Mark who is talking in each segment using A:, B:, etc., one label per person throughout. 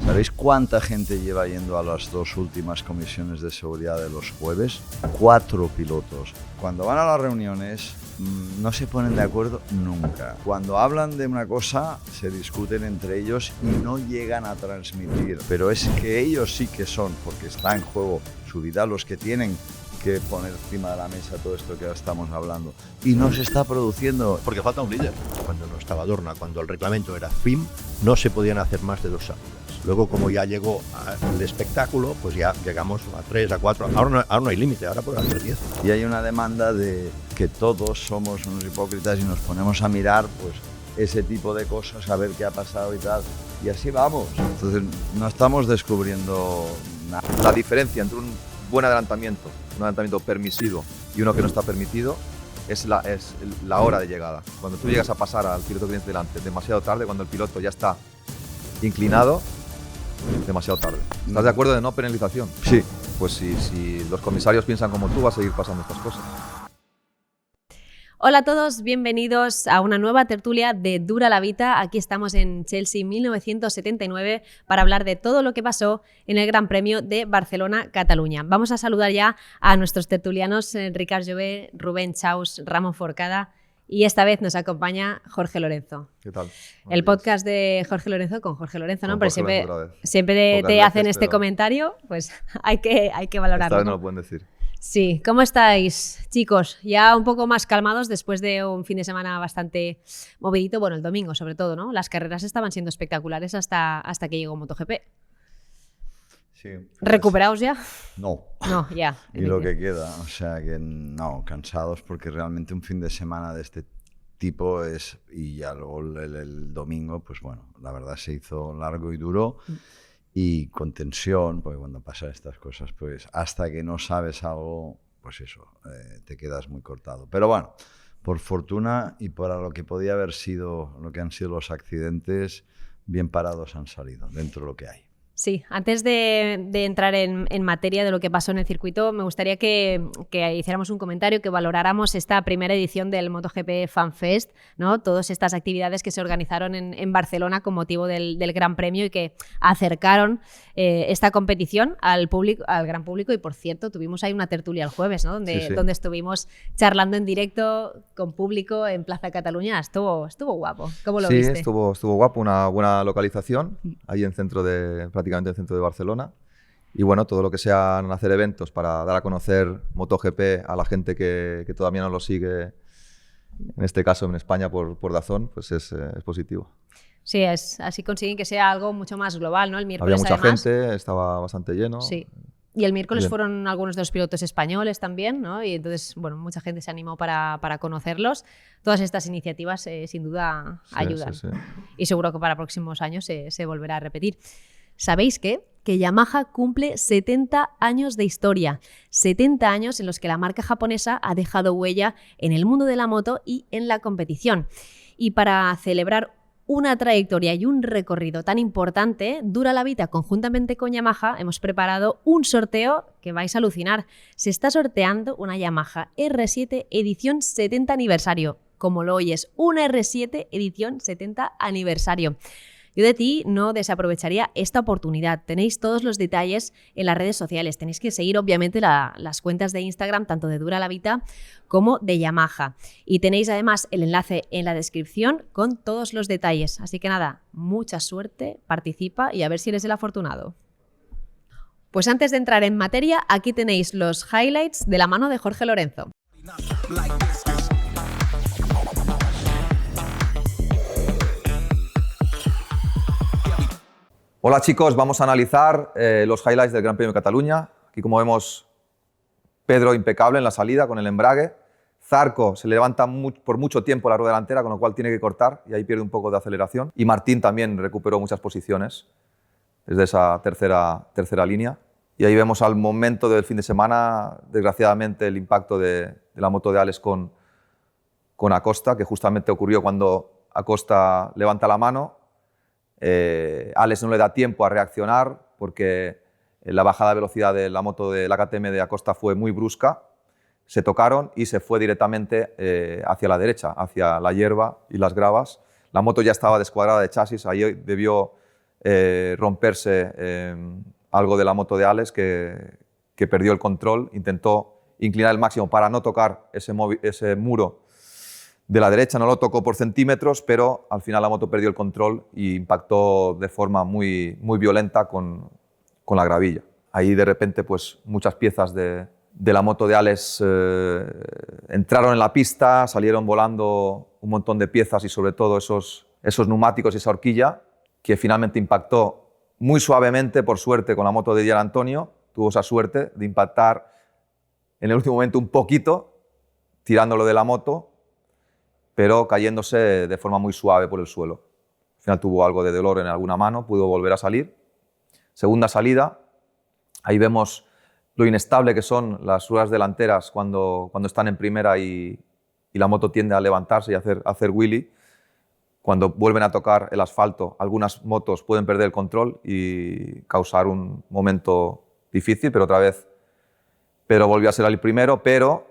A: ¿Sabéis cuánta gente lleva yendo a las 2 últimas comisiones de seguridad de los jueves? 4 pilotos. Cuando van a las reuniones no se ponen de acuerdo nunca. Cuando hablan de una cosa se discuten entre ellos y no llegan a transmitir. Pero es que ellos sí que son, porque está en juego su vida, los que tienen que poner encima de la mesa todo esto que estamos hablando. Y no se está produciendo.
B: Porque falta un líder. Cuando no estaba Dorna, cuando el reglamento era FIM, no se podían hacer más de 2 salidas. Luego, como ya llegó al espectáculo, pues ya llegamos a 3, a 4. Ahora no hay límite, ahora pueden hacer 10.
A: Y hay una demanda de que todos somos unos hipócritas y nos ponemos a mirar pues ese tipo de cosas, a ver qué ha pasado y tal. Y así vamos. Entonces no estamos descubriendo nada.
C: La diferencia entre un buen adelantamiento, un adelantamiento permisivo y uno que no está permitido, es la hora de llegada. Cuando tú llegas a pasar al piloto que tienes delante demasiado tarde, cuando el piloto ya está inclinado, demasiado tarde. ¿Estás de acuerdo de no penalización?
A: Sí.
C: Pues si los comisarios piensan como tú, va a seguir pasando estas cosas.
D: Hola a todos, bienvenidos a una nueva tertulia de Dura la Vita. Aquí estamos en Chelsea 1979 para hablar de todo lo que pasó en el Gran Premio de Barcelona-Cataluña. Vamos a saludar ya a nuestros tertulianos Ricard Jové, Rubén Chaus, Ramón Forcada y esta vez nos acompaña Jorge Lorenzo.
C: ¿Qué tal?
D: El podcast de Jorge Lorenzo con Jorge Lorenzo, ¿no?
C: Pero
D: siempre te hacen este comentario, pues hay que valorarlo.
C: Esta vez no lo pueden decir.
D: Sí, ¿cómo estáis, chicos? Ya un poco más calmados después de un fin de semana bastante movidito, bueno, el domingo sobre todo, ¿no? Las carreras estaban siendo espectaculares hasta que llegó MotoGP.
A: Sí.
D: ¿Recuperados ya?
A: No.
D: No, ya.
A: Y lo que queda, o sea que no, cansados porque realmente un fin de semana de este tipo es, y ya luego el domingo, pues bueno, la verdad se hizo largo y duro. Y con tensión, porque cuando pasan estas cosas, pues hasta que no sabes algo, pues eso, te quedas muy cortado. Pero bueno, por fortuna y por lo que podía haber sido, lo que han sido los accidentes, bien parados han salido dentro de lo que hay.
D: Sí, antes de entrar en materia de lo que pasó en el circuito, me gustaría que hiciéramos un comentario, que valoráramos esta primera edición del MotoGP Fan Fest, ¿no? Todas estas actividades que se organizaron en Barcelona con motivo del Gran Premio y que acercaron esta competición al público, al gran público. Y por cierto, tuvimos ahí una tertulia el jueves, ¿no? Donde estuvimos charlando en directo con público en Plaza Cataluña. Estuvo guapo. ¿Cómo lo viste?
C: Sí, estuvo guapo, una buena localización, ahí en prácticamente en el centro de Barcelona. Y bueno, todo lo que sean hacer eventos para dar a conocer MotoGP a la gente que todavía no lo sigue, en este caso en España por DAZN, pues es positivo.
D: Sí, así consiguen que sea algo mucho más global, ¿no? El miércoles
C: había mucha
D: además,
C: gente, estaba bastante lleno.
D: Sí. Y el miércoles
C: Bien.
D: fueron algunos de los pilotos españoles también, ¿no? Y entonces, bueno, mucha gente se animó para conocerlos. Todas estas iniciativas sin duda ayudan.
C: Sí.
D: Y seguro que para próximos años se volverá a repetir. ¿Sabéis qué? Que Yamaha cumple 70 años de historia. 70 años en los que la marca japonesa ha dejado huella en el mundo de la moto y en la competición. Y para celebrar una trayectoria y un recorrido tan importante, Dura la Vita, conjuntamente con Yamaha, hemos preparado un sorteo que vais a alucinar. Se está sorteando una Yamaha R7 edición 70 aniversario. Como lo oyes, una R7 edición 70 aniversario. Yo de ti no desaprovecharía esta oportunidad. Tenéis todos los detalles en las redes sociales. Tenéis que seguir, obviamente, las cuentas de Instagram, tanto de Dura la Vita como de Yamaha. Y tenéis además el enlace en la descripción con todos los detalles. Así que nada, mucha suerte, participa y a ver si eres el afortunado. Pues antes de entrar en materia, aquí tenéis los highlights de la mano de Jorge Lorenzo.
C: Hola chicos, vamos a analizar los highlights del Gran Premio de Cataluña. Aquí como vemos, Pedro impecable en la salida con el embrague. Zarco se le levanta por mucho tiempo la rueda delantera, con lo cual tiene que cortar y ahí pierde un poco de aceleración. Y Martín también recuperó muchas posiciones desde esa tercera línea. Y ahí vemos al momento del fin de semana, desgraciadamente, el impacto de la moto de Alex con Acosta, que justamente ocurrió cuando Acosta levanta la mano. Alex no le da tiempo a reaccionar porque la bajada de velocidad de la moto de la KTM de Acosta fue muy brusca, se tocaron y se fue directamente hacia la derecha, hacia la hierba y las gravas. La moto ya estaba descuadrada de chasis, ahí debió romperse algo de la moto de Alex, que perdió el control, intentó inclinar el máximo para no tocar ese muro de la derecha, no lo tocó por centímetros, pero al final la moto perdió el control y impactó de forma muy, muy violenta con la gravilla. Ahí de repente pues muchas piezas de la moto de Alex entraron en la pista, salieron volando un montón de piezas y sobre todo esos neumáticos y esa horquilla, que finalmente impactó muy suavemente, por suerte, con la moto de Gian Antonio. Tuvo esa suerte de impactar en el último momento un poquito, tirándolo de la moto, pero cayéndose de forma muy suave por el suelo. Al final tuvo algo de dolor en alguna mano, pudo volver a salir. Segunda salida, ahí vemos lo inestable que son las ruedas delanteras cuando están en primera y la moto tiende a levantarse y a hacer wheelie. Cuando vuelven a tocar el asfalto, algunas motos pueden perder el control y causar un momento difícil, pero otra vez Pedro volvió a ser el primero, pero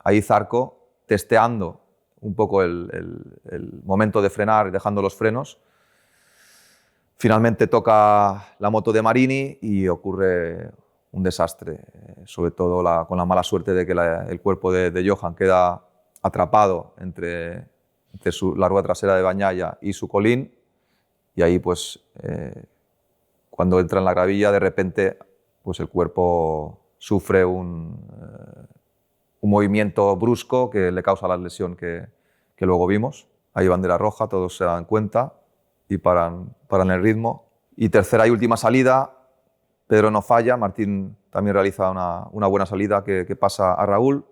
C: ahí Zarco, testeando un poco el momento de frenar y dejando los frenos, finalmente toca la moto de Marini y ocurre un desastre, sobre todo con la mala suerte de que el cuerpo de Johan queda atrapado entre la rueda trasera de Bagnaia y su colín, y ahí pues cuando entra en la gravilla de repente pues el cuerpo sufre un movimiento brusco que le causa la lesión que luego vimos. Hay bandera roja, todos se dan cuenta y paran el ritmo. Y tercera y última salida, Pedro no falla, Martín también realiza una buena salida que pasa a Raúl.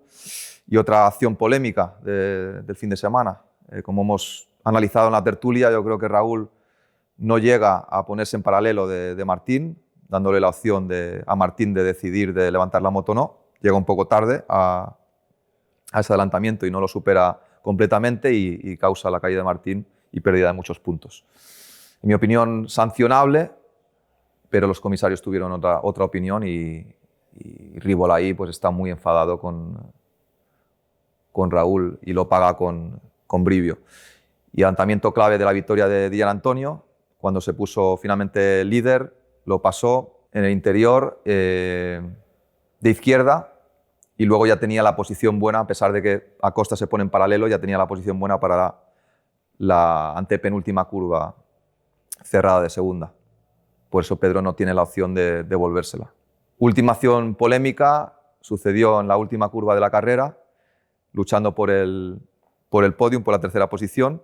C: Y otra acción polémica del fin de semana. Como hemos analizado en la tertulia, yo creo que Raúl no llega a ponerse en paralelo de Martín, dándole la opción a Martín de decidir de levantar la moto o no. Llega un poco tarde a ese adelantamiento y no lo supera completamente y causa la caída de Martín y pérdida de muchos puntos. En mi opinión, sancionable, pero los comisarios tuvieron otra opinión y Rivola ahí pues, está muy enfadado con Raúl y lo paga con brivio. Y adelantamiento clave de la victoria de Gian Antonio, cuando se puso finalmente líder, lo pasó en el interior de izquierda y luego ya tenía la posición buena, a pesar de que Acosta se pone en paralelo, ya tenía la posición buena para la antepenúltima curva cerrada de segunda. Por eso Pedro no tiene la opción de devolvérsela. Última acción polémica sucedió en la última curva de la carrera, luchando por el podium, por la tercera posición.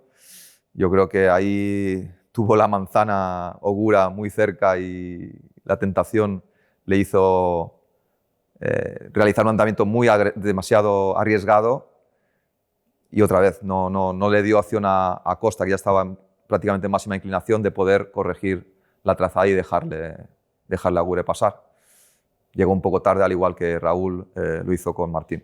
C: Yo creo que ahí tuvo la manzana Ogura muy cerca y la tentación le hizo realizar un andamiento demasiado arriesgado y otra vez no le dio opción a Costa, que ya estaba prácticamente en máxima inclinación, de poder corregir la trazada y dejarle a Ogura pasar. Llegó un poco tarde, al igual que Raúl lo hizo con Martín.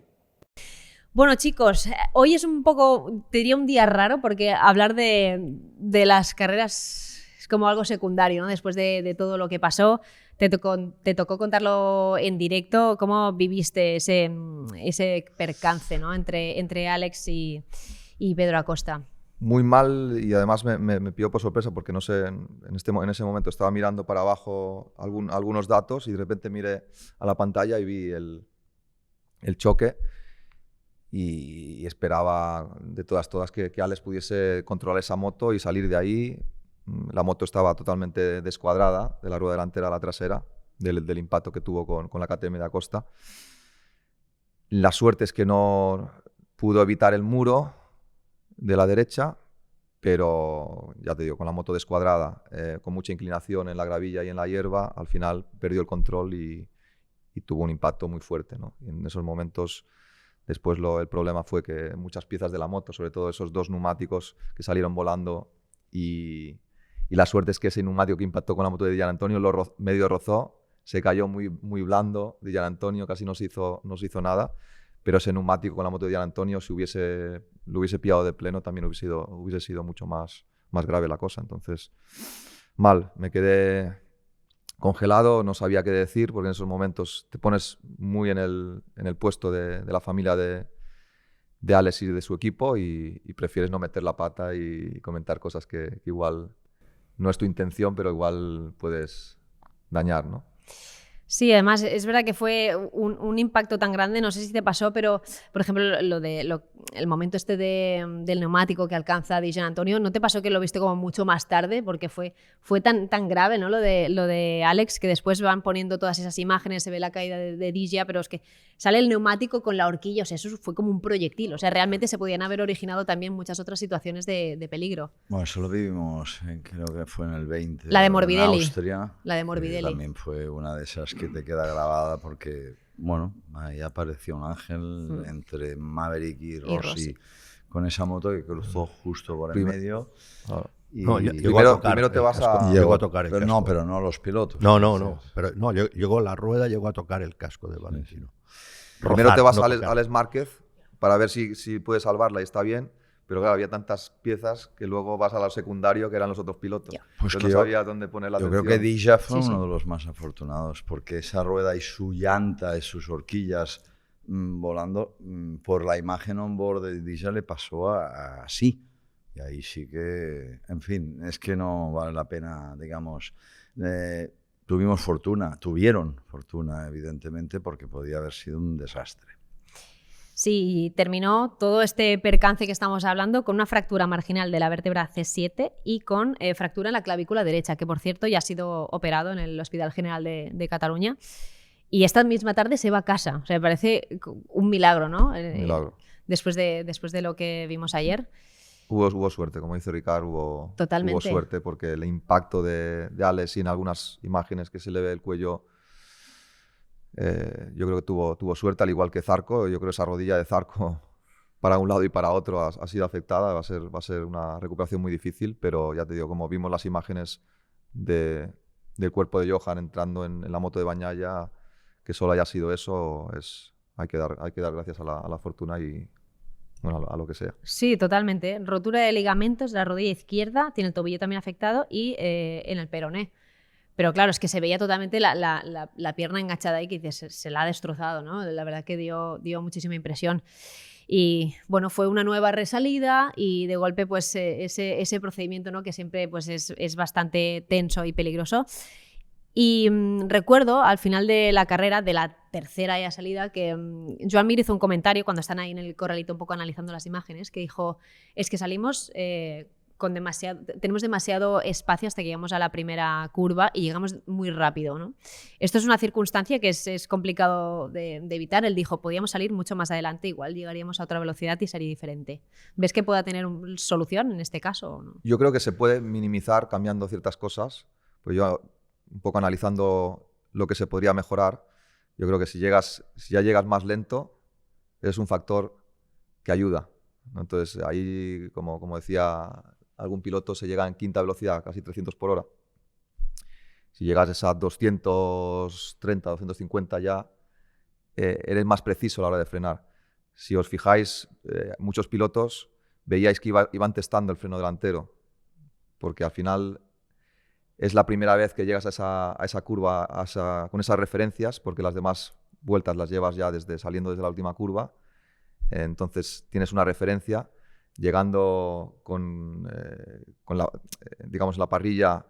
D: Bueno, chicos, hoy es un poco, te diría un día raro, porque hablar de las carreras es como algo secundario, ¿no? Después de todo lo que pasó, te tocó contarlo en directo. ¿Cómo viviste ese percance, ¿no? entre Alex y Pedro Acosta?
C: Muy mal, y además me pilló por sorpresa porque no sé, en ese momento estaba mirando para abajo algunos datos y de repente miré a la pantalla y vi el choque. Y esperaba de todas que Alex pudiese controlar esa moto y salir de ahí. La moto estaba totalmente descuadrada, de la rueda delantera a la trasera, del impacto que tuvo con la KTM de Acosta. La suerte es que no pudo evitar el muro de la derecha, pero ya te digo, con la moto descuadrada, con mucha inclinación en la gravilla y en la hierba, al final perdió el control y tuvo un impacto muy fuerte, ¿no? Y en esos momentos... Después el problema fue que muchas piezas de la moto, sobre todo esos dos neumáticos que salieron volando y la suerte es que ese neumático que impactó con la moto de Gian Antonio medio rozó, se cayó muy, muy blando de Gian Antonio, casi no se hizo nada, pero ese neumático con la moto de Gian Antonio, si lo hubiese pillado de pleno, también hubiese sido mucho más grave la cosa. Entonces, mal, me quedé congelado, no sabía qué decir, porque en esos momentos te pones muy en el puesto de la familia de Alex y de su equipo y prefieres no meter la pata y comentar cosas que igual no es tu intención, pero igual puedes dañar, ¿no?
D: Sí, además es verdad que fue un impacto tan grande, no sé si te pasó, pero por ejemplo el momento este del neumático que alcanza Di Giannantonio, ¿no te pasó que lo viste como mucho más tarde? Porque fue tan grave, ¿no? Lo de Alex, que después van poniendo todas esas imágenes, se ve la caída de Di Gia, pero es que sale el neumático con la horquilla, o sea, eso fue como un proyectil, o sea, realmente se podían haber originado también muchas otras situaciones de peligro.
A: Bueno, eso lo vimos, creo que fue en el 20.
D: La de Morbidelli.
A: En Austria.
D: La de Morbidelli.
A: También fue una de esas que te queda grabada porque, bueno, ahí apareció un ángel entre Maverick y Rossi con esa moto que cruzó justo por el medio.
C: Claro.
A: Y
B: No,
C: primero te vas a...
B: Llegó a tocar el
A: pero
B: casco.
A: no, pero no los pilotos.
B: No. Pero no, llegó la rueda, llegó a tocar el casco de Valentino.
C: Primero te vas
B: no
C: a
B: tocar.
C: Alex Márquez para ver si puedes salvarla y está bien, pero claro, había tantas piezas que luego vas al secundario que eran los otros pilotos.
A: Pues
C: Yo
A: que
C: no
A: yo-
C: sabía dónde poner la
A: Yo
C: atención.
A: creo que Di Gia fue
D: Sí,
A: uno
D: sí.
A: de los más afortunados porque esa rueda y su llanta y sus horquillas volando por la imagen on board de Di Gia le pasó así. Y ahí sí que, en fin, es que no vale la pena, digamos. Tuvieron fortuna, evidentemente, porque podía haber sido un desastre.
D: Sí, terminó todo este percance que estamos hablando con una fractura marginal de la vértebra C7 y con fractura en la clavícula derecha, que por cierto ya ha sido operado en el Hospital General de Cataluña. Y esta misma tarde se va a casa. O sea, me parece un milagro, ¿no?
C: Un milagro.
D: Después de lo que vimos ayer.
C: Hubo suerte, como dice Ricard, hubo suerte porque el impacto de Alex y en algunas imágenes que se le ve el cuello, yo creo que tuvo suerte, al igual que Zarco. Yo creo que esa rodilla de Zarco para un lado y para otro ha sido afectada. Va a ser una recuperación muy difícil, pero ya te digo, como vimos las imágenes del cuerpo de Johan entrando en la moto de Bagnaia, que solo haya sido eso, hay que dar gracias a la fortuna y bueno, a lo que sea.
D: Sí, totalmente. Rotura de ligamentos de la rodilla izquierda, tiene el tobillo también afectado y en el peroné. Pero claro, es que se veía totalmente la pierna enganchada ahí, que dices, se la ha destrozado, ¿no? La verdad que dio muchísima impresión. Y bueno, fue una nueva resalida y de golpe pues ese procedimiento, ¿no? Que siempre pues es bastante tenso y peligroso. Y recuerdo al final de la carrera, de la tercera ya salida, que Joan Mir hizo un comentario cuando están ahí en el corralito un poco analizando las imágenes, que dijo, es que salimos tenemos demasiado espacio hasta que llegamos a la primera curva y llegamos muy rápido, ¿no? Esto es una circunstancia que es complicado de evitar. Él dijo, podíamos salir mucho más adelante, igual llegaríamos a otra velocidad y sería diferente. ¿Ves que pueda tener solución en este caso o no?
C: Yo creo que se puede minimizar cambiando ciertas cosas. Pues yo, un poco analizando lo que se podría mejorar, yo creo que si ya llegas más lento, es un factor que ayuda, ¿no? Entonces ahí, como decía algún piloto, se llega en quinta velocidad, casi 300 por hora. Si llegas a esas 230, 250 ya, eres más preciso a la hora de frenar. Si os fijáis, muchos pilotos veíais que iban testando el freno delantero, porque al final es la primera vez que llegas a esa curva con esas referencias, porque las demás vueltas las llevas ya saliendo desde la última curva. Entonces tienes una referencia. Llegando con la parrilla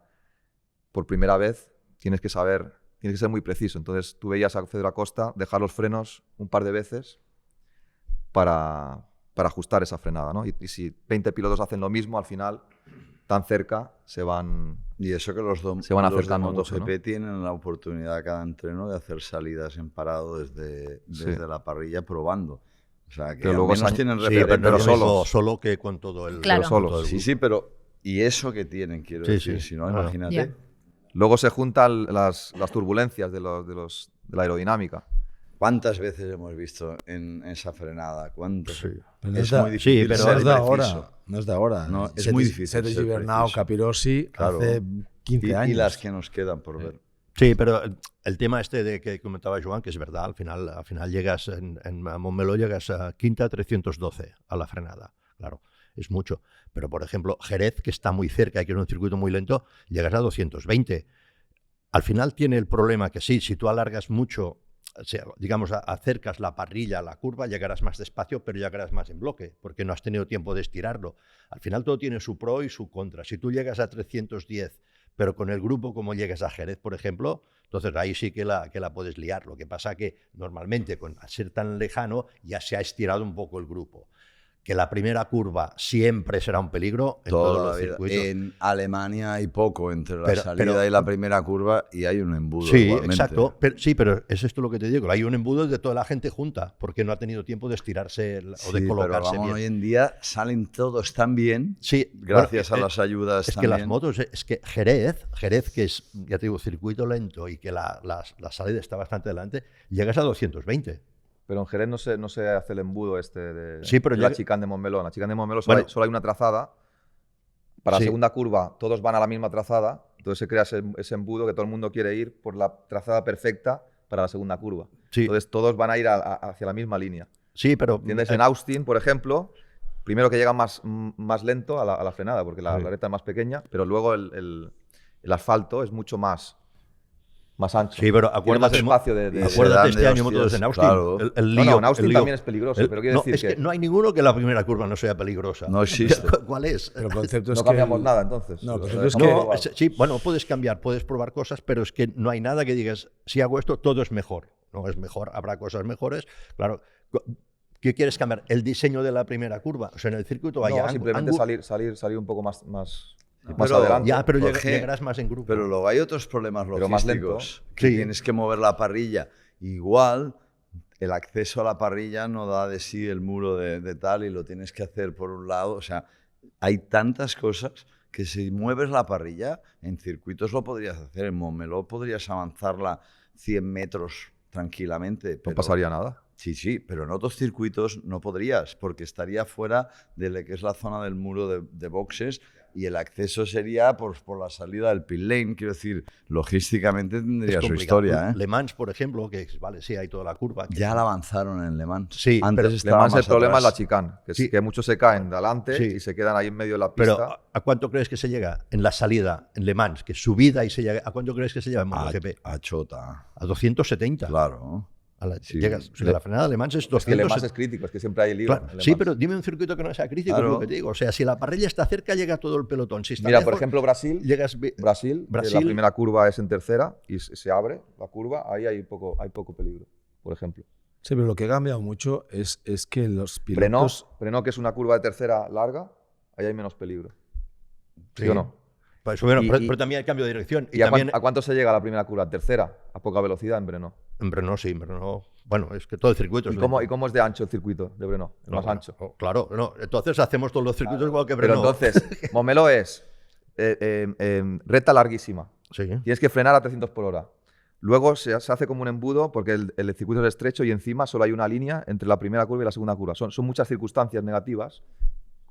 C: por primera vez, tienes que ser muy preciso. Entonces tú veías a Pedro Acosta dejar los frenos un par de veces para ajustar esa frenada, ¿no? Y si 20 pilotos hacen lo mismo, al final, tan cerca, se van acercando
A: los
C: mucho, ¿no?
A: MotoGP tienen la oportunidad cada entreno de hacer salidas en parado desde la parrilla probando. O sea, que
C: pero
A: al
C: luego
A: menos tienen
B: Sí,
A: referentes.
B: pero solo que con todo el...
D: Claro.
B: con todo el
A: Sí,
B: grupo.
A: sí, pero ¿y eso que tienen? Quiero
B: Sí,
A: decir,
B: sí,
A: si no,
B: claro.
A: imagínate.
D: Ya.
C: Luego se juntan las turbulencias de la aerodinámica.
A: ¿Cuántas veces hemos visto en esa frenada? ¿Cuántas?
B: Sí.
E: Pero
A: Es
E: no
A: muy
E: es
A: difícil
B: sí, pero
A: ser
E: no es de
A: preciso.
E: ahora. No es de ahora.
A: No, es muy difícil
E: Sergio
A: ser
E: Gibernau,
A: preciso.
E: Capirossi,
A: Claro.
E: hace 15 años.
A: Y las que nos quedan por ver.
B: Sí, pero el tema este de que comentaba Joan, que es verdad, al final llegas en Montmeló, llegas a quinta 312 a la frenada. Claro, es mucho. Pero, por ejemplo, Jerez, que está muy cerca y que es un circuito muy lento, llegas a 220. Al final tiene el problema que sí, si tú alargas mucho o sea, digamos, acercas la parrilla a la curva, llegarás más despacio, pero llegarás más en bloque, porque no has tenido tiempo de estirarlo. Al final todo tiene su pro y su contra. Si tú llegas a 310, pero con el grupo como llegas a Jerez, por ejemplo, entonces ahí sí que la puedes liar. Lo que pasa que normalmente, al ser tan lejano, ya se ha estirado un poco el grupo. Que la primera curva siempre será un peligro en todos los circuitos.
A: En Alemania hay poco entre la salida y la primera curva y hay un embudo.
B: Sí,
A: igualmente.
B: exacto. Pero es esto lo que te digo. Hay un embudo de toda la gente junta porque no ha tenido tiempo de estirarse o de colocarse
A: pero
B: bien.
A: Hoy en día salen todos tan bien,
B: sí,
A: gracias a las ayudas
B: es
A: también.
B: Que las motos, es que Jerez, que es, ya te digo, circuito lento y que la salida está bastante adelante, llegas a 220.
C: Pero en Jerez no se hace el embudo de
B: pero
C: la chicane de Montmeló. En la chicane de Montmeló solo hay una trazada. Para la segunda curva todos van a la misma trazada, entonces se crea ese embudo que todo el mundo quiere ir por la trazada perfecta para la segunda curva.
B: Sí.
C: Entonces todos van a ir hacia la misma línea.
B: Sí, pero...
C: ¿Entiendes? En Austin, por ejemplo, primero que llega más lento a la frenada, porque la recta es más pequeña, pero luego el asfalto es mucho más ancho.
B: Sí, pero
C: acuérdate
B: acuérdate este año motos en Austin.
A: Claro.
B: El lío,
C: en Austin también es peligroso, pero quiero decir
B: es que no hay ninguno que la primera curva no sea peligrosa.
A: No existe.
B: ¿Cuál es?
E: Pero el concepto es
C: no
E: que
C: cambiamos nada, entonces.
E: No, el
C: O
E: concepto
C: sea,
E: es que...
B: sí, bueno, puedes cambiar, puedes probar cosas, pero es que no hay nada que digas, si hago esto, todo es mejor. No es mejor, habrá cosas mejores. Claro, ¿qué quieres cambiar? ¿El diseño de la primera curva? O sea, en el circuito hay
C: simplemente salir un poco más
A: pero,
C: adelante.
B: Ya, pero
A: Jorge,
B: llegarás más en grupo.
A: Pero luego hay otros problemas
C: Pero más lento.
A: logísticos. Que
B: Sí.
A: tienes que mover la parrilla. Igual el acceso a la parrilla no da de sí el muro de tal y lo tienes que hacer por un lado. O sea, hay tantas cosas que si mueves la parrilla, en circuitos lo podrías hacer. En Montmeló podrías avanzarla 100 metros tranquilamente.
C: No
A: pero-
C: pasaría nada.
A: Sí, pero en otros circuitos no podrías, porque estaría fuera de lo que es la zona del muro de boxes y el acceso sería por la salida del pit lane. Quiero decir, logísticamente tendría
B: Es
A: su
B: complicado.
A: historia.
B: Le Mans, por ejemplo, que vale, sí, hay toda la curva.
A: Ya la avanzaron en Le Mans.
B: Sí,
A: Antes
B: pero
A: estaba
C: Le Mans el
A: más
C: problema es la
A: atrás.
C: chicane,
B: Sí.
C: que muchos se caen de adelante
B: Sí.
C: y se quedan ahí en medio de la pista.
B: Pero ¿a cuánto crees que se llega en la salida en Le Mans? Que subida y se llega. ¿A cuánto crees que se llega en MotoGP?
A: A Chota,
B: A 270.
A: claro.
B: Sí. Llegas, o sea, la frenada de Le Mans es 270.
C: Es que Le Mans es crítico, es que siempre hay lío.
B: Claro,
C: en Le
B: sí,
C: Mans.
B: pero dime un circuito que no sea crítico,
A: Claro.
B: es lo que te digo. O sea, si la parrilla está cerca, llega todo el pelotón. Si está
C: Mira,
B: lejos,
C: por ejemplo, Brasil,
B: Brasil.
C: que la primera curva es en tercera y se abre la curva, ahí hay poco peligro, por ejemplo.
E: Sí, pero lo que ha cambiado mucho es que los pilotos...
C: Brno, que es una curva de tercera larga, ahí hay menos peligro. ¿Sí o no?
B: Pues, bueno,
C: Y-
B: pero también hay cambio de dirección.
C: ¿Y
B: también
C: a cuánto se llega a la primera curva? Tercera, a poca velocidad en Brno.
B: en Brno sí, en Brno. Bueno, es que todo el circuito es
C: ¿Y cómo es de ancho el circuito de Brno? Es más ancho.
B: Claro, no. Entonces hacemos todos los circuitos igual que
C: Pero
B: Brno.
C: entonces, Montmeló es recta larguísima.
B: Sí.
C: Tienes que frenar a 300 por hora. Luego se hace como un embudo porque el circuito es estrecho y encima solo hay una línea entre la primera curva y la segunda curva. Son muchas circunstancias negativas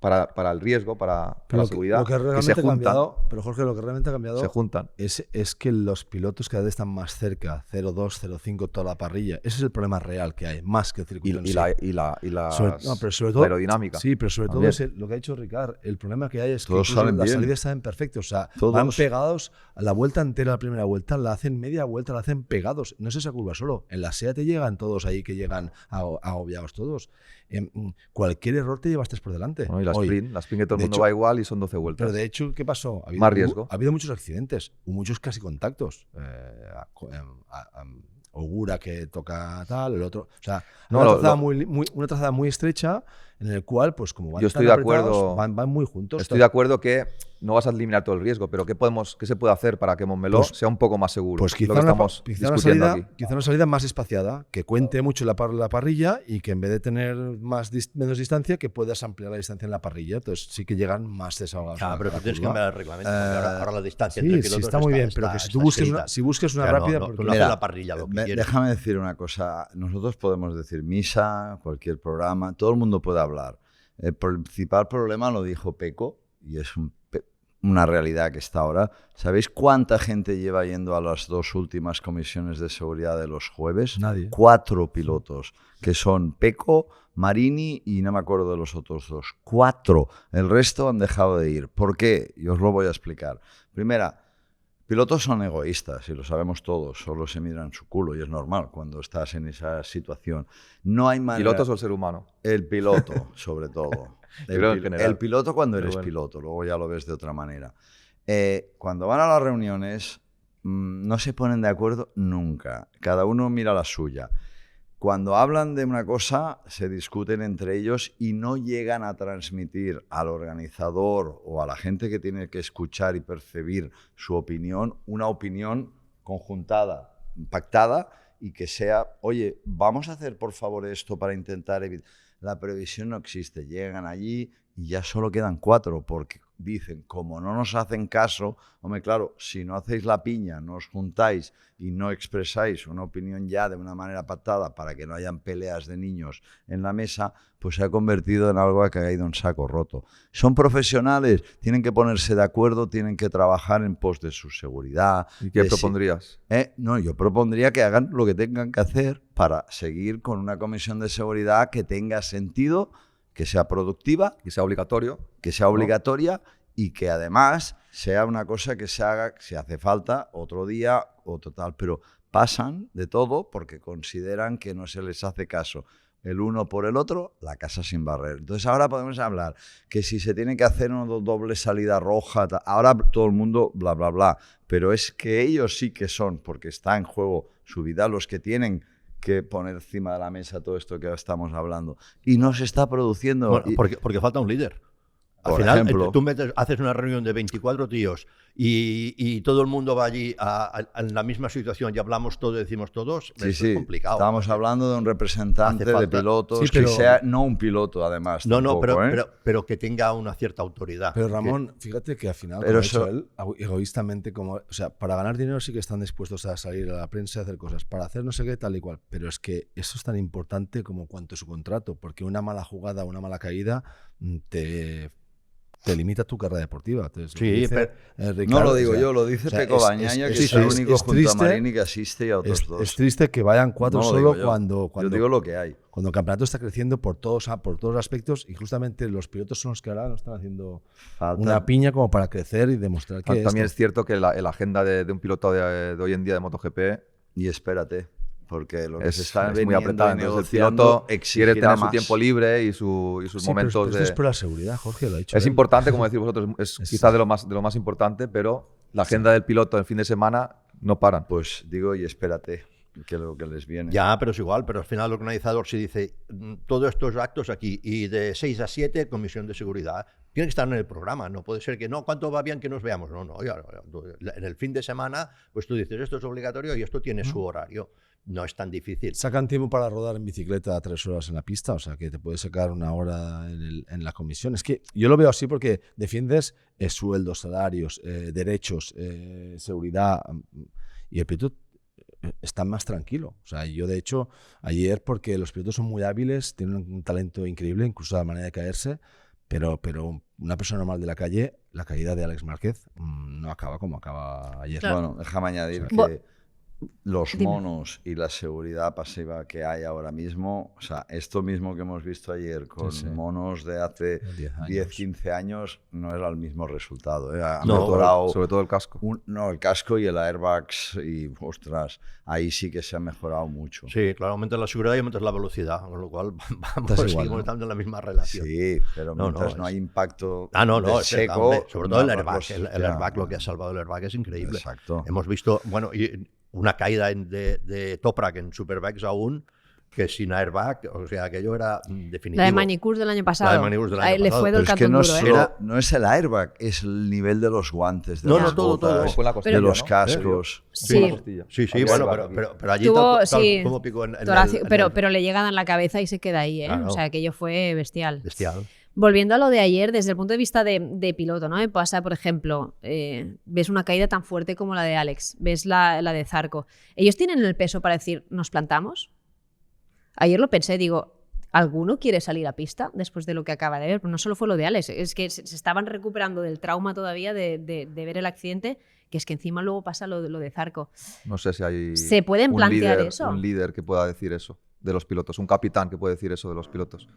C: para el riesgo, para la seguridad,
E: Lo que
C: que
E: realmente
C: se
E: ha
C: juntan.
E: cambiado, pero Jorge, lo que realmente ha cambiado
C: Se juntan.
E: es que los pilotos cada vez están más cerca, 0,2, 0,5 toda la parrilla. Ese es el problema real que hay, más que el circuito en sí.
C: Pero
E: sobre todo,
C: aerodinámica.
E: Sí, pero sobre todo
C: También.
E: es lo que ha dicho Ricard. El problema que hay es que
A: Todos
E: incluso
A: salen
E: las
A: bien.
E: salidas están perfectas. O sea,
A: Todos.
E: van pegados a la vuelta entera, la primera vuelta, la hacen media vuelta, la hacen pegados. No es esa curva solo. En la SEA te llegan todos ahí que llegan agobiados todos. Cualquier error te llevas 3 por delante.
C: Bueno, y la
E: Hoy.
C: sprint que todo el
E: De
C: mundo
E: hecho,
C: va igual y son 12 vueltas.
E: Pero de hecho, ¿qué pasó?
C: Más riesgo.
E: Ha habido muchos accidentes, hubo muchos casi contactos. Ogura que toca tal, el otro. O sea,
C: No,
E: una trazada muy estrecha en el cual, pues como van
C: Yo
E: tan
C: estoy de
E: apretados,
C: acuerdo.
E: van muy juntos.
C: Estoy de acuerdo que no vas a eliminar todo el riesgo, pero ¿qué se puede hacer para que Montmeló
E: Pues-
C: sea un poco más seguro?
E: Pues
C: Lo
E: quizá
C: que
E: una,
C: estamos
E: quizá una
C: discutiendo
E: salida,
C: aquí.
E: quizá una salida más espaciada, que cuente mucho la parrilla y que en vez de tener menos distancia, que puedas ampliar la distancia en la parrilla. Entonces sí que llegan más desahogados. a
B: Pero
E: la
B: tú tienes que
E: curva.
B: cambiar el reglamento. porque ahora la distancia
E: Sí,
B: entre
E: sí,
B: pilotos
E: está muy bien, pero que si tú busques
B: escrita.
E: si busques una
B: O sea,
E: rápida...
B: no,
E: porque-
B: tú no haces la parrilla lo que quieres.
A: Déjame decir una cosa. Nosotros podemos decir misa, cualquier programa, todo el mundo puede hablar. El principal problema lo dijo Peco, y es una realidad que está ahora. ¿Sabéis cuánta gente lleva yendo a las 2 últimas comisiones de seguridad de los jueves?
E: Nadie.
A: 4 pilotos, que son Peco, Marini y no me acuerdo de los otros 2. 4. El resto han dejado de ir. ¿Por qué? Y os lo voy a explicar. Primera, Pilotos son egoístas y lo sabemos todos, solo se miran su culo y es normal cuando estás en esa situación. No hay manera...
C: ¿Pilotos o el ser humano?
A: El piloto, sobre todo.
C: Creo en general.
A: El piloto cuando eres
C: Pero bueno.
A: piloto, luego ya lo ves de otra manera. Cuando van a las reuniones no se ponen de acuerdo nunca, cada uno mira la suya. Cuando hablan de una cosa, se discuten entre ellos y no llegan a transmitir al organizador o a la gente que tiene que escuchar y percibir su opinión, una opinión conjuntada, pactada y que sea, oye, vamos a hacer por favor esto para intentar evitar... La previsión no existe, llegan allí y ya solo quedan 4 porque dicen, como no nos hacen caso, hombre, claro, si no hacéis la piña, no os juntáis y no expresáis una opinión ya de una manera pactada para que no hayan peleas de niños en la mesa, pues se ha convertido en algo que ha caído en saco roto. Son profesionales, tienen que ponerse de acuerdo, tienen que trabajar en pos de su seguridad.
C: ¿Y qué
A: de
C: propondrías?
A: No, yo propondría que hagan lo que tengan que hacer para seguir con una comisión de seguridad que tenga sentido, que sea productiva,
C: Que sea obligatorio.
A: que sea obligatoria y que además sea una cosa que se haga, si hace falta, otro día o total. Pero pasan de todo porque consideran que no se les hace caso el uno por el otro, la casa sin barrer. Entonces ahora podemos hablar que si se tiene que hacer una doble salida roja, ahora todo el mundo bla, bla, bla. Pero es que ellos sí que son, porque está en juego su vida, los que tienen que poner encima de la mesa todo esto que estamos hablando. Y no se está produciendo.
B: Bueno, porque falta un líder. Al
A: Por
B: final,
A: ejemplo.
B: tú haces una reunión de 24 tíos y todo el mundo va allí en la misma situación y hablamos todos, decimos todos,
A: Sí,
B: eso
A: sí.
B: es complicado.
A: Estamos hablando de un representante
B: Hace falta-
A: de pilotos
E: Sí, pero-
A: que sea no un piloto, además.
B: No,
A: tampoco,
B: pero que tenga una cierta autoridad.
E: Pero Ramón, fíjate que al final,
A: Pero
E: como ha
A: eso-
E: dicho él, egoístamente, o sea, para ganar dinero sí que están dispuestos a salir a la prensa a hacer cosas, para hacer no sé qué, tal y cual. Pero es que eso es tan importante como cuanto su contrato, porque una mala jugada, una mala caída te limita tu carrera deportiva. Entonces, lo que
B: Sí,
E: dice,
A: No
E: Ricardo,
A: lo digo
E: o sea,
A: yo, lo dice
E: o sea,
A: Peco
E: es-
A: Bañaña,
E: es-
A: que
E: es-
A: es el
E: es-
A: único
E: es
A: junto
E: triste,
A: a Marini que asiste y a otros dos.
E: es triste que vayan 4
A: No lo
E: solo
A: digo yo.
E: cuando
A: Yo digo lo que hay.
E: cuando el campeonato está creciendo por todos aspectos y justamente los pilotos son los que ahora no están haciendo
A: Falta-
E: una piña como para crecer y demostrar que
C: También
E: esto-
C: es cierto que la agenda de un piloto de hoy en día de MotoGP
A: Y espérate, porque lo que se
C: es
A: está
C: muy
A: veniendo
C: apretada.
A: y
C: Entonces el
A: negociando
C: piloto quiere
A: exigirá
C: tener su
A: más.
C: tiempo libre y sus
E: Sí, pero
C: momentos
E: esto
C: de...
E: es por la seguridad, Jorge, lo ha dicho
C: Es
E: él.
C: importante, como decís vosotros, es
E: Es-
C: quizás de lo más importante, pero la agenda del piloto el fin de semana no paran.
A: Pues digo, y espérate, que lo que les viene.
B: Ya, pero es igual, pero al final el organizador se dice todos estos actos aquí y de 6 a 7 comisión de seguridad. Tiene que estar en el programa, no puede ser que no, ¿cuánto va bien que nos veamos? No, en el fin de semana, pues tú dices esto es obligatorio y esto tiene su horario. No es tan difícil.
E: Sacan tiempo para rodar en bicicleta 3 horas en la pista, o sea que te puedes sacar 1 hora en la comisión. Es que yo lo veo así porque defiendes sueldos, salarios, derechos, seguridad y el piloto está más tranquilo. O sea, yo de hecho ayer, porque los pilotos son muy hábiles, tienen un talento increíble, incluso la manera de caerse, pero una persona normal de la calle, la caída de Alex Márquez no acaba como acaba ayer.
D: Claro.
A: Bueno, déjame añadir
D: Bo-
A: que los
D: Dime.
A: monos y la seguridad pasiva que hay ahora mismo, o sea, esto mismo que hemos visto ayer con
E: Sí.
A: monos de hace
E: 10 años.
A: 10, 15 años, no era el mismo resultado. Ha
B: No,
A: mejorado
C: Sobre todo el casco.
A: no, el casco y el airbags y, ostras, ahí sí que se ha mejorado mucho.
B: Sí, claro, aumentas la seguridad y aumentas la velocidad, con lo cual vamos,
E: igual,
B: seguimos
E: ¿no?
B: estando en la misma relación.
A: Sí, pero
B: No,
A: mientras
B: no,
A: no hay impacto
B: No,
A: de
B: es verdad,
A: seco,
B: hombre, sobre todo el
A: no,
B: airbag.
A: pues,
B: El
A: ya,
B: airbag, lo que ha salvado el airbag es increíble.
A: Exacto.
B: Hemos visto, bueno, y una caída de Toprak en Superbikes aún, que sin airbag, o sea, aquello era definitivo.
D: La de Manicurs del año pasado.
B: La de Manicurs del año
D: Ahí le
B: pasado.
D: fue
A: Pero
D: del
A: es que
D: cartón
A: no,
D: duro, ¿eh?
A: solo- no es el airbag, es el nivel de los guantes, de
B: No,
A: las
B: no, todo,
A: botas,
B: todo.
C: Fue en la
A: de
C: costilla,
A: los
C: ¿no?
A: cascos.
D: Sí.
C: En la costilla.
B: Sí, sí,
C: Había
B: bueno,
C: airbag aquí.
B: pero allí
D: Tuvo,
B: tal
D: sí,
B: como pico en
D: toracio,
B: el-
D: pero le llega en la cabeza y se queda ahí, ¿eh?
B: Claro.
D: O sea, aquello fue bestial.
B: bestial.
D: Volviendo a lo de ayer, desde el punto de vista de piloto, ¿no? Me pasa, por ejemplo, ves una caída tan fuerte como la de Alex, ves la de Zarco. ¿Ellos tienen el peso para decir, nos plantamos? Ayer lo pensé, digo, ¿alguno quiere salir a pista después de lo que acaba de ver? Pero no solo fue lo de Alex, es que se estaban recuperando del trauma todavía de ver el accidente, que es que encima luego pasa lo de Zarco.
C: No sé si hay
D: ¿Se pueden plantear eso?
C: un líder que pueda decir eso de los pilotos, un capitán que puede decir eso de los pilotos.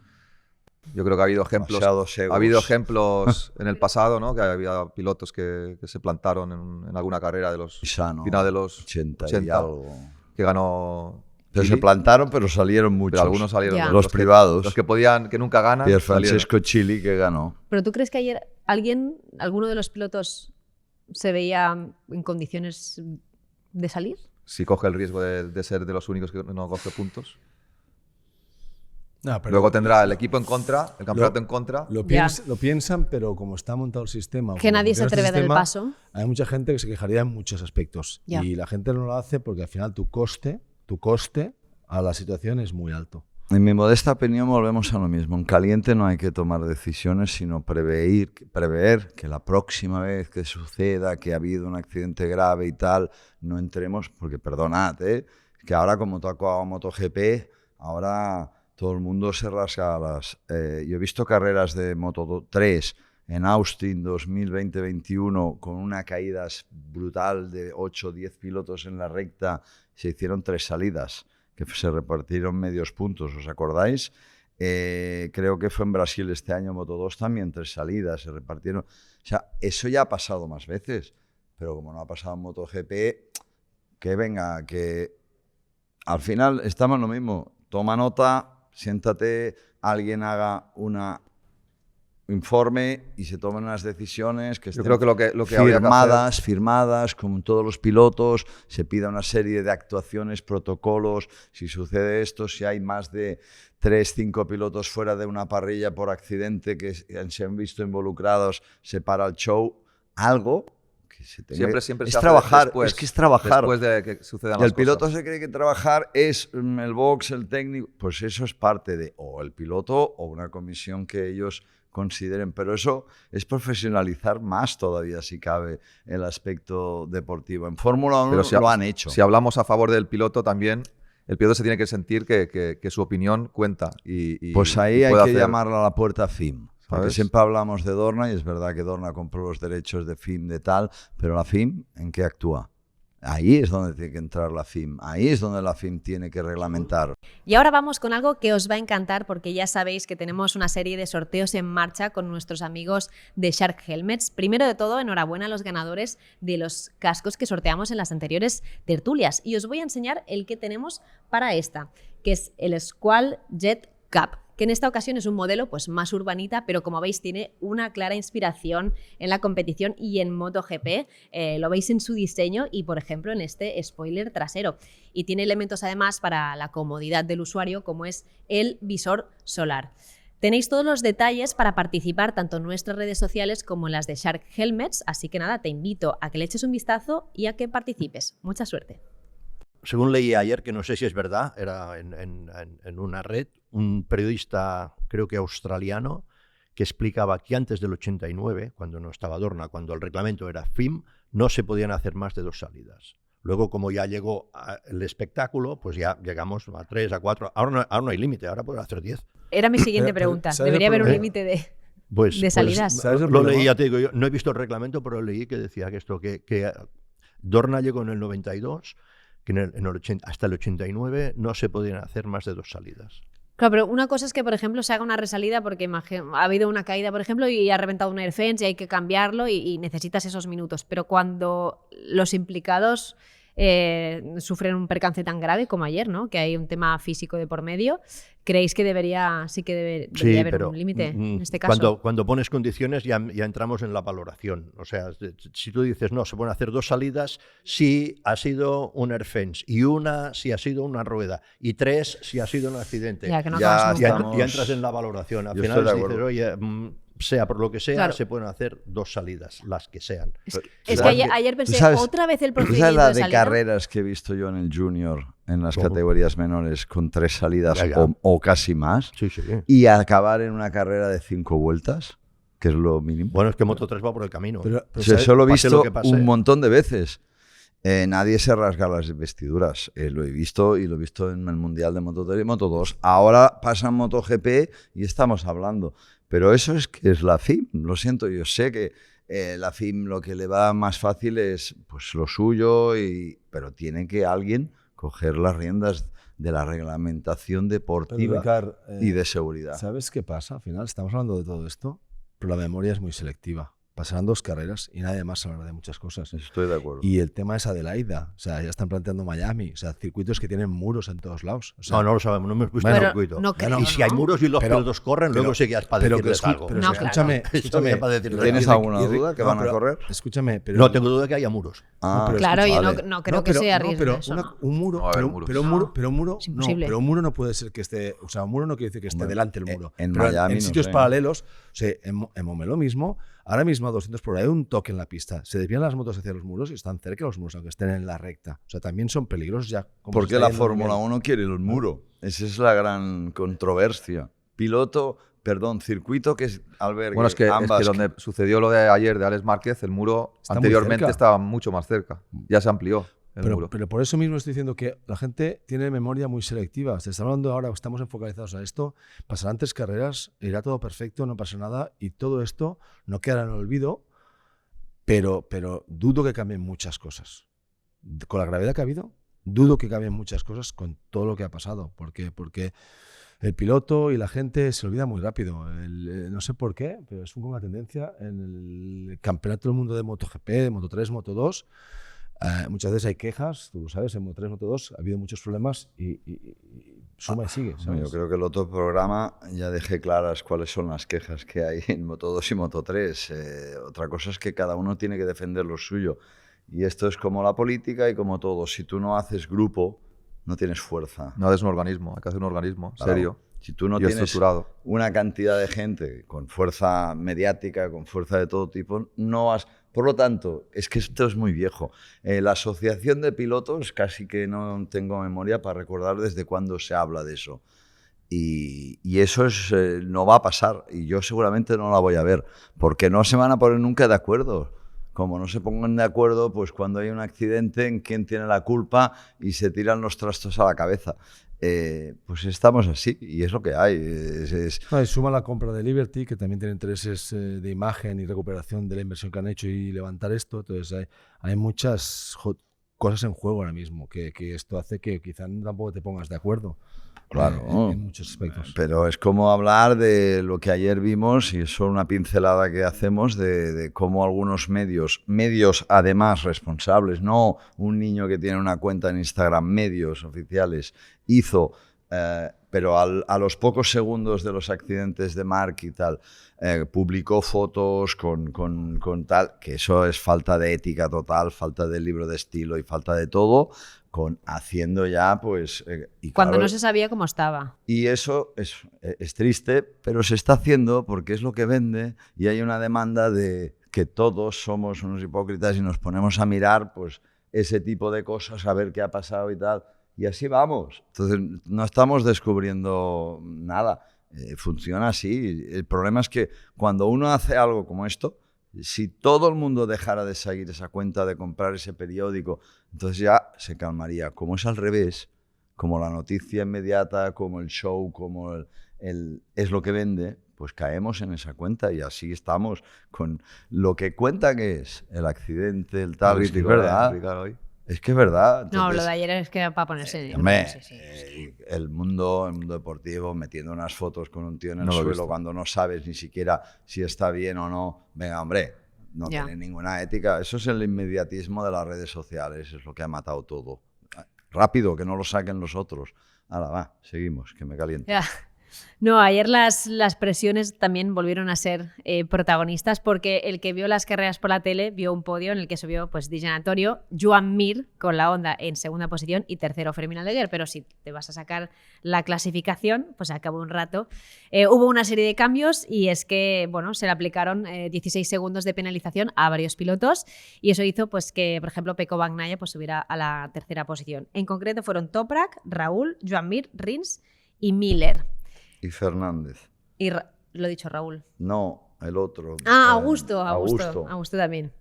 C: Yo creo que ha habido ejemplos,
A: Demasiados egos.
C: ha habido ejemplos en el pasado, ¿no? Que había pilotos que se plantaron en alguna carrera de los
A: Pisano,
C: final de los
A: 80 y
C: 80,
A: algo.
C: que ganó.
A: Pero
C: Chili,
A: se plantaron, pero salieron muchos.
C: pero algunos salieron.
D: Ya.
A: Los privados.
C: Los que podían, que nunca ganan.
A: Pier
C: salieron.
A: Francesco Chili, que ganó.
D: ¿Pero tú crees que ayer alguno de los pilotos se veía en condiciones de salir?
C: Si coge el riesgo de ser de los únicos que no coge puntos.
E: No, pero
C: Luego tendrá el equipo en contra, el campeonato en contra.
E: lo
D: Ya.
E: piensan, pero como está montado el sistema.
D: Que
E: como
D: nadie se
E: funciona
D: atreve a
E: este
D: dar el
E: sistema,
D: paso.
E: Hay mucha gente que se quejaría en muchos aspectos.
D: Ya.
E: Y la gente no lo hace porque al final tu coste a la situación es muy alto.
A: En mi modesta opinión volvemos a lo mismo. En caliente no hay que tomar decisiones, sino prever que la próxima vez que suceda que ha habido un accidente grave y tal, no entremos, porque perdonad, que ahora como toco MotoGP, ahora todo el mundo se rasga las... yo he visto carreras de Moto 3 en Austin 2020-21 con una caída brutal de 8 o 10 pilotos en la recta, se hicieron 3 salidas que se repartieron medios puntos, ¿os acordáis? Creo que fue en Brasil este año, Moto 2 también, 3 salidas, se repartieron. O sea, eso ya ha pasado más veces, pero como no ha pasado en MotoGP, que venga, que al final estamos en lo mismo. Toma nota, siéntate, alguien haga una informe y se tomen unas decisiones que estén
C: Yo creo que lo que habría que hacer-
A: firmadas con todos los pilotos, se pida una serie de actuaciones, protocolos, si sucede esto, si hay más de 3, 5 pilotos fuera de una parrilla por accidente que se han visto involucrados, se para el show, algo que se tenga.
C: Siempre
A: es
C: se hace
A: trabajar,
C: después,
A: es que es trabajar.
C: después de que sucedan
A: Y
C: las
A: el piloto
C: cosas.
A: se cree que trabajar es el box, el técnico, pues eso es parte de o el piloto o una comisión que ellos consideren, pero eso es profesionalizar más todavía, si cabe, el aspecto deportivo. En Fórmula 1
C: Pero si
A: lo han hecho.
C: Si hablamos a favor del piloto también, el piloto se tiene que sentir que su opinión cuenta. Y
A: Pues ahí
C: y
A: hay
C: puede
A: que
C: hacer-
A: llamarla a la puerta FIM. Porque
C: ¿Sabes?
A: siempre hablamos de Dorna y es verdad que Dorna compró los derechos de FIM de tal, pero la FIM, ¿en qué actúa? Ahí es donde tiene que entrar la FIM, ahí es donde la FIM tiene que reglamentar.
D: Y ahora vamos con algo que os va a encantar porque ya sabéis que tenemos una serie de sorteos en marcha con nuestros amigos de Shark Helmets. Primero de todo, enhorabuena a los ganadores de los cascos que sorteamos en las anteriores tertulias. Y os voy a enseñar el que tenemos para esta, que es el Squall Jet Cup, que en esta ocasión es un modelo pues, más urbanita, pero como veis tiene una clara inspiración en la competición y en MotoGP. Lo veis en su diseño y, por ejemplo, en este spoiler trasero. Y tiene elementos además para la comodidad del usuario, como es el visor solar. Tenéis todos los detalles para participar tanto en nuestras redes sociales como en las de Shark Helmets, así que nada, te invito a que le eches un vistazo y a que participes. Mucha suerte.
B: Según leí ayer, que no sé si es verdad, era en una red, un periodista, creo que australiano, que explicaba que antes del 89, cuando no estaba Dorna, cuando el reglamento era FIM, no se podían hacer más de 2 salidas. Luego, como ya llegó el espectáculo, pues ya llegamos a 3, a 4. Ahora no hay límite, ahora pueden hacer 10.
D: Era mi siguiente
E: Pero,
D: pregunta.
E: ¿sabes el
D: Debería haber un
E: problema?
D: límite de...
B: Pues,
D: De salidas.
E: ¿Sabes el
B: Lo
E: problema?
B: leí, ya te digo, yo no he visto el reglamento, pero leí que decía que esto, que Dorna llegó en el 92, que hasta el 89 no se podían hacer más de 2 salidas.
D: Claro, pero una cosa es que, por ejemplo, se haga una resalida porque ha habido una caída, por ejemplo, y ha reventado un air fence y hay que cambiarlo y necesitas esos minutos. Pero cuando los implicados sufren un percance tan grave como ayer, ¿no? Que hay un tema físico de por medio, ¿creéis que debería haber un límite en este caso?
B: Cuando pones condiciones ya entramos en la valoración. O sea, si tú dices, no, se pueden hacer 2 salidas si ha sido un air fence, y una si ha sido una rueda, y 3 si ha sido un accidente.
D: Ya, que no
A: Ya
D: acabas nunca.
A: estamos-
B: Ya entras en la valoración. Al
A: Yo
B: final
A: estoy de
B: dices,
A: acuerdo.
B: oye, sea por lo que sea,
D: Claro.
B: se pueden hacer 2 salidas, las que sean.
D: Es
A: Claro.
D: que ayer pensé,
A: ¿Tú sabes-
D: otra vez el
A: ¿Tú
D: procedimiento
A: sabes la
D: de
A: de
D: salida.
A: carreras que he visto yo en el Junior, en las
B: ¿Cómo?
A: categorías menores, con 3 salidas
B: Ya.
A: o casi más,
B: Sí, sí.
A: y acabar en una carrera de 5 vueltas, que es lo mínimo?
B: Bueno, es que Moto 3 va por el camino.
E: Pero
A: Sí,
E: ¿sabes?
A: eso lo he
B: pase
A: visto
B: lo que pase.
A: un montón de veces. Nadie se rasga las vestiduras. Lo he visto y lo he visto en el Mundial de Moto 3 y Moto 2. Ahora pasa en MotoGP y estamos hablando. Pero eso es que es la FIM. Lo siento, yo sé que la FIM lo que le va más fácil es pues lo suyo, pero tiene que alguien coger las riendas de la reglamentación deportiva
E: Ricard,
A: y de seguridad.
E: ¿Sabes qué pasa? Al final estamos hablando de todo esto, pero la memoria es muy selectiva. Pasarán 2 carreras y nadie más hablará de muchas cosas.
A: Estoy de acuerdo.
E: Y el tema es Adelaida. O sea, ya están planteando Miami. O sea, circuitos que tienen muros en todos lados. O sea,
B: No lo sabemos, no hemos visto
D: Pero
B: el circuito.
D: no creo,
B: y si hay
D: ¿no?
B: muros y los
E: Pero-
B: pilotos corren, luego sí que has para decirles algo.
E: pero
D: No, claro.
E: escúchame,
B: Eso ya para decirles
A: ¿Tienes
B: algo.
A: alguna duda que van a correr?
E: Escúchame, pero...
B: No tengo duda que haya muros.
A: Ah,
E: pero
D: Claro, yo
A: vale.
D: no creo que sea riesgo
E: pero
D: eso, ¿no?
E: un muro,
C: No va a haber muros.
E: pero un muro,
D: Es imposible.
E: pero un muro no puede ser que esté, o sea, un muro no quiere decir que esté
A: Bueno,
E: delante del muro.
A: en
E: Pero
A: Miami,
E: en
A: no
E: sitios
A: sé.
E: paralelos, o sea, en Montmeló mismo, ahora mismo a 200 por hora hay un toque en la pista. Se desvían las motos hacia los muros y están cerca de los muros, aunque estén en la recta. O sea, también son peligrosos ya. como
A: ¿Por
E: se
A: qué
E: está
A: la
E: yendo el
A: Fórmula
E: nivel.
A: 1 quiere los muros? Esa es la gran controversia. Circuito que albergue
C: Bueno, es que
A: ambas.
C: donde sucedió lo de ayer de Alex Márquez, el muro
E: Está muy
C: anteriormente
E: cerca.
C: estaba mucho más cerca. Ya se amplió el muro.
E: Pero por eso mismo estoy diciendo que la gente tiene memoria muy selectiva. Se está hablando ahora, estamos enfocalizados a esto, pasarán 3 carreras, irá todo perfecto, no pasa nada y todo esto no quedará en el olvido, pero dudo que cambien muchas cosas. Con la gravedad que ha habido, dudo que cambien muchas cosas con todo lo que ha pasado. Porque el piloto y la gente se olvida muy rápido. No sé por qué, pero es una tendencia en el campeonato del mundo de MotoGP, de Moto3, Moto2. Muchas veces hay quejas, tú lo sabes, en Moto3, Moto2 ha habido muchos problemas y suma y sigue. ¿sabes?
A: Yo creo que el otro programa ya dejé claras cuáles son las quejas que hay en Moto2 y Moto3. Otra cosa es que cada uno tiene que defender lo suyo. Y esto es como la política y como todo. Si tú no haces grupo, no tienes fuerza.
C: No es un organismo, hay que hacer un organismo
A: Claro.
C: serio
A: Si tú no
C: y
A: tienes
C: estructurado.
A: una cantidad de gente con fuerza mediática, con fuerza de todo tipo, no vas... Por lo tanto, es que esto es muy viejo. La asociación de pilotos casi que no tengo memoria para recordar desde cuándo se habla de eso. Y eso no va a pasar y yo seguramente no la voy a ver porque no se van a poner nunca de acuerdo. Como no se pongan de acuerdo, pues cuando hay un accidente, en quién tiene la culpa y se tiran los trastos a la cabeza. Pues estamos así y es lo que hay.
E: No, y suma la compra de Liberty, que también tiene intereses de imagen y recuperación de la inversión que han hecho y levantar esto. Entonces hay muchas cosas en juego ahora mismo que esto hace que quizá tampoco te pongas de acuerdo.
A: Claro.
E: En muchos aspectos.
A: Pero es como hablar de lo que ayer vimos, y es solo una pincelada que hacemos, de cómo algunos medios además responsables, no un niño que tiene una cuenta en Instagram, medios oficiales, hizo, pero a los pocos segundos de los accidentes de Marc y tal, publicó fotos con tal, que eso es falta de ética total, falta de libro de estilo y falta de todo, haciendo ya, pues... y
D: Cuando
A: claro,
D: no se sabía cómo estaba.
A: y eso es triste, pero se está haciendo porque es lo que vende y hay una demanda de que todos somos unos hipócritas y nos ponemos a mirar pues ese tipo de cosas, a ver qué ha pasado y tal. Y así vamos. Entonces, no estamos descubriendo nada. Funciona así. El problema es que cuando uno hace algo como esto, si todo el mundo dejara de seguir esa cuenta, de comprar ese periódico, entonces ya se calmaría. Como es al revés, como la noticia inmediata, como el show, como es lo que vende, pues caemos en esa cuenta y así estamos con lo que cuenta que es el accidente, el tal, es que es verdad. Es que es verdad.
D: No,
A: Entonces,
D: lo de ayer es que era para ponerse...
A: hombre,
D: sí.
A: el mundo deportivo metiendo unas fotos con un tío en el
C: No lo he
A: suelo
C: visto.
A: cuando no sabes ni siquiera si está bien o no. Venga, hombre, no
D: Ya.
A: tiene ninguna ética. Eso es el inmediatismo de las redes sociales, es lo que ha matado todo. Rápido, que no lo saquen los otros. Ahora va, seguimos, que me caliento.
D: Ya. No, ayer las presiones también volvieron a ser protagonistas porque el que vio las carreras por la tele vio un podio en el que subió pues Di Giannattorio, Joan Mir con la Honda en segunda posición y tercero Fermín Aldeguer, pero si te vas a sacar la clasificación, pues acabó un rato. Hubo una serie de cambios y es que bueno, se le aplicaron 16 segundos de penalización a varios pilotos y eso hizo pues que, por ejemplo, Pecco Bagnaia pues subiera a la tercera posición. En concreto fueron Toprak, Raúl, Joan Mir, Rins y Miller.
A: Y Fernández.
D: Y lo he dicho Raúl.
A: No, el otro.
D: Augusto también.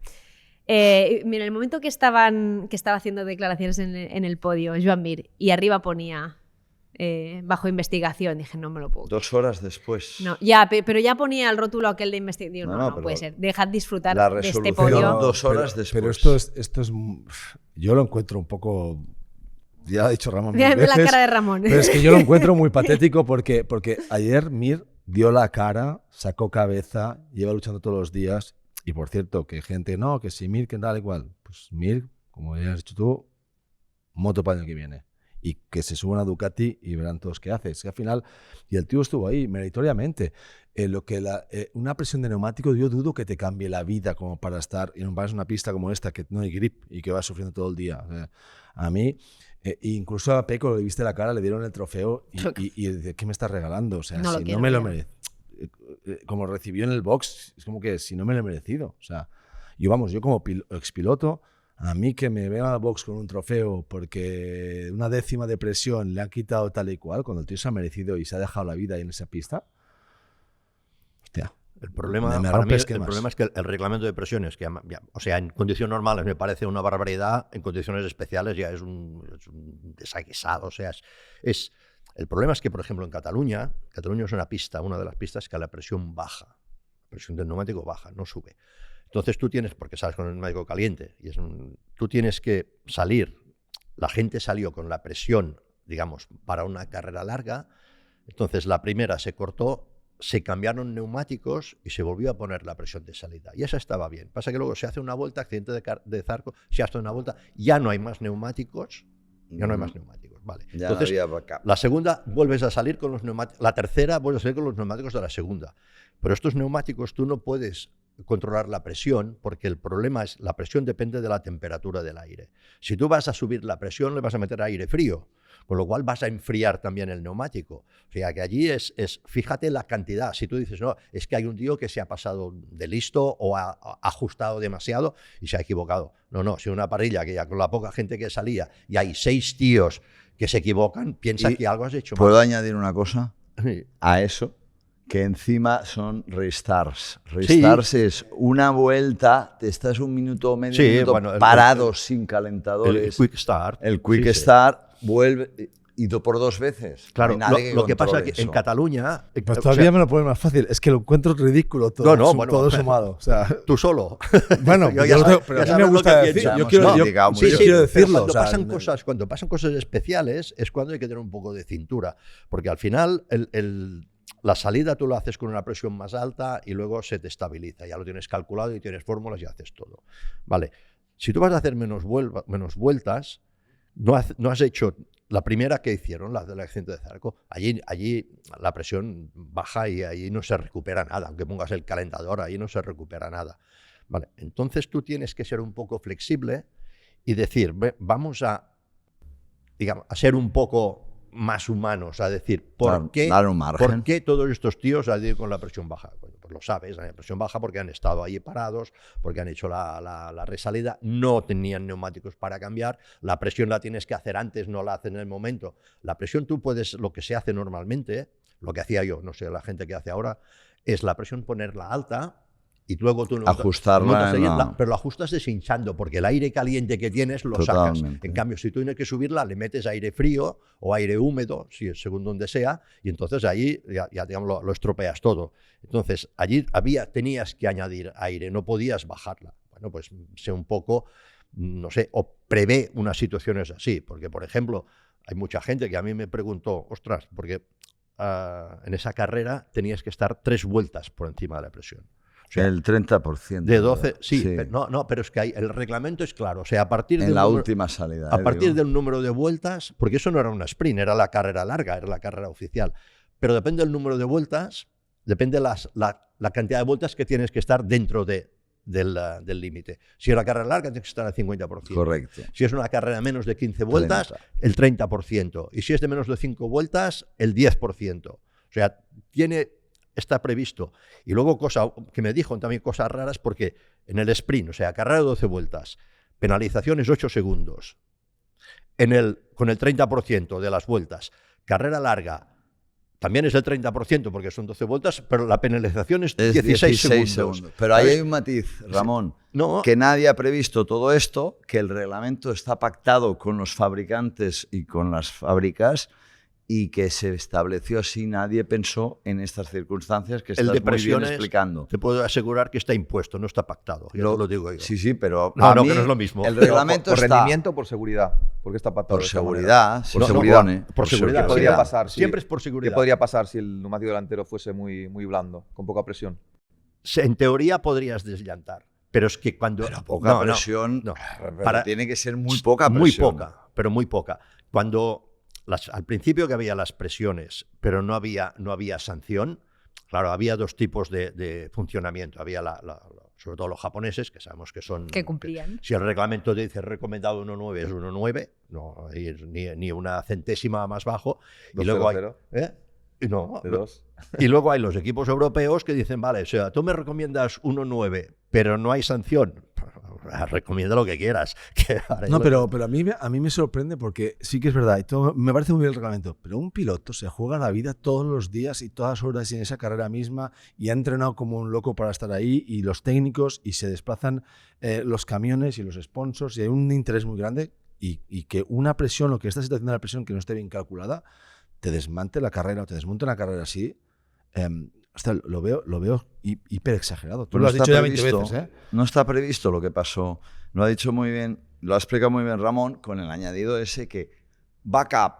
D: Mira, en el momento que estaba haciendo declaraciones en el podio, Joan Mir, y arriba ponía bajo investigación, dije, no me lo puedo.
A: 2 horas después.
D: No, ya, pero ya ponía el rótulo aquel de investigación. No
A: pero
D: puede ser. Dejad disfrutar
A: la
D: de este
A: resolución
D: podio.
A: 2 horas después.
E: Pero esto es, yo lo encuentro un poco Ya lo ha dicho Ramón.
D: Mira
E: mil
D: la
E: veces,
D: cara de Ramón.
E: Pero es que yo lo encuentro muy patético porque ayer Mir dio la cara, sacó cabeza, lleva luchando todos los días. Y por cierto, que gente, no, que si Mir, que tal igual. Pues Mir, como ya has dicho tú, moto para el año que viene. Y que se suban a Ducati y verán todos qué hace. Es que al final, y el tío estuvo ahí meritoriamente. Una presión de neumático, yo dudo que te cambie la vida como para estar en una pista como esta, que no hay grip y que vas sufriendo todo el día. O sea, a mí, incluso a Pecco le viste la cara, le dieron el trofeo y dice, ¿qué me estás regalando? O sea,
D: No lo
E: si
D: quiero,
E: no me lo
D: tío.
E: merezco. Como recibió en el box, es como que si no me lo he merecido. O sea, yo como expiloto, a mí que me vean al box con un trofeo porque una décima de presión le han quitado tal y cual, cuando el tío se ha merecido y se ha dejado la vida ahí en esa pista. Hostia.
B: El problema,
E: Me
B: para mí,
E: rompe
B: el
E: esquemas.
B: problema es que el reglamento de presiones, que o sea, en condiciones normales me parece una barbaridad, en condiciones especiales ya es un desaguisado. O sea, el problema es que, por ejemplo, en Cataluña es una de las pistas que la presión baja, la presión del neumático baja, no sube. Entonces tú tienes, porque sales con el neumático caliente, tú tienes que salir, la gente salió con la presión, digamos, para una carrera larga, entonces la primera se cortó, se cambiaron neumáticos y se volvió a poner la presión de salida. Y esa estaba bien. Pasa que luego se hace una vuelta, accidente de Zarco, se hace una vuelta, ya no hay más neumáticos, vale.
A: Ya
B: entonces,
A: no había backup.
B: la segunda vuelves a salir con los neumáticos, la tercera vuelves a salir con los neumáticos de la segunda. Pero estos neumáticos tú no puedes controlar la presión, porque el problema es la presión depende de la temperatura del aire. Si tú vas a subir la presión, le vas a meter aire frío, con lo cual vas a enfriar también el neumático. O sea, que allí fíjate la cantidad. Si tú dices, no, es que hay un tío que se ha pasado de listo o ha ajustado demasiado y se ha equivocado. No, si una parrilla que ya con la poca gente que salía y hay 6 tíos que se equivocan, piensa que algo has hecho mal.
A: ¿Puedo añadir una cosa
B: Sí.
A: a eso? Que encima son restarts. Restarts es una vuelta, te estás un minuto o medio minuto parado sin calentadores.
B: El quick start.
A: El quick start vuelve y por 2 veces.
B: Claro,
A: No hay nadie
B: lo que pasa
A: controle
B: es que en
A: eso.
B: Cataluña...
E: Pues todavía me lo ponen más fácil. Es que lo encuentro ridículo todo, todo sumado. O sea,
B: Tú solo.
E: bueno,
B: Yo
E: yo
B: ya
E: lo
B: pero
E: a
B: ya
E: mí me
B: sabes lo
E: gusta
B: que
E: decir.
B: pienso.
E: Yo quiero,
A: No,
E: yo
A: digamos,
E: quiero
B: pero
E: decirlo.
B: cuando pasan cosas especiales es cuando hay que tener un poco de cintura. Porque al final la salida tú lo haces con una presión más alta y luego se te estabiliza. Ya lo tienes calculado y tienes fórmulas y haces todo. Vale. Si tú vas a hacer menos vueltas, no has hecho la primera que hicieron, la del accidente de Zarco. Allí la presión baja y ahí no se recupera nada. Aunque pongas el calentador, ahí no se recupera nada. Vale. Entonces tú tienes que ser un poco flexible y decir, vamos a ser un poco más humanos, a decir, ¿por qué todos estos tíos han ido con la presión baja? Bueno, pues lo sabes, la presión baja porque han estado ahí parados, porque han hecho la resalida, no tenían neumáticos para cambiar, la presión la tienes que hacer antes, no la haces en el momento. La presión tú puedes, lo que se hace normalmente, lo que hacía yo, no sé, la gente que hace ahora, es la presión ponerla alta, y luego tú
A: ajustarla,
B: pero lo ajustas deshinchando, porque el aire caliente que tienes lo sacas. En cambio, si tú tienes que subirla, le metes aire frío o aire húmedo, si es según donde sea, y entonces ahí ya digamos, lo estropeas todo. Entonces, allí tenías que añadir aire, no podías bajarla. Bueno, pues sé un poco, no sé, o prevé unas situaciones así, porque, por ejemplo, hay mucha gente que a mí me preguntó, ostras, porque en esa carrera tenías que estar 3 vueltas por encima de la presión.
A: O sea, el 30%.
B: De 12, sí. Pero es que el reglamento es claro. O sea, a partir
A: en la última salida.
B: A partir del número de vueltas, porque eso no era una sprint, era la carrera larga, era la carrera oficial. Pero depende del número de vueltas, depende la cantidad de vueltas que tienes que estar dentro del límite. Si es una carrera larga, tienes que estar al 50%.
A: Correcto.
B: Si es una carrera de menos de 15 vueltas, el 30%. Y si es de menos de 5 vueltas, el 10%. O sea, está previsto. Y luego que me dijo también cosas raras, porque en el sprint, o sea, carrera de 12 vueltas, penalización es 8 segundos. Con el 30% de las vueltas. Carrera larga también es el 30% porque son 12 vueltas, pero la penalización es 16 segundos.
A: Pero ahí hay un matiz, Ramón, que nadie ha previsto todo esto, que el reglamento está pactado con los fabricantes y con las fábricas, y que se estableció así. Nadie pensó en estas circunstancias que
B: El
A: estás
B: de
A: muy bien
B: presiones,
A: explicando.
B: te puedo asegurar que está impuesto, no está pactado. Ya te lo digo yo.
A: Sí, sí, pero
B: No,
A: a
B: no,
A: mí
B: que no es lo mismo.
A: El
B: Pero
A: reglamento
C: por
A: está
C: rendimiento o por seguridad. ¿Por qué está pactado
A: por
C: de esta
A: seguridad,
C: manera?
A: se
B: No, no,
A: supone.
B: por seguridad.
C: ¿Qué podría
B: seguridad.
C: pasar?
B: Siempre es por seguridad.
C: ¿Qué podría pasar si el neumático delantero fuese muy, muy blando, con poca presión?
B: En teoría podrías desllantar, pero es que cuando...
A: Pero poca presión, pero tiene que ser muy poca
B: Muy
A: presión.
B: poca, pero muy poca. Cuando al principio que había las presiones, pero no había sanción, claro, había dos tipos de funcionamiento. Había sobre todo los japoneses, que sabemos que son...
D: Que cumplían.
B: Si el reglamento te dice recomendado 1.9 es 1.9, no hay ni una centésima más bajo. Y luego hay...
C: 2.00.
B: ¿eh? Y no,
C: De 2.
B: y luego hay los equipos europeos que dicen, vale, o sea, tú me recomiendas 1.9, pero no hay sanción. Recomienda lo que quieras.
E: No, pero a mí me sorprende porque sí que es verdad, y todo, me parece muy bien el reglamento, pero un piloto se juega la vida todos los días y todas horas en esa carrera misma y ha entrenado como un loco para estar ahí, y los técnicos, y se desplazan los camiones y los sponsors, y hay un interés muy grande, y que una presión, lo que esta situación de la presión que no esté bien calculada, te desmante la carrera o te desmonte una carrera así. Hostia, lo veo hiper exagerado. Tú
A: Pues
E: lo has
A: no
E: dicho
A: está
E: ya 20
A: previsto,
E: veces, ¿eh?
A: No está previsto lo que pasó. Lo ha dicho muy bien, lo ha explicado muy bien Ramón, con el añadido ese que backup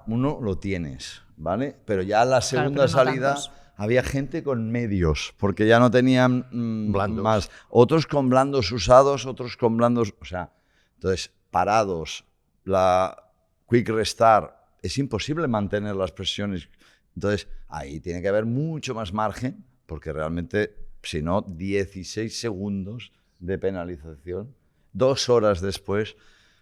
A: uno lo tienes, ¿vale? Pero ya la segunda
D: pero no
A: salida
D: tantos.
A: había gente con medios, porque ya no tenían
B: Blandos.
A: más. Otros con blandos usados, otros con blandos... O sea, entonces, parados, la quick restart, es imposible mantener las presiones. Entonces, ahí tiene que haber mucho más margen, porque realmente, si no, 16 segundos de penalización. 2 horas después,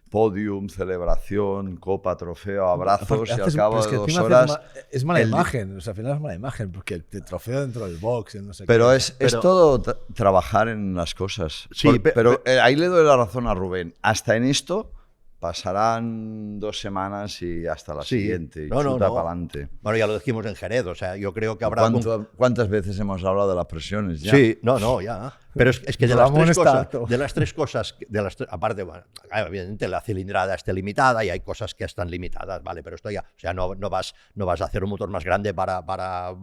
A: podium, celebración, copa, trofeo, abrazos, y al cabo de 2 horas...
E: Es mala
A: el-
E: imagen, o sea, al final es mala imagen, porque el trofeo dentro del box, el no sé
A: Pero
E: qué.
A: es todo trabajar en las cosas.
B: Sí,
A: pero ahí le doy la razón a Rubén. Hasta en esto pasarán 2 semanas y hasta la
B: Sí.
A: siguiente. Y
B: No, no,
A: chuta
B: no.
A: para adelante.
B: Bueno, ya lo dijimos en Jerez, o sea, yo creo que habrá...
A: ¿Cuántas veces hemos hablado de las presiones ya?
B: Sí, no, ya. Pero es que de las,
E: Ramón
B: tres
E: está
B: cosas,
E: harto.
B: de las tres cosas, aparte, bueno, evidentemente la cilindrada está limitada y hay cosas que están limitadas, ¿vale? Pero esto ya, o sea, no vas a hacer un motor más grande para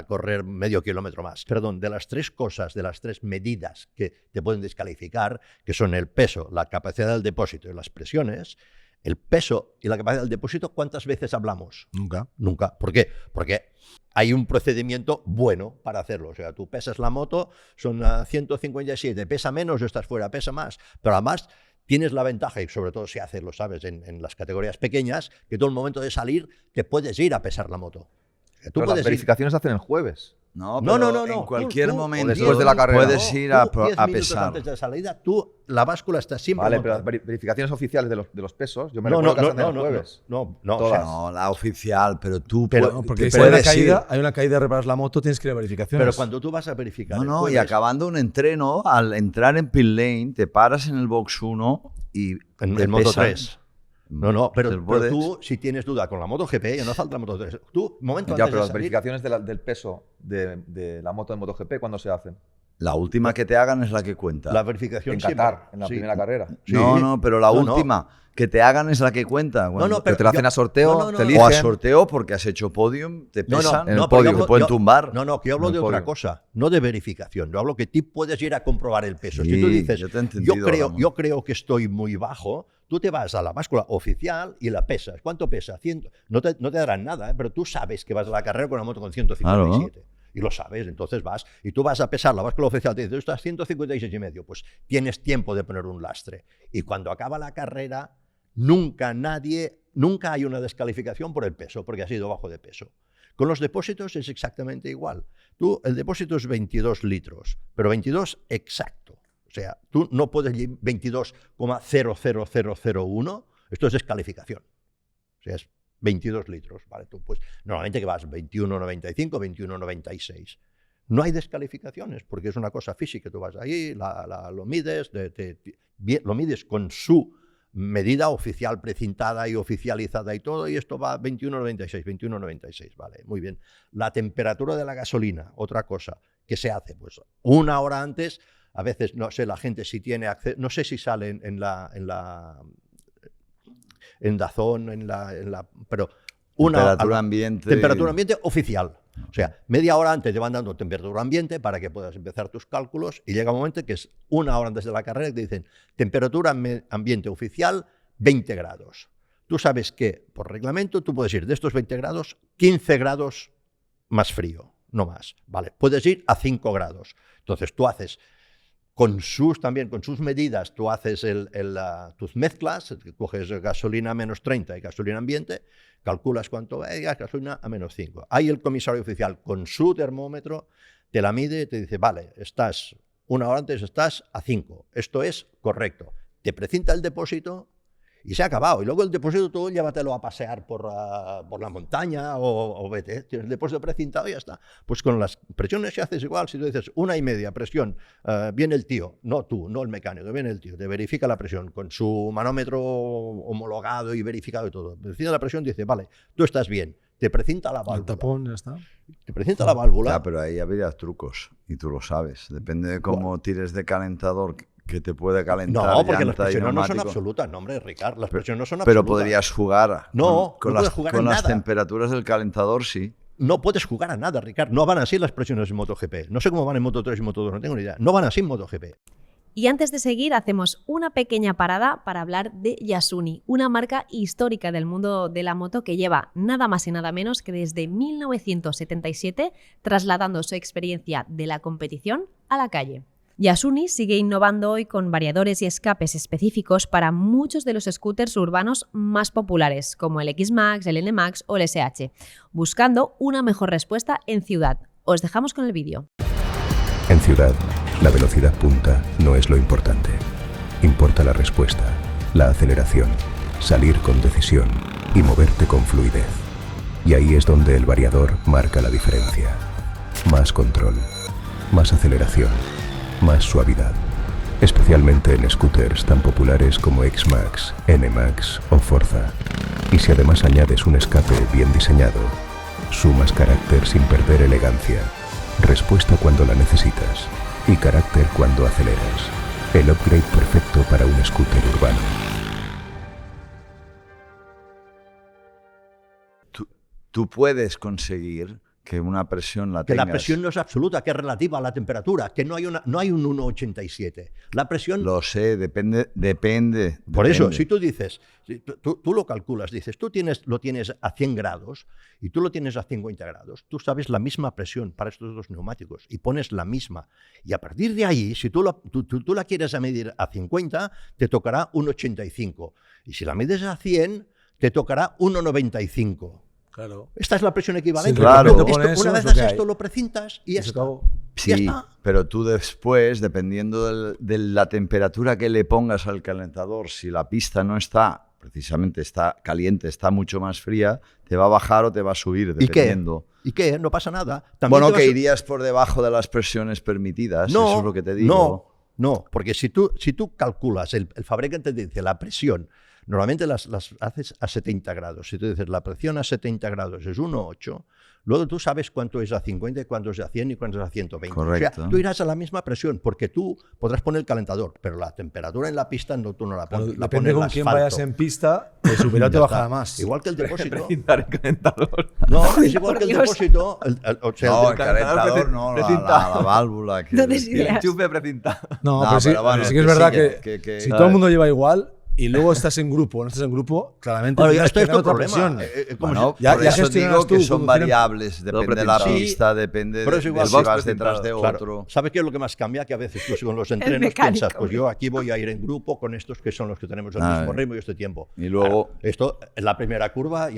B: correr medio kilómetro más. Perdón, de las tres cosas, de las tres medidas que te pueden descalificar, que son el peso, la capacidad del depósito y las presiones, el peso y la capacidad del depósito, ¿cuántas veces hablamos?
E: Nunca.
B: Nunca. ¿Por qué? Porque hay un procedimiento bueno para hacerlo. O sea, tú pesas la moto, son 157, pesa menos, estás fuera, pesa más. Pero además tienes la ventaja, y sobre todo si haces, lo sabes, en las categorías pequeñas, que tú al momento de salir te puedes ir a pesar la moto. O sea, tú
C: Pero las
B: puedes ir.
C: verificaciones se hacen el jueves.
A: No,
B: No,
A: pero
B: no.
A: en cualquier
B: Tú,
A: momento
C: después de la carrera,
A: puedes ir a,
B: tú, 10
A: a
B: minutos
A: pesar.
B: antes de la salida, la báscula está siempre
C: Vale, pero las
B: montada.
C: verificaciones oficiales de los pesos, yo me
B: No,
C: recuerdo que se hacen el
B: no,
C: jueves.
B: no,
C: Todas.
A: No, la oficial, pero tú
B: Pero-
E: No, porque
A: te
E: si hay una,
A: puedes ir.
E: caída, hay una caída, reparas la moto, tienes que ir a verificaciones.
B: pero cuando tú vas a verificar
A: No,
B: el
A: no, y
B: jueves,
A: acabando un entreno, al entrar en pit lane, te paras en el box 1 y
B: en
A: te
B: el Moto
A: pesan.
B: 3. No,
A: Te
B: pero
A: puedes.
B: tú, si tienes duda con la MotoGP, ya no falta la Moto 3. Tú, momento
C: Ya,
B: antes
C: pero
B: de
C: las
B: salir,
C: verificaciones del peso de la moto de MotoGP, ¿cuándo se hacen?
A: La última que te hagan es la que cuenta.
B: la verificación
C: En
B: siempre.
C: Qatar, en la
B: Sí.
C: primera carrera.
B: Sí.
A: No, pero la
B: No, no.
A: última que te hagan es la que cuenta. Cuando-
C: Que te lo hacen a sorteo, te eligen.
A: o a sorteo porque has hecho podium, te
B: No,
A: pesan,
C: en el
B: pero
C: podio,
B: yo
A: te
B: hablo-
A: pueden
B: yo-
A: tumbar.
B: No, que yo hablo
C: En
B: de
C: el
B: otra
C: podio.
B: cosa, no de verificación. Yo hablo que tú puedes ir a comprobar el peso. Si
A: Sí,
B: tú dices,
A: yo te he entendido, Ramón.
B: yo creo que estoy muy bajo, tú te vas a la báscula oficial y la pesas. ¿Cuánto pesa? 100. No te darán nada, ¿eh? Pero tú sabes que vas a la carrera con una moto con 157. Y lo sabes, entonces vas y tú vas a pesar la báscula oficial, te dice, estás 156,5, pues tienes tiempo de poner un lastre. Y cuando acaba la carrera, nunca hay una descalificación por el peso, porque has ido bajo de peso. Con los depósitos es exactamente igual. El depósito es 22 litros, pero 22 exacto. O sea, tú no puedes ir 22,00001, esto es descalificación. O sea, es 22 litros, ¿vale? Tú, pues, normalmente que vas 21,95, 21,96. No hay descalificaciones, porque es una cosa física. Tú vas ahí, lo mides, lo mides con su medida oficial precintada y oficializada y todo, y esto va 21,96, 21,96, vale, muy bien. La temperatura de la gasolina, otra cosa que se hace, pues una hora antes, a veces, no sé, la gente si tiene acceso, no sé si sale en DAZN, pero
A: Temperatura ambiente.
B: Temperatura ambiente oficial. O sea, media hora antes te van dando temperatura ambiente para que puedas empezar tus cálculos y llega un momento que es una hora antes de la carrera que te dicen temperatura ambiente oficial 20 grados. Tú sabes que por reglamento tú puedes ir de estos 20 grados 15 grados más frío, no más. Vale, puedes ir a 5 grados. Entonces tú haces con sus medidas, tú haces tus mezclas, coges gasolina a -30 y gasolina ambiente, calculas cuánto es, gasolina a -5. Ahí el comisario oficial con su termómetro te la mide y te dice, vale, estás una hora antes, estás a 5. Esto es correcto. Te precinta el depósito y se ha acabado. Y luego el depósito tú llévatelo a pasear por la montaña o vete. Tienes el depósito precintado y ya está. Pues con las presiones se haces igual. Si tú dices 1,5 presión, viene el tío, no tú, no el mecánico, viene el tío, te verifica la presión con su manómetro homologado y verificado y todo. Precisa la presión, dice, vale, tú estás bien. Te precinta la válvula.
E: El tapón, ya está.
B: Te precinta la válvula.
A: Ya, pero ahí habría trucos y tú lo sabes. Depende de cómo tires de calentador, que te puede calentar.
B: No, porque las
A: llanta y
B: presiones no son
A: neumático.
B: absolutas, no, hombre, Ricard, las presiones no son
A: Pero
B: absolutas.
A: podrías jugar
B: No,
A: con
B: no puedes
A: las,
B: jugar
A: con
B: en
A: las
B: nada.
A: temperaturas del calentador, sí.
B: No puedes jugar a nada, Ricard. No van así las presiones en MotoGP. No sé cómo van en Moto3 y Moto2, no tengo ni idea. No van así en MotoGP.
D: Y antes de seguir, hacemos una pequeña parada para hablar de Yasuni, una marca histórica del mundo de la moto que lleva nada más y nada menos que desde 1977 trasladando su experiencia de la competición a la calle. Yasuni sigue innovando hoy con variadores y escapes específicos para muchos de los scooters urbanos más populares, como el X-Max, el N-Max o el SH, buscando una mejor respuesta en ciudad. Os dejamos con el vídeo.
F: En ciudad, la velocidad punta no es lo importante. Importa la respuesta, la aceleración, salir con decisión y moverte con fluidez. Y ahí es donde el variador marca la diferencia. Más control, más aceleración, más suavidad. Especialmente en scooters tan populares como X-Max, N-Max o Forza. Y si además añades un escape bien diseñado, sumas carácter sin perder elegancia. Respuesta cuando la necesitas y carácter cuando aceleras. El upgrade perfecto para un scooter urbano.
A: Tú puedes conseguir que una presión la
B: Que
A: tengas.
B: la presión no es absoluta, que es relativa a la temperatura, que no hay un 1,87. La presión...
A: Lo sé, depende.
B: Por eso,
A: depende.
B: si tú dices, tú lo calculas, dices, lo tienes a 100 grados y tú lo tienes a 50 grados, tú sabes la misma presión para estos dos neumáticos y pones la misma. Y a partir de ahí, si tú la quieres medir a 50, te tocará 1,85. Y si la mides a 100, te tocará 1,95.
E: Claro.
B: Esta es la presión equivalente.
A: Sí, claro.
B: Esto,
E: Pone eso,
B: una
E: es
B: vez
E: lo
B: haces
E: que hay.
B: esto, lo precintas y ya
E: Y se
B: está.
E: acabó.
B: Ya
A: Sí,
B: está.
A: pero tú después, dependiendo de la temperatura que le pongas al calentador, si la pista no está, precisamente está caliente, está mucho más fría, te va a bajar o te va a subir,
B: ¿Y qué?
A: dependiendo.
B: ¿Y qué? No pasa nada. También
A: Bueno,
B: te vas
A: que
B: a-
A: irías por debajo de las presiones permitidas,
B: No,
A: eso es lo que te digo.
B: No, porque si tú calculas, el fabricante te dice la presión, normalmente las haces a 70 grados. Si tú dices la presión a 70 grados es 1,8, luego tú sabes cuánto es a 50, y cuánto es a 100 y cuánto es a 120.
A: Correcto.
B: O sea, tú irás a la misma presión porque tú podrás poner el calentador, pero la temperatura en la pista tú no la
E: Claro,
B: pones. La
E: depende
B: pone
E: con
B: el
E: quién
B: asfalto.
E: vayas en pista, el superior te
B: Ya
E: bajará
B: está.
E: más.
B: Igual que el depósito.
C: Precintar el calentador.
B: No, es igual
D: Por
B: que el
D: Dios.
B: depósito. O sea,
A: No,
B: el
A: el calentador no, la válvula. Que
D: No te
C: Y el
D: Ideas.
C: enchufe precintado.
E: No,
A: No,
E: pero sí,
A: pero bueno,
E: pero sí que es
A: que
E: verdad
A: sí,
E: que,
A: que-
E: si todo el mundo lleva igual y luego estás en grupo o no estás en grupo, claramente
B: Bueno,
E: tienes
B: esto
E: que
B: es
E: ganar
B: tu
E: otra
B: problema.
E: presión.
B: Como
A: Bueno,
E: Ya-
A: por
E: ya
A: eso
E: gestionas
A: digo que
E: tú
A: son
E: conducir en-
A: variables, depende de la
C: precintado.
A: pista, depende
B: Pero es
A: de
B: igual,
A: si
B: vas
A: vas detrás de
B: Claro.
A: otro.
B: ¿Sabes qué es lo que más cambia? Que a veces tú con los entrenos
D: mecánico.
B: piensas, pues yo aquí voy a ir en grupo con estos que son los que tenemos el
A: Ah,
B: mismo ritmo y este tiempo.
A: Y luego-
B: Claro, esto en la primera curva,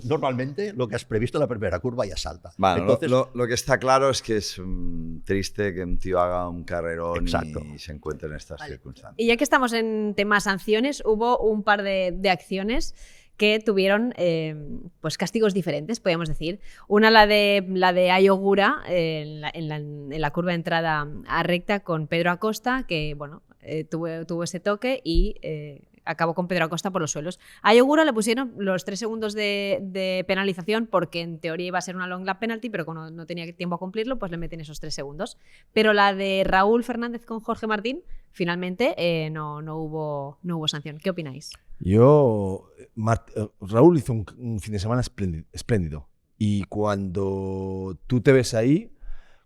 B: normalmente lo que has previsto en la primera curva ya salta.
A: Bueno,
B: Entonces,
A: lo que está claro es que es triste que un tío haga un carrerón
B: Exacto.
A: y se encuentre en estas circunstancias.
D: Y ya que estamos en temas sanciones, hubo un par de acciones que tuvieron pues castigos diferentes, podríamos decir. Una, la de Ayogura en la curva de entrada a recta con Pedro Acosta, que bueno, tuvo ese toque y acabó con Pedro Acosta por los suelos. A Ayogura le pusieron los 3 segundos de penalización porque en teoría iba a ser una long lap penalty, pero como no tenía tiempo a cumplirlo, pues le meten esos 3 segundos. Pero la de Raúl Fernández con Jorge Martín finalmente no hubo sanción. ¿Qué opináis?
E: Raúl hizo un fin de semana espléndido. Y cuando tú te ves ahí,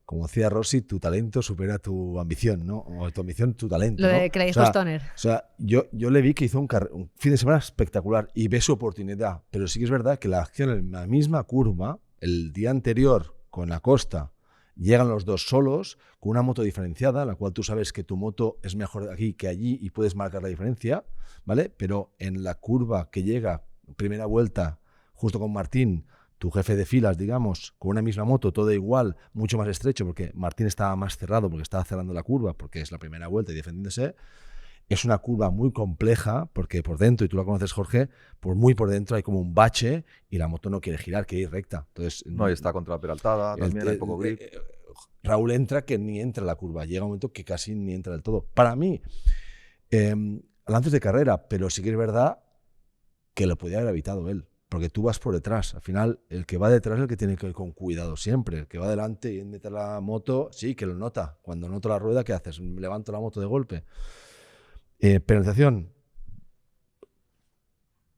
E: como decía Rossi, tu talento supera tu ambición, ¿no? O tu ambición, tu talento.
D: Lo
E: ¿no?
D: de que le dijo Stoner.
E: O sea, yo le vi que hizo un fin de semana espectacular y ve su oportunidad. Pero sí que es verdad que la acción en la misma curva, el día anterior con Acosta, llegan los dos solos, con una moto diferenciada, la cual tú sabes que tu moto es mejor aquí que allí y puedes marcar la diferencia, ¿vale? Pero en la curva que llega, primera vuelta, justo con Martín, tu jefe de filas, digamos, con una misma moto, todo igual, mucho más estrecho, porque Martín estaba más cerrado, porque estaba cerrando la curva, porque es la primera vuelta y defendiéndose. Es una curva muy compleja, porque por dentro, y tú la conoces, Jorge, muy por dentro hay como un bache y la moto no quiere girar, quiere ir recta. Entonces,
C: No, y está contra la peraltada, también hay poco grip.
E: Raúl entra que ni entra a la curva, llega un momento que casi ni entra del todo. Para mí, lances de carrera, pero sí que es verdad que lo podía haber evitado él, porque tú vas por detrás. Al final, el que va detrás es el que tiene que ir con cuidado siempre. El que va delante y mete la moto, sí, que lo nota. Cuando noto la rueda, ¿qué haces? Levanto la moto de golpe. Penalización.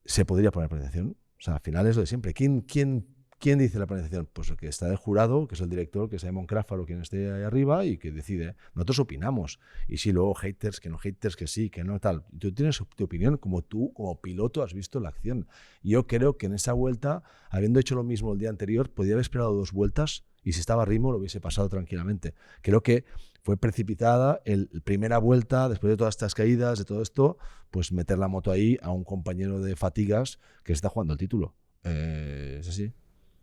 E: ¿Se podría poner penalización? O sea, al final es lo de siempre. ¿Quién dice la penalización? Pues el que está del jurado, que es el director, que es Simon Crawford o quien esté ahí arriba y que decide. Nosotros opinamos. Y si luego haters, que sí, que no, tal. Tú tienes tu opinión como tú, como piloto, has visto la acción. Y yo creo que en esa vuelta, habiendo hecho lo mismo el día anterior, podía haber esperado 2 vueltas y si estaba a ritmo lo hubiese pasado tranquilamente. Creo que fue precipitada primera vuelta, después de todas estas caídas, de todo esto, pues meter la moto ahí a un compañero de fatigas que está jugando el título. Es así.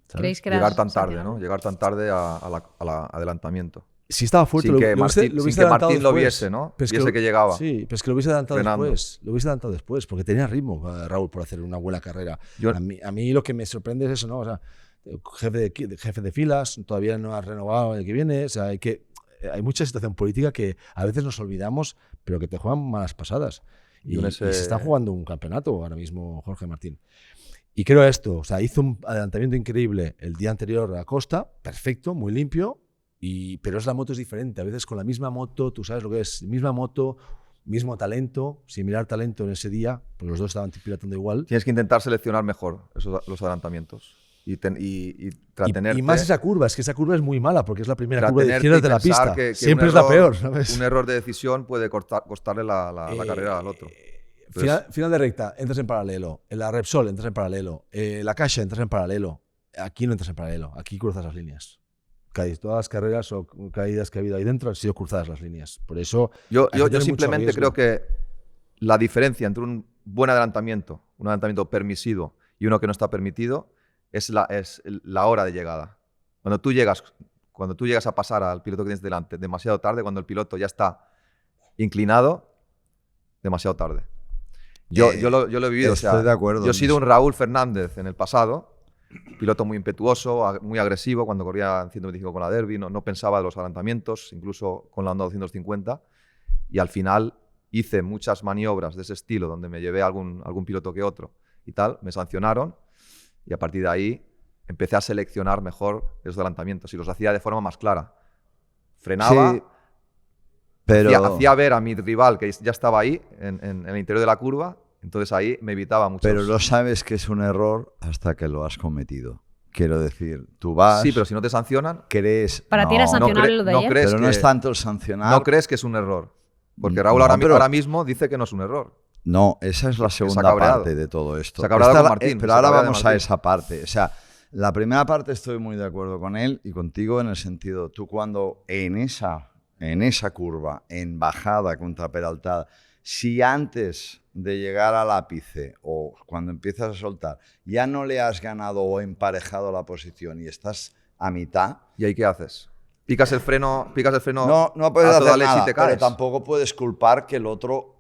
E: ¿Sabes?
D: ¿Creéis que era
C: Llegar tan tarde,
D: sancionable?
C: ¿no? Llegar tan tarde al adelanamiento.
E: Si estaba fuerte,
C: Sin que Martín lo viese, ¿no? Viese que llegaba.
E: Sí, pero es que lo hubiese adelantado
C: frenando.
E: después. Lo hubiese adelantado después, porque tenía ritmo Raúl por hacer una buena carrera.
C: Yo-
E: A mí lo que me sorprende es eso, ¿no? O sea, jefe de filas, todavía no ha renovado el que viene. O sea, hay mucha situación política que a veces nos olvidamos, pero que te juegan malas pasadas. Y se está jugando un campeonato ahora mismo Jorge Martín. Y creo esto, o sea, hizo un adelantamiento increíble el día anterior a Costa, perfecto, muy limpio, pero la moto es diferente. A veces con la misma moto, tú sabes lo que es, misma moto, mismo talento, similar talento en ese día, pues los dos estaban pilotando igual.
C: Tienes que intentar seleccionar mejor los adelantamientos y tratenerte.
E: Y más esa curva, es que esa curva es muy mala porque es la primera curva de
C: tratenerte
E: izquierda
C: y
E: de la
C: pensar
E: pista.
C: que
E: Siempre
C: un
E: es la
C: error-
E: peor, ¿sabes?
C: Un error de decisión puede costarle la carrera al otro.
E: Final de recta, entras en paralelo. En la Repsol entras en paralelo. La Caixa entras en paralelo. Aquí no entras en paralelo. Aquí cruzas las líneas. Todas las carreras o caídas que ha habido ahí dentro han sido cruzadas las líneas. Por eso.
C: Yo
E: hay que tener
C: simplemente
E: mucho
C: creo
E: riesgo.
C: que la diferencia entre un buen adelantamiento, un adelantamiento permisivo y uno que no está permitido, es la hora de llegada. Cuando tú llegas a pasar al piloto que tienes delante demasiado tarde, cuando el piloto ya está inclinado, demasiado tarde. Yo lo he vivido.
A: Estoy de acuerdo
C: Yo he
A: en
C: sido
A: eso.
C: un Raúl Fernández en el pasado, piloto muy impetuoso, muy agresivo cuando corría en 125 con la Derby, no pensaba de los adelantamientos, incluso con la Honda 250, y al final hice muchas maniobras de ese estilo donde me llevé a algún piloto que otro y tal, me sancionaron y a partir de ahí empecé a seleccionar mejor esos adelantamientos y los hacía de forma más clara. Frenaba,
A: Sí, pero
C: hacía ver a mi rival que ya estaba ahí, en el interior de la curva, entonces ahí me evitaba mucho.
A: Pero lo sabes que es un error hasta que lo has cometido. Quiero decir, tú vas,
C: Sí, pero si no te sancionan,
A: crees...
D: Para ti era
A: No,
D: sancionable lo de ayer.
C: crees
A: pero no
C: que-
A: es tanto el sancionar.
C: no crees que es un error. Porque Raúl
A: No,
C: ahora mismo dice que no es un error.
A: No, esa es la
C: se ha
A: segunda
C: cabreado.
A: parte de todo esto.
C: Se ha cabreado
A: Esta
C: con
A: la-
C: Martín,
A: pero
C: se
A: ahora
C: cabrea de
A: vamos a
C: Martín.
A: esa parte. O sea, la primera parte estoy muy de acuerdo con él y contigo en el sentido, tú cuando en esa curva, en bajada contra peraltada, si antes de llegar al ápice o cuando empiezas a soltar ya no le has ganado o emparejado la posición y estás a mitad,
C: ¿Y ahí qué haces? ¿Picas el freno
A: no puedes
C: a toda
A: hacer
C: leche
A: nada,
C: y te caes?
A: pero tampoco puedes culpar que el otro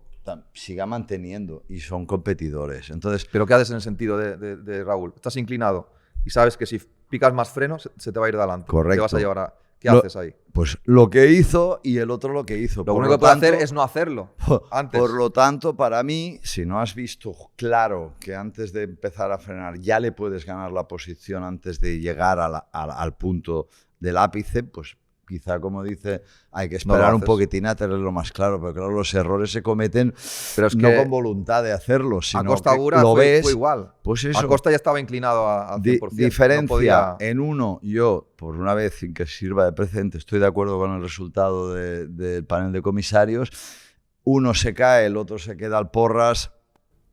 A: siga manteniendo y son competidores. Entonces,
C: ¿Pero qué haces en el sentido de Raúl? Estás inclinado y sabes que si picas más freno se te va a ir de adelante.
A: Correcto.
C: Te vas a llevar a... ¿Qué
A: Lo-
C: haces ahí?
A: pues lo que hizo y el otro lo que hizo.
C: Lo único que puede hacer es no hacerlo antes.
A: Por lo tanto, para mí, si no has visto claro que antes de empezar a frenar ya le puedes ganar la posición antes de llegar al punto del ápice, pues quizá, como dice, hay que
C: No lo
A: esperar un
C: haces.
A: poquitín a tenerlo más claro, pero claro, los errores se cometen
C: Pero es
A: no
C: que
A: con voluntad de hacerlo, sino
C: Acosta
A: que
C: Agura
A: lo
C: fue,
A: ves.
C: fue igual.
A: Pues eso.
C: Acosta ya estaba inclinado al 100%.
A: Diferencia
C: No podía...
A: en uno, yo, por una vez, sin que sirva de precedente, estoy de acuerdo con el resultado del panel de comisarios. Uno se cae, el otro se queda al porras.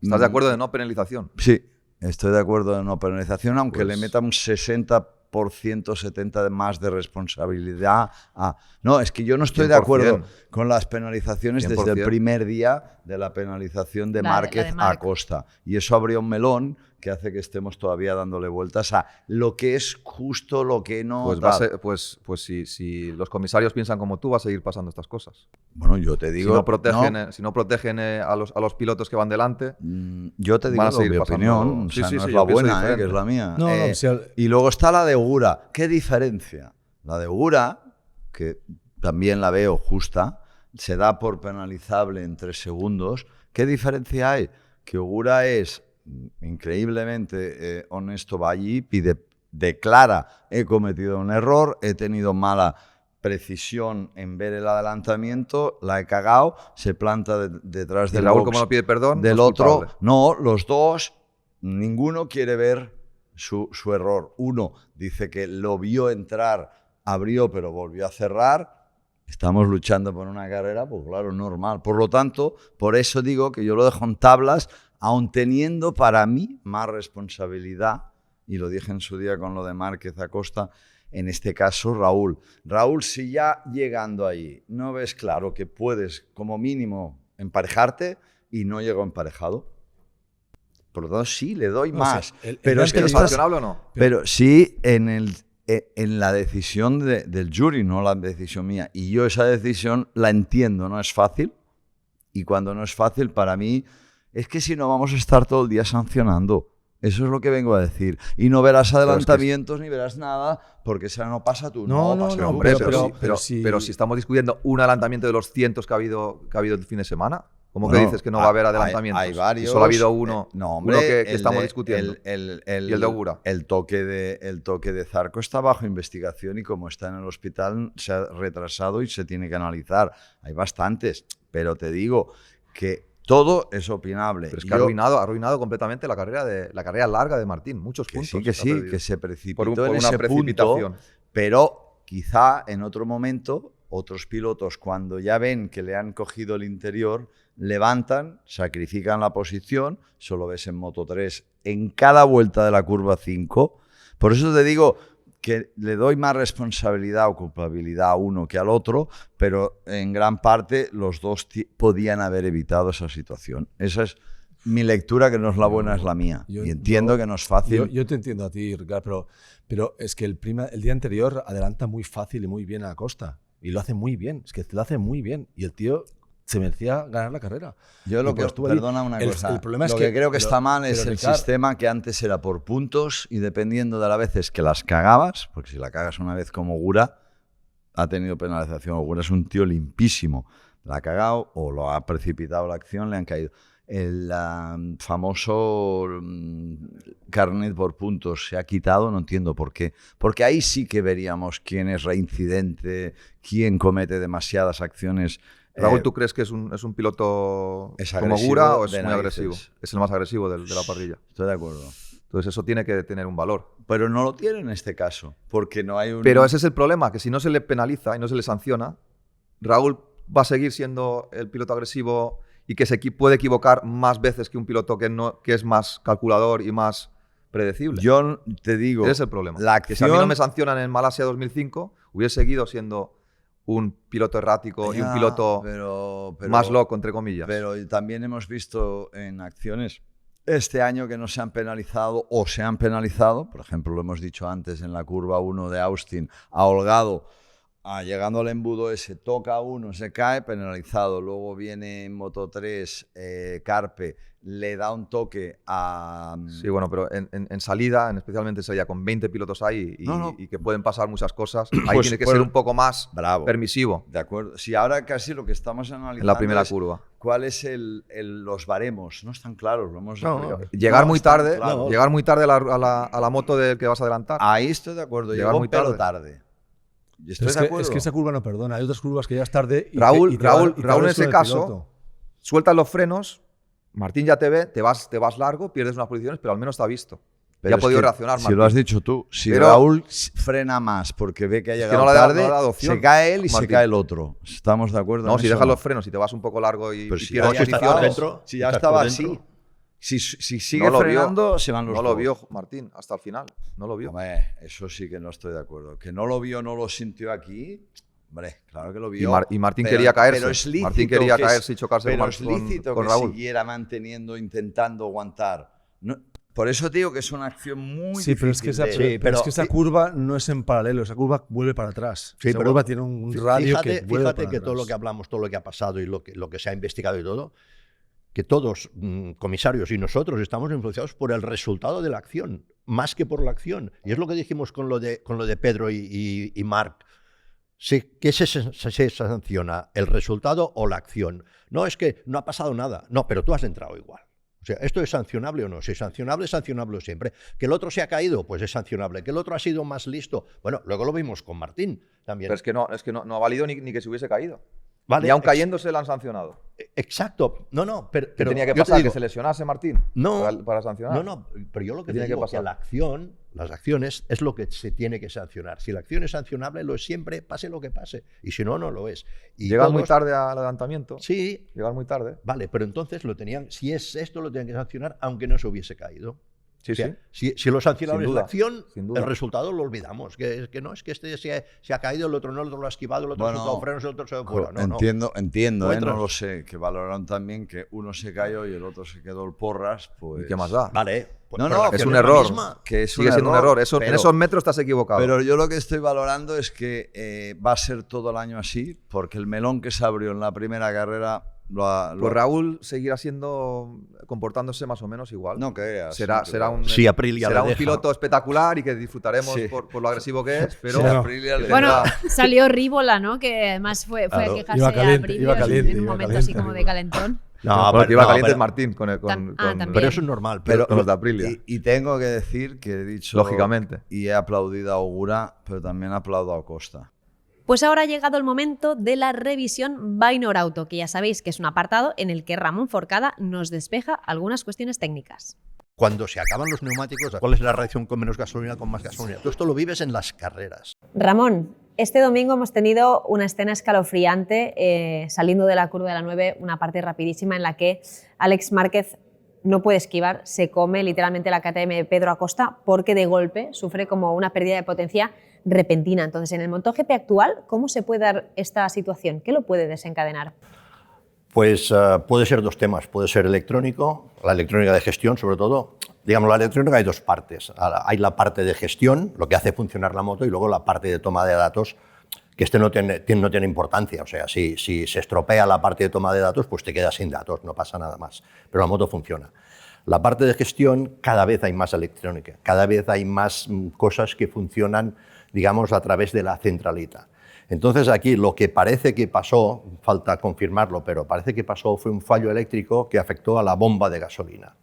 C: ¿Estás de acuerdo de no penalización?
A: Sí, estoy de acuerdo en no penalización, aunque
C: Pues-
A: le meta un 60%, 70% de más de responsabilidad. No, es que yo no estoy de
C: 100%.
A: acuerdo con las penalizaciones desde el
C: 100%.
A: primer día de la penalización de
D: La
A: Márquez
D: de
A: a
D: Marc.
A: Acosta. Y eso abrió un melón que hace que estemos todavía dándole vueltas a lo que es justo, lo que no.
C: Pues, va a
A: tal.
C: ser- pues si los comisarios piensan como tú, va a seguir pasando estas cosas.
A: Bueno, yo te digo.
C: Si no protegen,
A: no,
C: si no protegen a los pilotos que van delante,
A: yo te digo
C: van a seguir
A: mi
C: pasando-
A: opinión,
C: Sí,
A: o sea,
C: sí,
A: no
C: sí,
A: es
C: yo
A: la
C: pienso
A: buena,
C: diferente.
A: que es la mía.
E: No, no, si al-
A: Y luego está la de Ugura. ¿Qué diferencia? La de Ugura, que también la veo justa, se da por penalizable en 3 segundos. ¿Qué diferencia hay? Que Ugura es increíblemente honesto, va allí, declara, he cometido un error, he tenido mala precisión en ver el adelantamiento, la he cagado, se planta detrás
C: y
A: del
C: Raúl,
A: box
C: como no pide perdón,
A: del
C: no es
A: otro.
C: culpable.
A: No, los dos, ninguno quiere ver su error. Uno dice que lo vio entrar, abrió, pero volvió a cerrar. Estamos luchando por una carrera, pues claro, normal. Por lo tanto, por eso digo que yo lo dejo en tablas, aun teniendo para mí más responsabilidad, y lo dije en su día con lo de Márquez Acosta, en este caso Raúl. Raúl, si ya llegando ahí no ves claro que puedes como mínimo emparejarte y no llegó emparejado, por lo tanto sí le doy
E: No,
A: más.
E: o sea, el
A: pero es que
C: ¿Es
E: anterior-
A: estás,
C: sancionable o no?
A: pero sí en la decisión del jury, no la decisión mía. Y yo esa decisión la entiendo, no es fácil. Y cuando no es fácil, para mí, es que si no vamos a estar todo el día sancionando. Eso es lo que vengo a decir. Y no verás adelantamientos ni verás nada, porque esa no pasa tú.
E: No,
A: pasa
E: no,
A: tú.
C: Hombre,
E: pero-
C: pero
E: pero
C: si
E: si-
C: estamos discutiendo un adelantamiento de los cientos que ha habido el fin de semana, ¿cómo que
A: Bueno,
C: dices que no va a haber
A: hay-
C: adelantamientos?
A: Hay varios.
C: Y solo ha habido uno,
A: no, hombre,
C: uno que
A: el
C: estamos
A: de-
C: discutiendo.
A: y
C: el de Ogura.
A: El toque de Zarco está bajo investigación y como está en el hospital se ha retrasado y se tiene que analizar. Hay bastantes, pero te digo que todo es opinable.
C: Pero es que
A: Yo-
C: ha arruinado completamente la carrera larga de Martín. Muchos
A: que
C: puntos.
A: sí, que
C: ha
A: sí,
C: perdido.
A: que se precipitó
C: por
A: en
C: una
A: ese
C: precipitación.
A: punto, pero quizá en otro momento otros pilotos cuando ya ven que le han cogido el interior levantan, sacrifican la posición, solo ves en Moto 3 en cada vuelta de la curva 5. Por eso te digo que le doy más responsabilidad o culpabilidad a uno que al otro, pero en gran parte los dos podían haber evitado esa situación. Esa es mi lectura, que no es la buena, es la mía. Y entiendo que no es fácil.
E: Yo te entiendo a ti, Ricardo, pero es que el día anterior adelanta muy fácil y muy bien a Acosta. Y lo hace muy bien, es que lo hace muy bien. Y el tío se merecía ganar la carrera.
A: Yo lo
E: Y
A: que,
E: pues estuvo ahí.
A: perdona una cosa,
E: El problema es
A: lo
E: que,
A: que creo que
E: pero-
A: está mal es
E: pero,
A: el
E: Ricard,
A: sistema que antes era por puntos y dependiendo de las veces que las cagabas, porque si la cagas una vez como Gura, ha tenido penalización. Gura es un tío limpísimo. La ha cagado o lo ha precipitado la acción, le han caído. El famoso carnet por puntos se ha quitado, no entiendo por qué. Porque ahí sí que veríamos quién es reincidente, quién comete demasiadas acciones.
C: Raúl, ¿tú crees que es un piloto
A: es
C: como
A: agresivo
C: Gura o es
A: de
C: muy
A: narices.
C: agresivo? Es el más agresivo de la parrilla.
A: Estoy de acuerdo.
C: Entonces eso tiene que tener un valor.
A: Pero no lo tiene en este caso, porque no hay un...
C: Pero ese es el problema, que si no se le penaliza y no se le sanciona, Raúl va a seguir siendo el piloto agresivo y que puede equivocar más veces que un piloto que es más calculador y más predecible.
A: Yo te digo,
C: Ese es el problema.
A: la
C: Que si a mí no
A: acción-
C: me sancionan en Malasia 2005, hubiese seguido siendo un piloto errático y un
A: Ya,
C: piloto
A: pero-
C: más loco, entre comillas.
A: Pero también hemos visto en acciones este año que no se han penalizado o se han penalizado, por ejemplo, lo hemos dicho antes en la curva 1 de Austin, a Holgado, llegando al embudo ese, toca uno, se cae, penalizado. Luego viene en Moto 3 Carpe, le da un toque a...
C: Sí, bueno, pero en salida, especialmente en salida, con 20 pilotos ahí y que pueden pasar muchas cosas, ahí
A: Pues,
C: tiene que
A: pues,
C: ser un poco más
A: bravo.
C: permisivo
A: De acuerdo. Si ahora casi lo que estamos analizando
C: en la primera
A: es
C: curva.
A: cuál es los baremos. No están claros, lo hemos...
C: Llegar
A: No
C: muy
A: están
C: tarde,
A: claros.
C: llegar muy tarde a la moto del que vas a adelantar.
A: Ahí estoy de acuerdo.
C: Llegar
A: Llegó
C: muy
A: un pelo tarde. Y estoy
E: Es
A: de
E: que,
A: acuerdo.
E: es que esa curva no perdona. Hay otras curvas que ya es tarde. Y
C: Raúl,
E: te va-
C: Raúl,
E: y te
C: Raúl en
E: abres con
C: ese
E: el
C: caso,
E: piloto.
C: sueltas los frenos, Martín ya te ve, te vas largo, pierdes unas posiciones, pero al menos te ha visto.
A: Pero
C: Ya ha
A: es
C: podido
A: que,
C: reaccionar,
A: si
C: Martín.
A: lo has dicho tú, si
C: Pero-
A: Raúl frena más porque ve que ha llegado
C: no le ha dado-
A: tarde,
C: no le ha dado opción,
A: se cae él y se
C: Martín.
A: cae el otro. ¿Estamos de acuerdo?
C: No,
A: en
C: si
A: eso?
C: dejas los frenos y te vas un poco largo y,
A: Pero
C: y
A: si
C: pierdes
A: ya
B: estás
C: posiciones,
B: dentro,
A: Si ya
B: estás
A: estaba
B: por
A: así.
B: dentro.
A: Si sigue
C: no lo
A: frenando,
C: vio,
A: se van los
C: no lo
A: dos.
C: vio Martín hasta el final, no lo vio.
A: Hombre, eso sí que no estoy de acuerdo. Que no lo vio, no lo sintió aquí. Hombre, claro que lo vio.
C: Y Martín
A: pero-
C: quería caerse.
A: Pero es lícito
C: Martín quería
A: que
C: caerse y chocarse
A: pero
C: con-
A: es lícito
C: con
A: que
C: Raúl.
A: siguiera manteniendo, intentando aguantar. No, por eso te digo que es una acción muy
E: Sí, pero es que
A: difícil
E: esa,
A: de-
B: Sí,
E: pero es
B: pero-
E: que esa curva no es en paralelo, esa curva vuelve para atrás.
B: Sí,
E: esa
B: pero
E: curva tiene un radio que vuelve
B: Fíjate
E: para
B: que todo
E: atrás.
B: lo que hablamos, todo lo que ha pasado y lo que se ha investigado y todo, que todos, comisarios y nosotros, estamos influenciados por el resultado de la acción, más que por la acción. Y es lo que dijimos con lo de Pedro y Marc. ¿Qué se sanciona? ¿El resultado o la acción? No, es que no ha pasado nada. No, pero tú has entrado igual. O sea, ¿esto es sancionable o no? Si es sancionable siempre. Que el otro se ha caído, pues es sancionable. Que el otro ha sido más listo. Bueno, luego lo vimos con Martín también.
C: Pero es que no ha valido ni que se hubiese caído.
B: Vale,
C: Y aun cayéndose la han sancionado.
B: Exacto. No, pero
C: ¿Qué tenía que
B: yo te
C: pasar?
B: digo,
C: ¿Que se lesionase Martín?
B: No.
C: Para sancionar.
B: No, pero yo lo que
C: ¿Qué
B: te
C: tiene que
B: digo es que
C: pasar?
B: la acción, las acciones, es lo que se tiene que sancionar. Si la acción es sancionable, lo es siempre, pase lo que pase. Y si no, no lo es. Y
C: Llegan muy
B: todos-
C: tarde al adelantamiento.
B: Sí,
C: Llegan muy tarde.
B: vale, pero entonces lo tenían, si es esto, lo tenían que sancionar, aunque no se hubiese caído.
C: Sí,
B: O sea,
C: sí.
B: si lo sancionable
C: Sin
B: es la
C: duda,
B: acción,
C: sin duda.
B: el resultado lo olvidamos. Que no es que este se ha caído, el otro no, el otro lo ha esquivado, el otro
A: Bueno,
B: ha soltado frenos, el otro se ha fuera. No, no.
A: Entiendo,
B: No
A: no
B: entras.
A: lo sé. Que valoraron también que uno se cayó y el otro se quedó el porras. Pues...
C: ¿Y qué más da?
B: Vale.
A: No,
B: pero la
A: no,
C: Es
B: acción
C: un
B: la
C: error.
B: misma.
A: Que es
C: Sigue siendo un error. Eso, en
A: pero-
C: esos metros estás equivocado.
A: Pero yo lo que estoy valorando es que va a ser todo el año así, porque el melón que se abrió en la primera carrera
C: Pues Raúl seguirá comportándose más o menos igual.
A: No creas.
C: será un,
B: Si Aprilia
C: será
B: le
C: un
B: deja.
C: piloto espectacular y que disfrutaremos
A: Sí.
C: por lo agresivo que es, pero
E: Sí, no.
A: Aprilia le-
D: Bueno,
C: tendrá-
D: salió Rívola, ¿no? Que además fue
E: Claro,
D: a quejarse
E: iba
D: a
E: caliente,
D: Aprilia
E: iba caliente,
D: en un
E: iba
D: momento así
E: caliente,
D: como de
E: Rívola.
D: calentón.
B: No,
C: porque iba caliente
B: pero-
C: es Martín con
D: también.
B: pero eso es normal.
A: Pero
C: con los de Aprilia.
A: Y tengo que decir que he dicho.
C: Lógicamente.
A: Y he aplaudido a Ogura, pero también he aplaudido a Costa.
D: Pues ahora ha llegado el momento de la revisión Bainor Auto, que ya sabéis que es un apartado en el que Ramón Forcada nos despeja algunas cuestiones técnicas.
B: Cuando se acaban los neumáticos, ¿cuál es la reacción con menos gasolina, con más gasolina? Tú esto lo vives en las carreras.
D: Ramón, este domingo hemos tenido una escena escalofriante saliendo de la curva de la 9, una parte rapidísima en la que Alex Márquez no puede esquivar, se come literalmente la KTM de Pedro Acosta porque de golpe sufre como una pérdida de potencia repentina. Entonces, en el MotoGP actual, ¿cómo se puede dar esta situación? ¿Qué lo puede desencadenar?
B: Pues puede ser dos temas. Puede ser electrónico, la electrónica de gestión sobre todo. Digamos, la electrónica hay dos partes. Hay la parte de gestión, lo que hace funcionar la moto, y luego la parte de toma de datos, que no tiene importancia. O sea, si se estropea la parte de toma de datos, pues te quedas sin datos, no pasa nada más. Pero la moto funciona. La parte de gestión, cada vez hay más electrónica, cada vez hay más cosas que funcionan, digamos, a través de la centralita. Entonces aquí lo que parece que pasó, falta confirmarlo, pero parece que pasó fue un fallo eléctrico que afectó a la bomba de gasolina.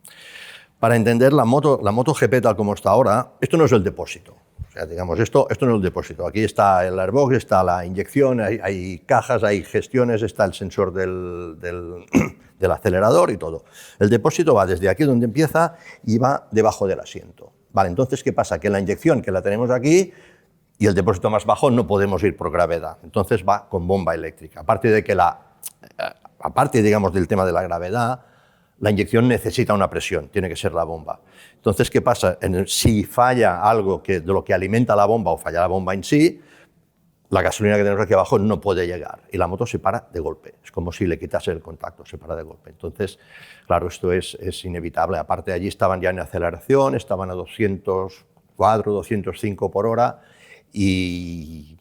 B: Para entender la MotoGP tal como está ahora, esto no es el depósito. O sea, digamos, esto no es el depósito. Aquí está el airbox, está la inyección, hay cajas, hay gestiones, está el sensor del acelerador y todo. El depósito va desde aquí donde empieza y va debajo del asiento. Vale, entonces, ¿qué pasa? Que la inyección que la tenemos aquí y el depósito más bajo no podemos ir por gravedad. Entonces va con bomba eléctrica. Aparte, digamos, del tema de la gravedad, la inyección necesita una presión, tiene que ser la bomba. Entonces, ¿qué pasa? Si falla algo de lo que alimenta la bomba o falla la bomba en sí, la gasolina que tenemos aquí abajo no puede llegar y la moto se para de golpe. Es como si le quitase el contacto, se para de golpe. Entonces, claro, esto es inevitable. Aparte, allí estaban ya en aceleración, estaban a 204, 205 por hora y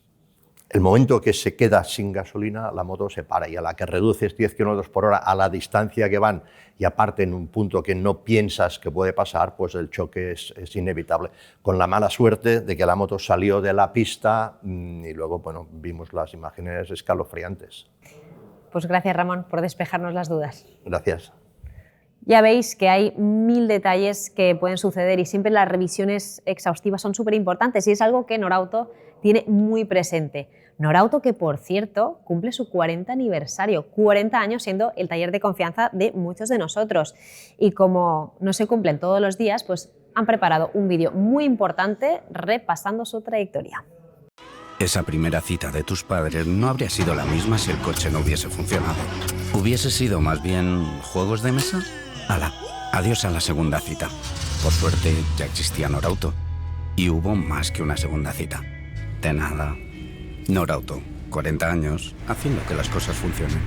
B: el momento que se queda sin gasolina, la moto se para y a la que reduces 10 km por hora a la distancia que van y aparte en un punto que no piensas que puede pasar, pues el choque es inevitable. Con la mala suerte de que la moto salió de la pista y luego bueno, vimos las imágenes escalofriantes.
D: Pues gracias, Ramón, por despejarnos las dudas.
B: Gracias.
D: Ya veis que hay 1000 detalles que pueden suceder y siempre las revisiones exhaustivas son súper importantes y es algo que Norauto tiene muy presente. Norauto que, por cierto, cumple su 40 aniversario, 40 años siendo el taller de confianza de muchos de nosotros. Y como no se cumplen todos los días, pues han preparado un vídeo muy importante repasando su trayectoria.
G: Esa primera cita de tus padres no habría sido la misma si el coche no hubiese funcionado. ¿Hubiese sido más bien juegos de mesa? ¡Hala! Adiós a la segunda cita. Por suerte ya existía Norauto. Y hubo más que una segunda cita. De nada. Norauto, 40 años, haciendo que las cosas funcionen.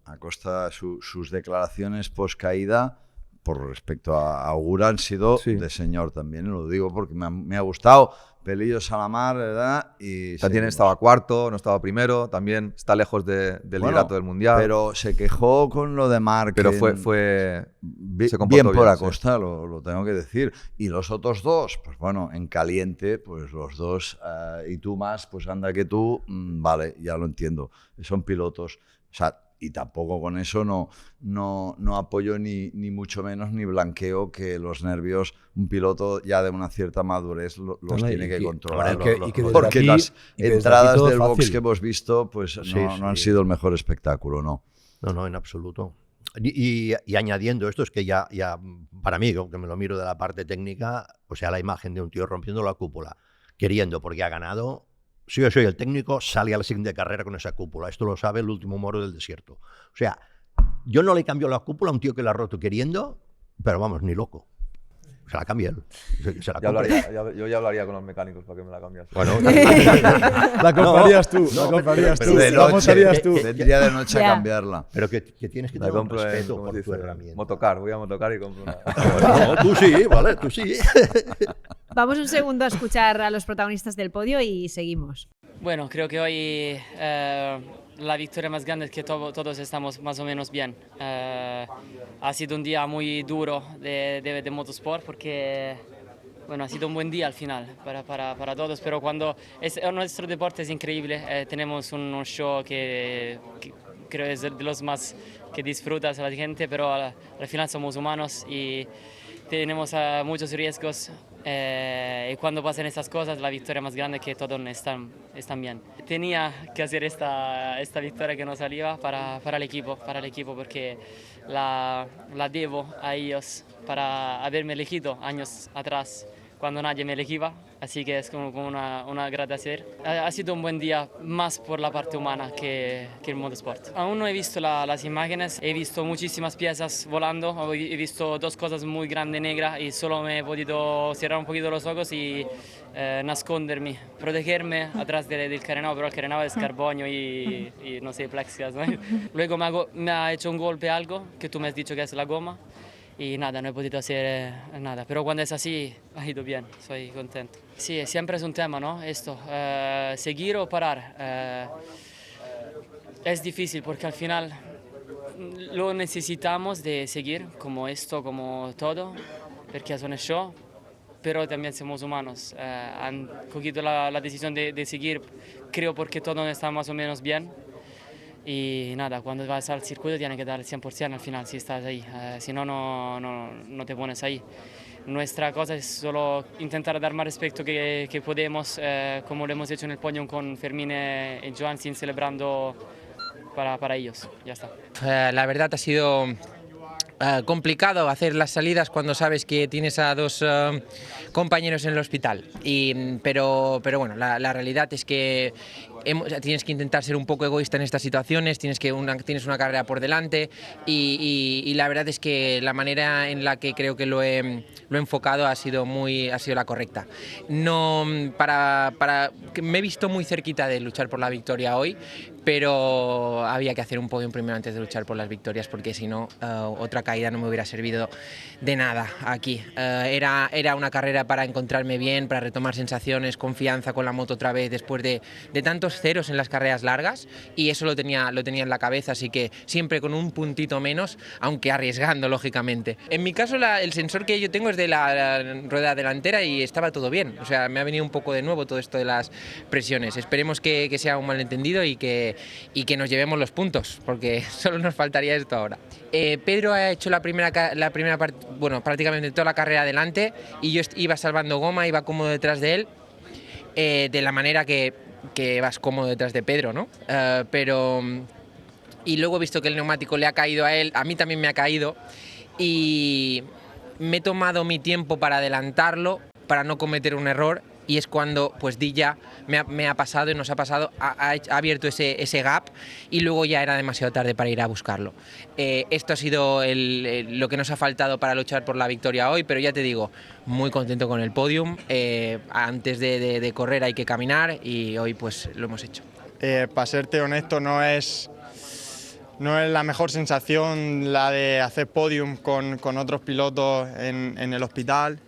A: Acosta, sus declaraciones post caída, por respecto a Augura, han sido de señor también. Lo digo porque me ha gustado. Pelillos a la mar, ¿verdad? Y
C: También estaba cuarto, no estaba primero, también está lejos del liderato del Mundial.
A: Pero se quejó con lo de Marc.
C: Pero se comportó
A: bien por
C: sí.
A: Acosta, lo tengo que decir. Y los otros dos, pues bueno, en caliente, pues los dos, y tú más, pues anda que tú, vale, ya lo entiendo. Son pilotos. O sea, y tampoco con eso no apoyo ni mucho menos ni blanqueo que los nervios, un piloto ya de una cierta madurez los tiene que controlar. Porque las entradas del box que hemos visto pues no han sido el mejor espectáculo, ¿no?
B: No, en absoluto. Y añadiendo esto, es que ya para mí, aunque me lo miro de la parte técnica, o sea, la imagen de un tío rompiendo la cúpula, queriendo porque ha ganado. Si yo soy el técnico, sale a la siguiente carrera con esa cúpula. Esto lo sabe el último moro del desierto. O sea, yo no le cambio la cúpula a un tío que la ha roto queriendo, pero vamos, ni loco. Se la cambia él.
C: Yo ya hablaría con los mecánicos para que me la cambiasen.
B: Bueno,
E: la comprarías tú.
A: De noche, vendría de noche a cambiarla.
B: Pero que tienes que tener un respeto por tu herramienta.
C: Motocar, voy a motocar y compro una.
B: No, tú sí, vale, tú sí.
D: Vamos un segundo a escuchar a los protagonistas del podio y seguimos.
H: Bueno, creo que hoy la victoria más grande es que todos estamos más o menos bien. Ha sido un día muy duro de motorsport porque bueno, ha sido un buen día al final para todos, pero cuando nuestro deporte es increíble, tenemos un show que creo es de los más que disfrutas la gente, pero al final somos humanos y tenemos muchos riesgos. Y cuando pasan estas cosas, la victoria más grande es que todos están bien. Tenía que hacer esta victoria que no salía para el equipo, porque la debo a ellos para haberme elegido años atrás cuando nadie me elegía, así que es como una agradecer. Ha sido un buen día más por la parte humana que el motorsport. Aún no he visto las imágenes, he visto muchísimas piezas volando, he visto dos cosas muy grandes negras y solo me he podido cerrar un poquito los ojos y nasconderme, protegerme atrás del carenado, pero el carenado es carbonio y no sé, plexiglas, ¿no? Luego me ha hecho un golpe algo que tú me has dicho que es la goma. Y nada, no he podido hacer nada, pero cuando es así, ha ido bien, soy contento. Sí, siempre es un tema, ¿no? Esto, seguir o parar. Es difícil porque al final lo necesitamos de seguir, como esto, como todo, porque es un show, pero también somos humanos. Han cogido la decisión de seguir, creo, porque todo está más o menos bien. Y nada, cuando vas al circuito tienes que dar el 100% al final si estás ahí, si no, no te pones ahí. Nuestra cosa es solo intentar dar más respeto que podemos, como lo hemos hecho en el podium con Fermín y Johansson celebrando para ellos. Ya está.
I: La verdad ha sido complicado hacer las salidas cuando sabes que tienes a dos compañeros en el hospital. Pero bueno, la realidad es que tienes que intentar ser un poco egoísta en estas situaciones, tienes una carrera por delante y la verdad es que la manera en la que creo que lo he enfocado ha sido la correcta. No, me he visto muy cerquita de luchar por la victoria hoy, pero había que hacer un podio primero antes de luchar por las victorias, porque si no, otra caída no me hubiera servido de nada aquí. Era una carrera para encontrarme bien, para retomar sensaciones, confianza con la moto otra vez después de tantos tantos ceros en las carreras largas y eso lo tenía en la cabeza, así que siempre con un puntito menos, aunque arriesgando lógicamente. En mi caso el sensor que yo tengo es de la rueda delantera y estaba todo bien, o sea, me ha venido un poco de nuevo todo esto de las presiones. Esperemos que sea un malentendido y que nos llevemos los puntos, porque solo nos faltaría esto ahora. Pedro ha hecho la primera parte, bueno, prácticamente toda la carrera adelante y yo iba salvando goma, iba cómodo detrás de él, de la manera que vas cómodo detrás de Pedro, ¿no? Y luego he visto que el neumático le ha caído a él, a mí también me ha caído y me he tomado mi tiempo para adelantarlo, para no cometer un error. Y es cuando pues Dilla me ha pasado y nos ha pasado, ha abierto ese gap y luego ya era demasiado tarde para ir a buscarlo. Esto ha sido lo que nos ha faltado para luchar por la victoria hoy, pero ya te digo, muy contento con el podium. Antes de correr hay que caminar y hoy pues lo hemos hecho.
J: Para serte honesto, no es la mejor sensación la de hacer podium con otros pilotos en el hospital,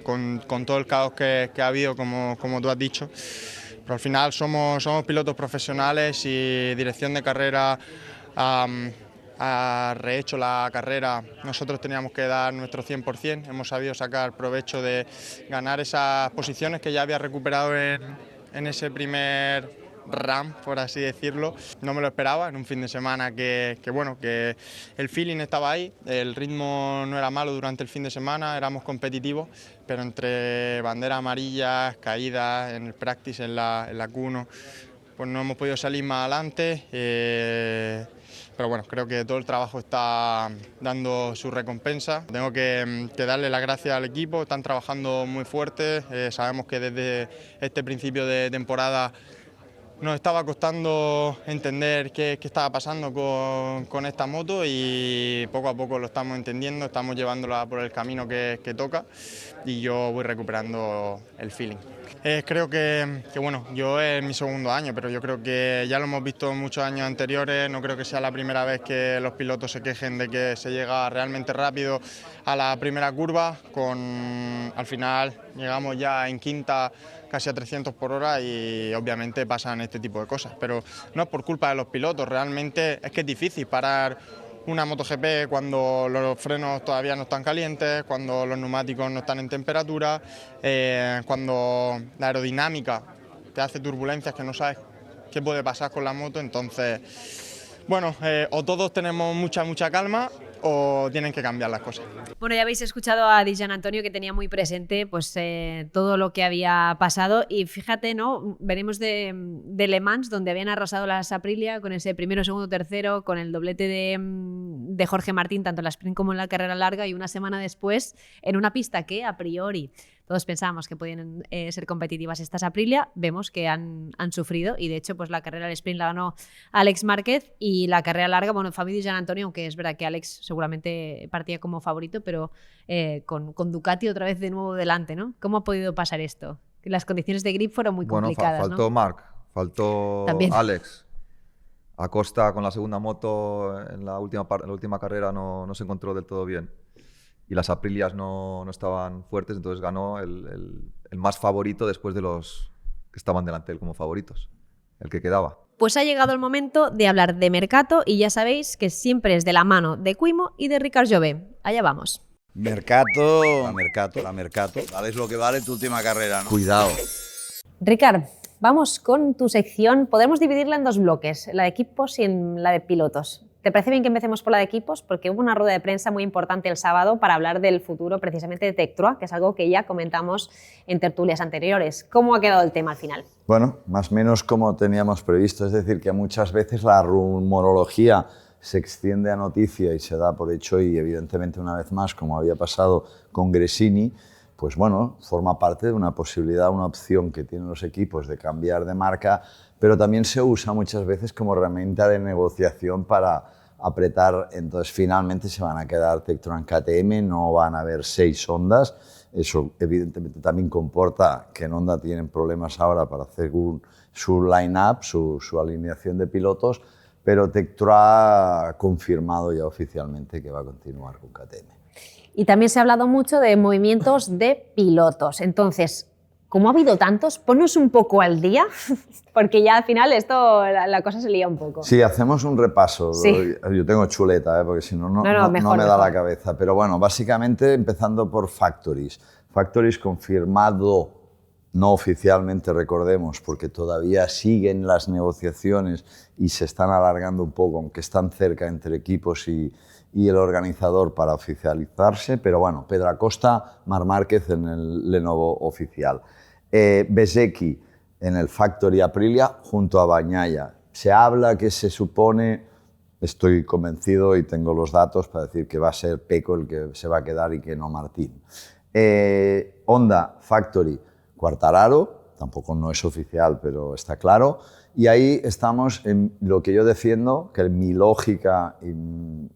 J: con todo el caos que ha habido, como tú has dicho. Pero al final somos pilotos profesionales y dirección de carrera ha rehecho la carrera. Nosotros teníamos que dar nuestro 100%, hemos sabido sacar provecho de ganar esas posiciones que ya había recuperado en ese primer RAM, por así decirlo. No me lo esperaba en un fin de semana que el feeling estaba ahí, el ritmo no era malo durante el fin de semana, éramos competitivos, pero entre banderas amarillas, caídas en el practice, en la Q1, pues no hemos podido salir más adelante. Pero bueno, creo que todo el trabajo está dando su recompensa. Tengo que darle las gracias al equipo, están trabajando muy fuerte. Sabemos que desde este principio de temporada nos estaba costando entender qué estaba pasando con esta moto y poco a poco lo estamos entendiendo, estamos llevándola por el camino que toca y yo voy recuperando el feeling. Creo que bueno, yo es mi segundo año, pero yo creo que ya lo hemos visto en muchos años anteriores, no creo que sea la primera vez que los pilotos se quejen de que se llega realmente rápido a la primera curva, al final llegamos ya en quinta casi a 300 por hora y obviamente pasan este tipo de cosas, pero no es por culpa de los pilotos, realmente es que es difícil parar una MotoGP cuando los frenos todavía no están calientes, cuando los neumáticos no están en temperatura, cuando la aerodinámica te hace turbulencias que no sabes qué puede pasar con la moto. Entonces, bueno, o todos tenemos mucha calma o tienen que cambiar las cosas.
D: Bueno, ya habéis escuchado a Di Giannantonio, que tenía muy presente pues, todo lo que había pasado y fíjate, ¿no? Venimos de Le Mans, donde habían arrasado las Aprilia con ese primero, segundo, tercero, con el doblete de Jorge Martín, tanto en la sprint como en la carrera larga, y una semana después en una pista que a priori todos pensábamos que podían ser competitivas estas Aprilia, vemos que han sufrido y de hecho pues la carrera del sprint la ganó Alex Márquez y la carrera larga, bueno, Fabio Di Giannantonio, aunque es verdad que Alex seguramente partía como favorito, pero con Ducati otra vez de nuevo delante, ¿no? ¿Cómo ha podido pasar esto? Que las condiciones de grip fueron muy complicadas,
C: faltó,
D: ¿no?
C: Marc, faltó
D: También.
C: Alex. Acosta con la segunda moto en la última carrera no se encontró del todo bien. Y las Aprilias no estaban fuertes, entonces ganó el más favorito después de los que estaban delante de él como favoritos, el que quedaba.
D: Pues ha llegado el momento de hablar de Mercato y ya sabéis que siempre es de la mano de Quimo y de Ricard Jové. Allá vamos.
A: Mercato. Vale, es lo que vale tu última carrera, ¿no? Cuidado.
D: Ricard, vamos con tu sección. Podemos dividirla en dos bloques, la de equipos y en la de pilotos. ¿Te parece bien que empecemos por la de equipos? Porque hubo una rueda de prensa muy importante el sábado para hablar del futuro precisamente de Tectroa, que es algo que ya comentamos en tertulias anteriores. ¿Cómo ha quedado el tema al final?
A: Bueno, más o menos como teníamos previsto, es decir, que muchas veces la rumorología se extiende a noticia y se da por hecho y evidentemente una vez más, como había pasado con Gresini, pues bueno, forma parte de una posibilidad, una opción que tienen los equipos de cambiar de marca, pero también se usa muchas veces como herramienta de negociación para apretar. Entonces finalmente se van a quedar Tectroan KTM, no van a haber 6 Hondas. Eso evidentemente también comporta que en Honda tienen problemas ahora para hacer su line-up, su alineación de pilotos, pero Tectroa ha confirmado ya oficialmente que va a continuar con KTM.
D: Y también se ha hablado mucho de movimientos de pilotos. Entonces, Como ha habido tantos, ponnos un poco al día, porque ya al final esto, la cosa se lía un poco.
A: Sí, hacemos un repaso.
D: Sí.
A: Yo tengo chuleta, porque si no, no
D: mejor,
A: me da
D: mejor.
A: la cabeza. Pero bueno, básicamente empezando por Factories. Factories confirmado, no oficialmente, recordemos, porque todavía siguen las negociaciones y se están alargando un poco, aunque están cerca entre equipos y el organizador para oficializarse. Pero bueno, Pedro Acosta, Marc Márquez en el Lenovo oficial. Bezzecchi en el Factory Aprilia junto a Bagnaia. Se habla que se supone, estoy convencido y tengo los datos para decir que va a ser Pecco el que se va a quedar y que no Martín. Honda Factory, Quartararo, tampoco no es oficial, pero está claro. Y ahí estamos en lo que yo defiendo, que mi lógica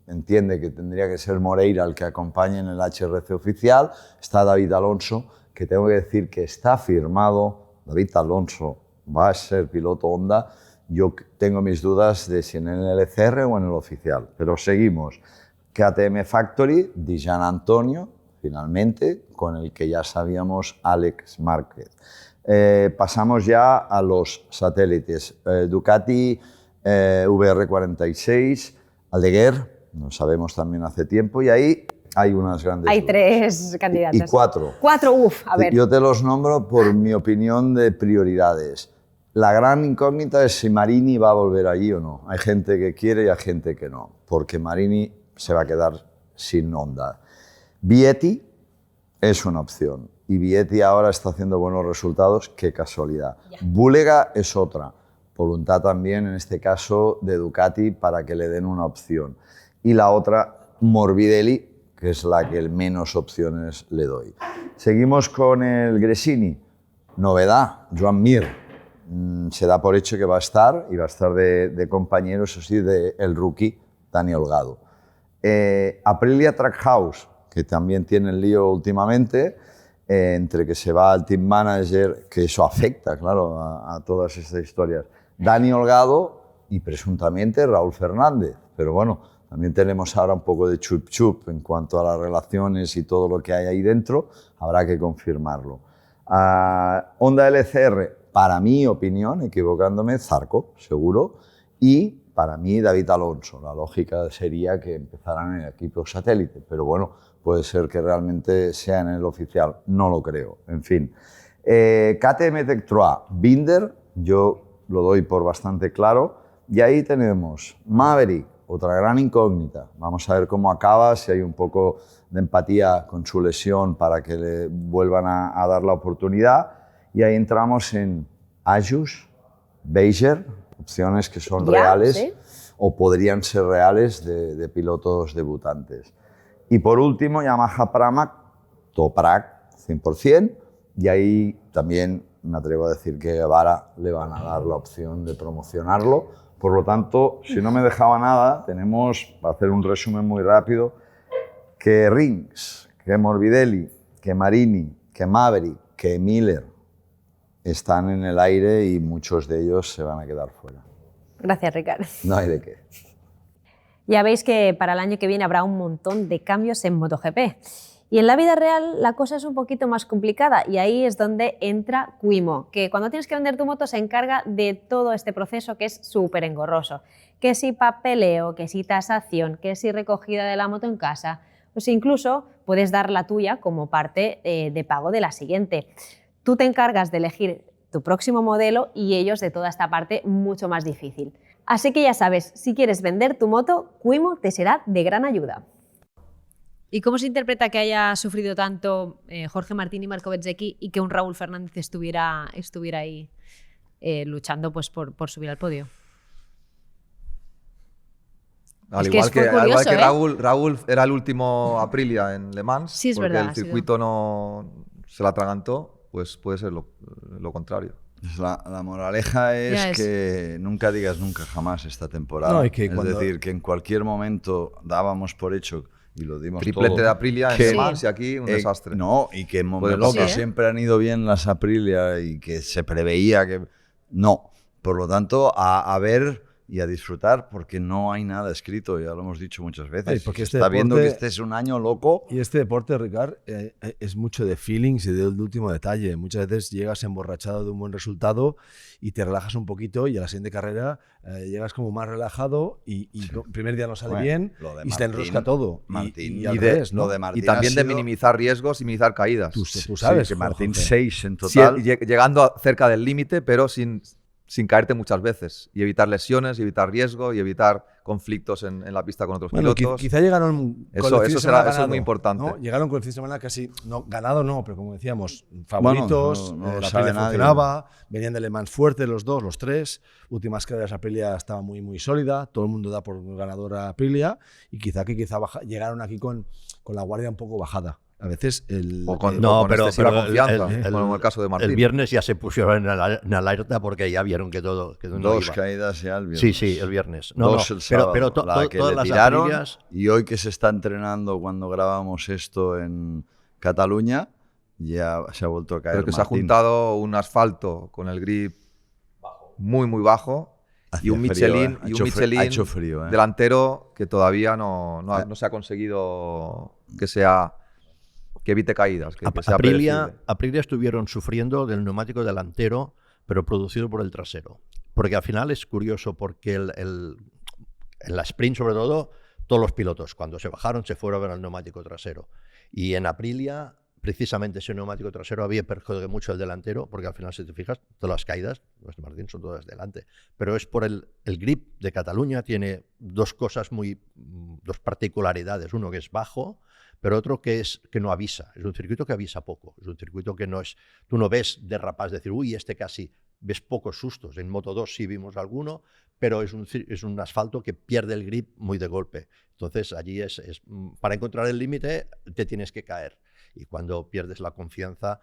A: entiende que tendría que ser Moreira el que acompañe en el HRC oficial. Está David Alonso, que tengo que decir que está firmado. David Alonso va a ser piloto Honda. Yo tengo mis dudas de si en el LCR o en el oficial, pero seguimos. KTM Factory, Di Gian Antonio, finalmente, con el que ya sabíamos Alex Márquez. Pasamos ya a los satélites. Ducati VR46, Aldeguer, lo sabemos también hace tiempo, y ahí hay unas grandes
D: Hay
A: dudas.
D: 3 candidatas.
A: Y 4.
D: 4, a ver.
A: Yo te los nombro por mi opinión de prioridades. La gran incógnita es si Marini va a volver allí o no. Hay gente que quiere y hay gente que no, porque Marini se va a quedar sin Honda. Vietti es una opción y Vietti ahora está haciendo buenos resultados, qué casualidad. Bulega es otra, voluntad también en este caso de Ducati para que le den una opción. Y la otra, Morbidelli, que es la que menos opciones le doy. Seguimos con el Gresini, novedad, Joan Mir. Se da por hecho que va a estar y va a estar de compañero, eso sí, del rookie Dani Holgado. Aprilia Trackhouse, que también tiene el lío últimamente, entre que se va al team manager, que eso afecta, claro, a todas estas historias. Dani Holgado y presuntamente Raúl Fernández, pero bueno, también tenemos ahora un poco de chup-chup en cuanto a las relaciones y todo lo que hay ahí dentro, habrá que confirmarlo. Honda LCR, para mi opinión, equivocándome, Zarco, seguro, y para mí David Alonso. La lógica sería que empezaran en el equipo satélite, pero bueno, puede ser que realmente sea en el oficial, no lo creo, en fin. KTM Tech 3, Binder, yo lo doy por bastante claro, y ahí tenemos Maverick, otra gran incógnita. Vamos a ver cómo acaba, si hay un poco de empatía con su lesión para que le vuelvan a dar la oportunidad. Y ahí entramos en Ajus, Beiger, opciones que son reales, ¿sí?, o podrían ser reales de pilotos debutantes. Y por último, Yamaha Pramac, Toprak, 100%, y ahí también me atrevo a decir que a Guevara le van a dar la opción de promocionarlo. Por lo tanto, si no me dejaba nada, tenemos, para hacer un resumen muy rápido, que Rins, que Morbidelli, que Marini, que Maverick, que Miller están en el aire y muchos de ellos se van a quedar fuera.
D: Gracias, Ricard.
A: No hay de qué.
D: Ya veis que para el año que viene habrá un montón de cambios en MotoGP. Y en la vida real la cosa es un poquito más complicada y ahí es donde entra Quimo, que cuando tienes que vender tu moto se encarga de todo este proceso que es súper engorroso. Que si papeleo, que si tasación, que si recogida de la moto en casa, pues incluso puedes dar la tuya como parte de pago de la siguiente. Tú te encargas de elegir tu próximo modelo y ellos de toda esta parte mucho más difícil. Así que ya sabes, si quieres vender tu moto, Quimo te será de gran ayuda. ¿Y cómo se interpreta que haya sufrido tanto Jorge Martín y Marco Bezzecchi y que un Raúl Fernández estuviera ahí luchando pues, por subir al podio?
C: Al
D: Es
C: igual
D: que
C: que,
D: curioso,
C: Raúl era el último Aprilia en Le Mans,
D: sí, es
C: porque
D: verdad,
C: el circuito no se la atragantó, pues puede ser lo contrario.
A: La moraleja es que nunca digas nunca jamás esta temporada.
E: No, y que
A: es decir, que en cualquier momento dábamos por hecho, y lo dimos
C: Triplete
A: todo,
C: de Aprilia en
A: que,
C: Le Mans y aquí un desastre.
A: No, y que en momentos que siempre han ido bien las Aprilia y que se preveía que... No, por lo tanto, a ver y a disfrutar, porque no hay nada escrito, ya lo hemos dicho muchas veces.
E: Ay, porque
A: Se está viendo que este es un año loco.
E: Y este deporte, Ricard, es mucho de feelings y del último detalle. Muchas veces llegas emborrachado de un buen resultado y te relajas un poquito, y a la siguiente carrera llegas como más relajado y el primer día no sale bien y se te enrosca todo.
A: Martín,
E: y al revés, ¿no?
A: lo de Martín
C: Y también
A: ha
C: de
A: sido-
C: minimizar riesgos y minimizar caídas.
E: Tú sabes
A: que Martín
E: Jorge.
A: 6 en
C: Sí,
A: total.
C: llegando cerca del límite, pero sin caerte muchas veces. Y evitar lesiones, y evitar riesgo, y evitar conflictos en la pista con otros
E: Bueno,
C: pilotos.
E: quizá llegaron con
C: Eso-
E: el fin
C: eso
E: de
C: será-
E: semana
C: eso es muy
E: ganado,
C: importante.
E: ¿no? Llegaron con el fin de semana casi, no, ganado no, pero como decíamos, favoritos,
A: no lo
E: la
A: sabe
E: Aprilia
A: nadie.
E: funcionaba, venían de Le Mans fuerte los dos, los tres, últimas carreras Aprilia estaba muy, muy sólida, todo el mundo da por ganadora a Aprilia, y quizá llegaron aquí con la guardia un poco bajada. A veces
C: O con,
B: No,
C: o con
B: pero-
C: excesiva
B: pero
C: confianza, como en el caso de Martín.
B: El viernes ya se pusieron en alerta porque ya vieron que todo que no
A: Dos
B: iba.
A: caídas ya el viernes.
B: Sí, sí, el viernes. No,
A: Dos
B: no,
A: el sábado.
B: pero
A: la que
B: todas
A: le
B: las
A: tiraron,
B: Aprilias,
A: y hoy que se está entrenando cuando grabamos esto en Cataluña, ya se ha vuelto a caer.
C: Pero que se ha
A: Martín.
C: juntado un asfalto con el grip muy, muy bajo, y
A: Hacía
C: un
A: frío,
C: Michelin,
A: ha
C: y
A: hecho
C: un
A: frío,
C: Michelin
A: ha hecho frío,
C: delantero que todavía no se ha conseguido que evite caídas, que sea
B: Aprilia,
C: predecible.
B: Aprilia estuvieron sufriendo del neumático delantero, pero producido por el trasero. Porque al final es curioso, porque en la sprint, sobre todo, todos los pilotos, cuando se bajaron, se fueron a ver el neumático trasero. Y en Aprilia, precisamente ese neumático trasero había perjudicado mucho el delantero, porque al final, si te fijas, todas las caídas, los de Martín son todas delante. Pero es por el grip de Cataluña, tiene dos particularidades. Uno que es bajo, pero otro que no avisa. Es un circuito que avisa poco. Es un circuito que no es... Tú no ves derrapas, decir, uy, este casi... Ves pocos sustos. En Moto 2 sí vimos alguno, pero es un asfalto que pierde el grip muy de golpe. Entonces allí para encontrar el límite te tienes que caer. Y cuando pierdes la confianza,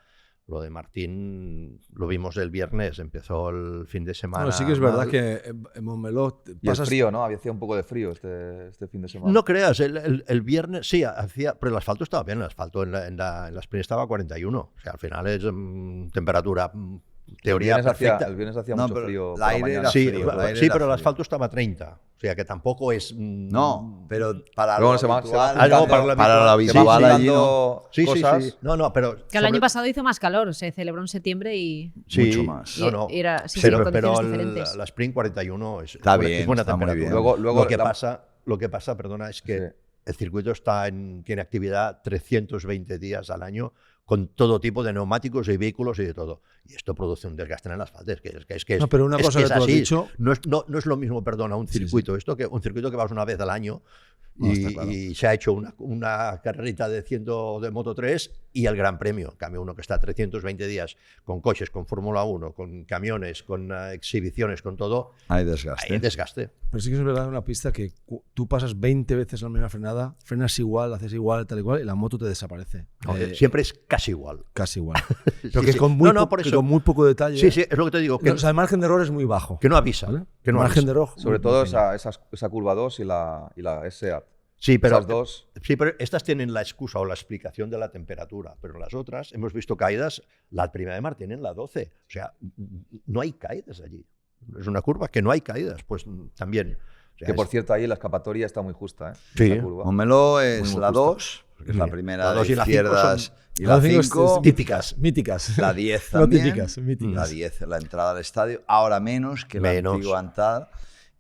B: lo de Martín lo vimos el viernes, empezó el fin de semana.
E: Bueno, sí que es verdad
B: mal.
E: que en Montmeló
C: Y el frío, ¿no? Hacía un poco de frío este fin de semana.
B: No creas, el viernes sí, pero el asfalto estaba bien, el asfalto en la sprint estaba a 41. O sea, al final es temperatura, teoría perfecta.
C: El viernes hacía
A: No,
C: mucho
A: pero
C: frío.
A: el
C: por la
A: aire
C: mañana.
A: era
B: Sí,
A: frío, el aire
B: sí,
A: era
B: pero el
A: frío.
B: asfalto estaba a 30. O sea, que tampoco es...
A: No, pero para
C: Luego
A: lo
C: se va-
A: habitual,
C: se va
B: juntando-
A: para lo
C: Se
A: habitual
C: van
A: allí no.
C: juntando
B: Sí,
C: cosas.
B: sí. No, pero...
D: Que el año pasado hizo más calor, se celebró en septiembre y
B: Sí,
A: mucho más.
B: No, no.
D: y era sí,
B: pero
D: sí, condiciones
B: pero
D: diferentes.
B: la Sprint 41
A: Está
B: es
A: bien,
B: buena
A: está muy
B: temperatura.
A: bien.
C: Luego
B: Lo que pasa, perdona, es que
C: Sí.
B: el circuito tiene actividad 320 días al año con todo tipo de neumáticos y vehículos y de todo. Y esto produce un desgaste en el asfalto.
E: No, pero una cosa que tú has
B: así.
E: dicho-
B: No es lo mismo, perdona, un circuito. Esto que un circuito que vas una vez al año
E: No, está
B: y,
E: claro.
B: y se ha hecho una carrerita de Moto 3 y el Gran Premio. En cambio, uno que está 320 días con coches, con Fórmula 1, con camiones, con exhibiciones, con todo,
A: Hay desgaste.
B: hay desgaste.
E: Pero sí que es verdad una pista que tú pasas 20 veces la misma frenada, frenas igual, haces igual, tal y cual, y la moto te desaparece.
B: Siempre es casi igual.
E: Casi igual. Pero
B: Sí,
E: que
B: sí.
E: con muy,
B: No, por
E: que
B: eso.
E: con muy poco detalle.
B: Sí, sí, es lo que te digo.
E: O sea, el margen de error es muy bajo.
B: Que no avisa.
E: ¿Vale?
B: Que no
E: el margen
B: avisa.
E: de error.
C: Sobre
E: muy
C: todo
E: pequeño.
C: esa curva 2 y la SEAT.
B: Sí, pero,
C: Esas dos.
B: sí, pero estas tienen la excusa o la explicación de la temperatura, pero las otras, hemos visto caídas, la primera de Mar tienen la 12, o sea, no hay caídas allí. Es una curva que no hay caídas, pues también. O sea,
C: Que por cierto, ahí la escapatoria está muy justa, ¿eh?
B: Sí.
C: Esa curva.
A: Montmeló es
C: Muy
A: la
C: justa.
A: 2, que es la
B: Sí.
A: primera
B: La
A: de
B: 2 y la 5
A: izquierdas, y
E: La
A: la
E: cinco es
A: 5,
E: típicas. Míticas.
A: la 10
E: No
A: también.
E: típicas, míticas.
A: La 10, la entrada al estadio, ahora menos que la
B: Menos.
A: antigua entrada.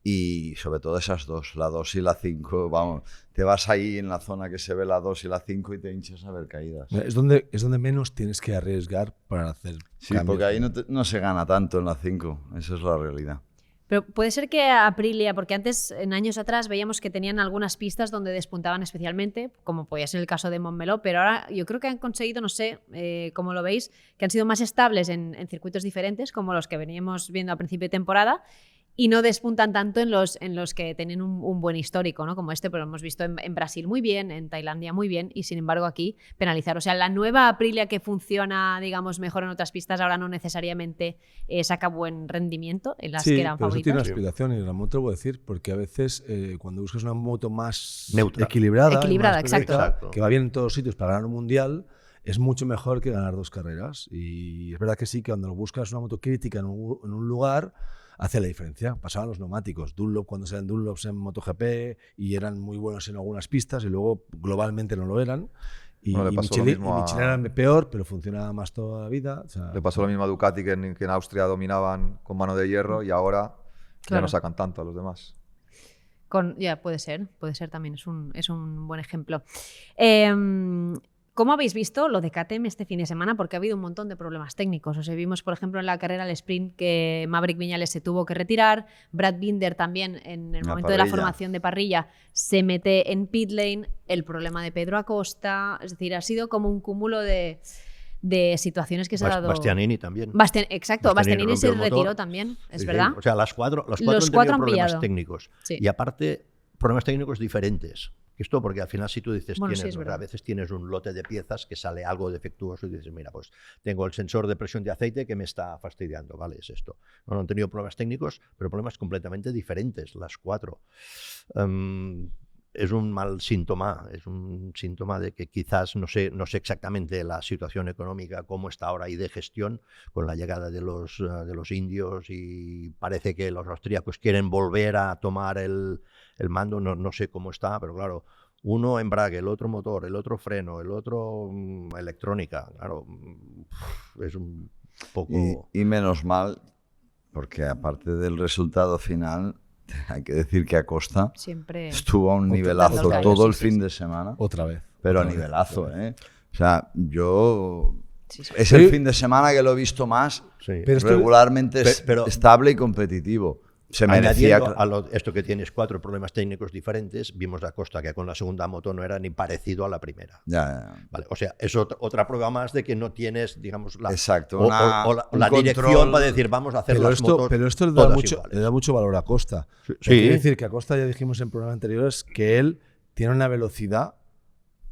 A: Y sobre todo esas dos, la 2 y la 5, vamos, te vas ahí en la zona que se ve la 2 y la 5 y te hinchas a ver caídas.
E: Es donde menos tienes que arriesgar para hacer
A: Sí,
E: cambios.
A: porque ahí no se gana tanto en la 5, esa es la realidad.
D: Pero puede ser que Aprilia, porque antes, en años atrás, veíamos que tenían algunas pistas donde despuntaban especialmente, como podía ser el caso de Montmeló, pero ahora yo creo que han conseguido, no sé cómo lo veis, que han sido más estables en circuitos diferentes, como los que veníamos viendo a principio de temporada, y no despuntan tanto en los que tienen un buen histórico, ¿no? Como este, pero lo hemos visto en Brasil muy bien, en Tailandia muy bien, y sin embargo aquí penalizar. O sea, la nueva Aprilia que funciona, digamos, mejor en otras pistas, ahora no necesariamente saca buen rendimiento en las
E: Sí,
D: que eran
E: pero eso tiene una
D: favoritas.
E: explicación y la moto lo voy a decir, porque a veces cuando buscas una moto más
B: Neutra.
E: equilibrada,
D: Equilibrada,
E: más perfecta,
B: exacto.
E: que va bien en todos sitios para ganar un mundial, es mucho mejor que ganar 2 carreras. Y es verdad que sí, que cuando lo buscas una moto crítica en un lugar, hace la diferencia. Pasaban los neumáticos. Dunlop, cuando salen Dunlops en MotoGP y eran muy buenos en algunas pistas y luego globalmente no lo eran. Y,
C: Bueno, le
E: y
C: pasó lo
E: Michelin,
C: mismo a-
E: Michelin era peor, pero funcionaba más toda la vida. O sea,
C: Le pasó lo mismo a Ducati, que en Austria dominaban con mano de hierro y ahora ya
D: Claro.
C: no sacan tanto a los demás.
D: Ya puede ser también, es un buen ejemplo. ¿Cómo habéis visto lo de KTM este fin de semana? Porque ha habido un montón de problemas técnicos. O sea, vimos, por ejemplo, en la carrera al sprint que Maverick Viñales se tuvo que retirar, Brad Binder también en el
A: La
D: momento de la
A: parrilla.
D: formación de parrilla se mete en pit lane, el problema de Pedro Acosta, es decir, ha sido como un cúmulo de situaciones que se ha dado...
B: Bastianini también.
D: Exacto, Bastianini se
B: rompió el motor.
D: retiró también, es
B: Sí,
D: verdad.
B: sí. O sea, las cuatro
D: Los
B: han
D: cuatro
B: tenido
D: han
B: problemas
D: pillado.
B: técnicos.
D: Sí.
B: Y aparte, problemas técnicos diferentes. Esto porque al final si tú dices,
D: Bueno, sí,
B: tienes,
D: es
B: o sea,
D: verdad.
B: a veces tienes un lote de piezas que sale algo defectuoso y dices, mira, pues tengo el sensor de presión de aceite que me está fastidiando, vale, es esto. No han tenido problemas técnicos, pero problemas completamente diferentes, las cuatro. Es un mal síntoma, es un síntoma de que quizás no sé exactamente la situación económica, cómo está ahora y de gestión con la llegada de los indios y parece que los austríacos quieren volver a tomar el mando, no sé cómo está, pero claro, uno embrague, el otro motor, el otro freno, el otro electrónica, claro, es un poco...
A: Y menos mal, porque aparte del resultado final, hay que decir que Acosta
D: Siempre
A: estuvo a un
E: Otra-
A: nivelazo
E: otra vez,
A: todo el
D: sí, sí,
A: fin
D: sí.
A: de semana,
E: otra vez.
A: pero a
E: Otra vez.
A: nivelazo, ¿eh? O sea, yo...
D: Sí, sí.
A: Es
E: Sí.
A: el fin de semana que lo he visto más
B: Sí.
E: Pero esto-
A: regularmente
B: pero-
A: estable y competitivo. Se merecía...
B: Añadiendo a esto que tienes cuatro problemas técnicos diferentes, vimos a Costa que con la segunda moto no era ni parecido a la primera.
A: Ya.
B: Vale, o sea, es otra prueba más de que no tienes, digamos, la,
A: Exacto,
B: o
A: un
B: la dirección
A: control.
B: para decir vamos a hacer
E: Pero
B: las
E: esto,
B: motos
E: pero esto
B: todas
E: le
B: iguales.
E: da mucho valor a Acosta.
B: Sí.
E: O sea, quiere decir que Acosta, ya dijimos en programas anteriores, que él tiene una velocidad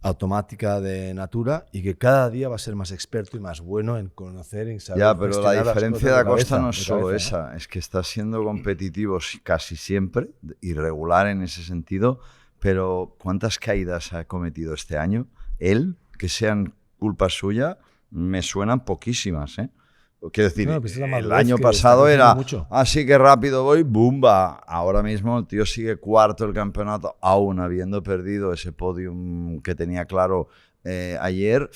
E: automática de natura y que cada día va a ser más experto y más bueno en conocer y en saber
A: Ya, pero la
E: gestionar las
A: diferencia
E: cosas
A: de Acosta
E: cabeza,
A: no es solo
E: cabeza,
A: esa, es que está siendo competitivo casi siempre, irregular en ese sentido, pero ¿cuántas caídas ha cometido este año? Él, que sean culpa suya, me suenan poquísimas, ¿eh? Quiero decir,
E: No, pues es la
A: el
E: madurez
A: año
E: que
A: pasado
E: está
A: era
E: creciendo mucho.
A: así que rápido voy, ¡bumba! Ahora mismo el tío sigue cuarto del campeonato, aún habiendo perdido ese podium que tenía claro ayer.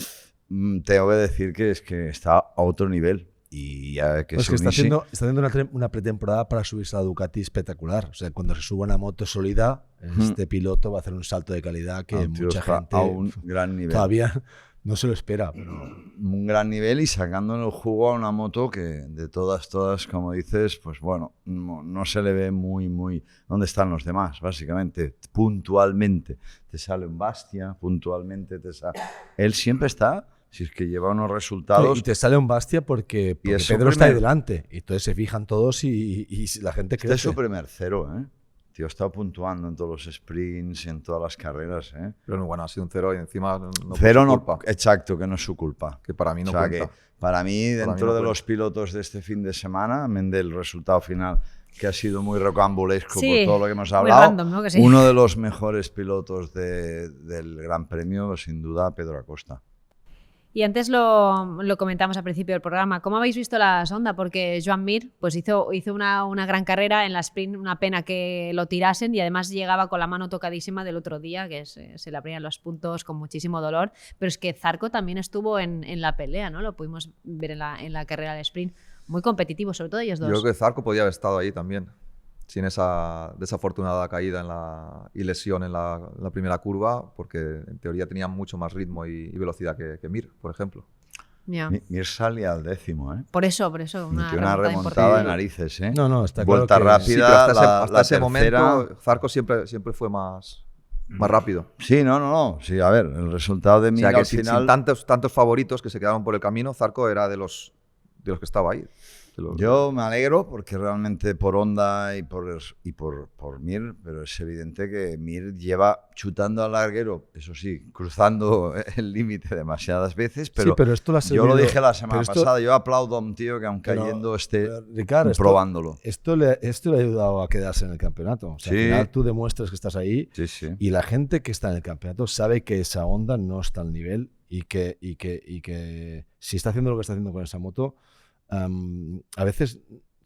A: Tengo que decir que es que está a otro nivel. Y ya que
E: Pues
A: se
E: que está
A: unise-
E: haciendo una pretemporada para subirse a la Ducati espectacular. O sea, cuando se suba una moto sólida, este piloto va a hacer un salto de calidad que
A: el tío
E: mucha
A: está
E: gente
A: a un gran nivel.
E: todavía no se lo espera. Pero
A: Un gran nivel y sacándole el jugo a una moto que de todas, como dices, pues bueno, no se le ve muy... ¿Dónde están los demás? Básicamente, puntualmente. Te sale un Bastia, puntualmente te sale... Él siempre está, si es que lleva unos resultados...
E: y te sale un Bastia porque
A: es su
E: Pedro está ahí
A: primer-
E: delante. Y entonces se fijan todos y la gente
A: Este
E: crece.
A: es su primer cero, ¿eh? Tío, está puntuando en todos los sprints y en todas las carreras, ¿eh?
C: Pero bueno, ha sido un cero y encima no por
A: Cero
C: su
A: no,
C: culpa,
A: exacto, que no es su culpa.
C: que para mí no
A: o sea
C: cuenta.
A: que para mí, dentro
C: no
A: de
C: cuenta.
A: los pilotos de este fin de semana, amén del resultado final, que ha sido muy rocambolesco
D: Sí,
A: por todo lo que hemos
D: muy
A: hablado,
D: random, ¿no? Que sí.
A: uno de los mejores pilotos del Gran Premio, sin duda, Pedro Acosta.
D: Y antes lo comentamos al principio del programa. ¿Cómo habéis visto la Honda? Porque Joan Mir pues hizo una gran carrera en la sprint, una pena que lo tirasen y además llegaba con la mano tocadísima del otro día, que se le abrían los puntos con muchísimo dolor. Pero es que Zarco también estuvo en la pelea, ¿no? Lo pudimos ver en la carrera del sprint. Muy competitivo, sobre todo ellos dos.
C: Yo creo que Zarco podía haber estado ahí también, sin esa desafortunada caída y lesión en la primera curva, porque en teoría tenía mucho más ritmo y velocidad que Mir, por ejemplo.
D: Ya.
A: Mir salía al 10º, ¿eh?
D: Por eso,
A: Metió
D: una
A: una
D: remontada
A: remontada de
D: importante.
A: narices, ¿eh?
E: No, está
A: Vuelta
E: claro que-
A: rápida,
C: Sí, pero hasta
A: la
C: ese
A: tercera-
C: momento Zarco siempre fue más rápido.
A: Sí, no. Sí, a ver, el resultado de
C: O
A: Mir
C: sea que
A: al
C: sin
A: final...
C: tantos favoritos que se quedaron por el camino, Zarco era de los que estaba ahí.
A: Yo me alegro porque realmente por Honda y por Mir, pero es evidente que Mir lleva chutando al larguero, eso sí, cruzando el límite demasiadas veces, pero,
E: Sí, pero esto lo ha
A: yo lo
E: servido-
A: dije la semana
E: pero esto-
A: pasada, yo aplaudo a un tío que aun
E: Pero-
A: cayendo esté
E: pero, Ricard,
A: probándolo.
E: Esto le ha ayudado a quedarse en el campeonato. O sea,
A: Sí.
E: Al final tú demuestras que estás ahí
A: Sí, sí.
E: y la gente que está en el campeonato sabe que esa Honda no está al nivel y que si está haciendo lo que está haciendo con esa moto, a veces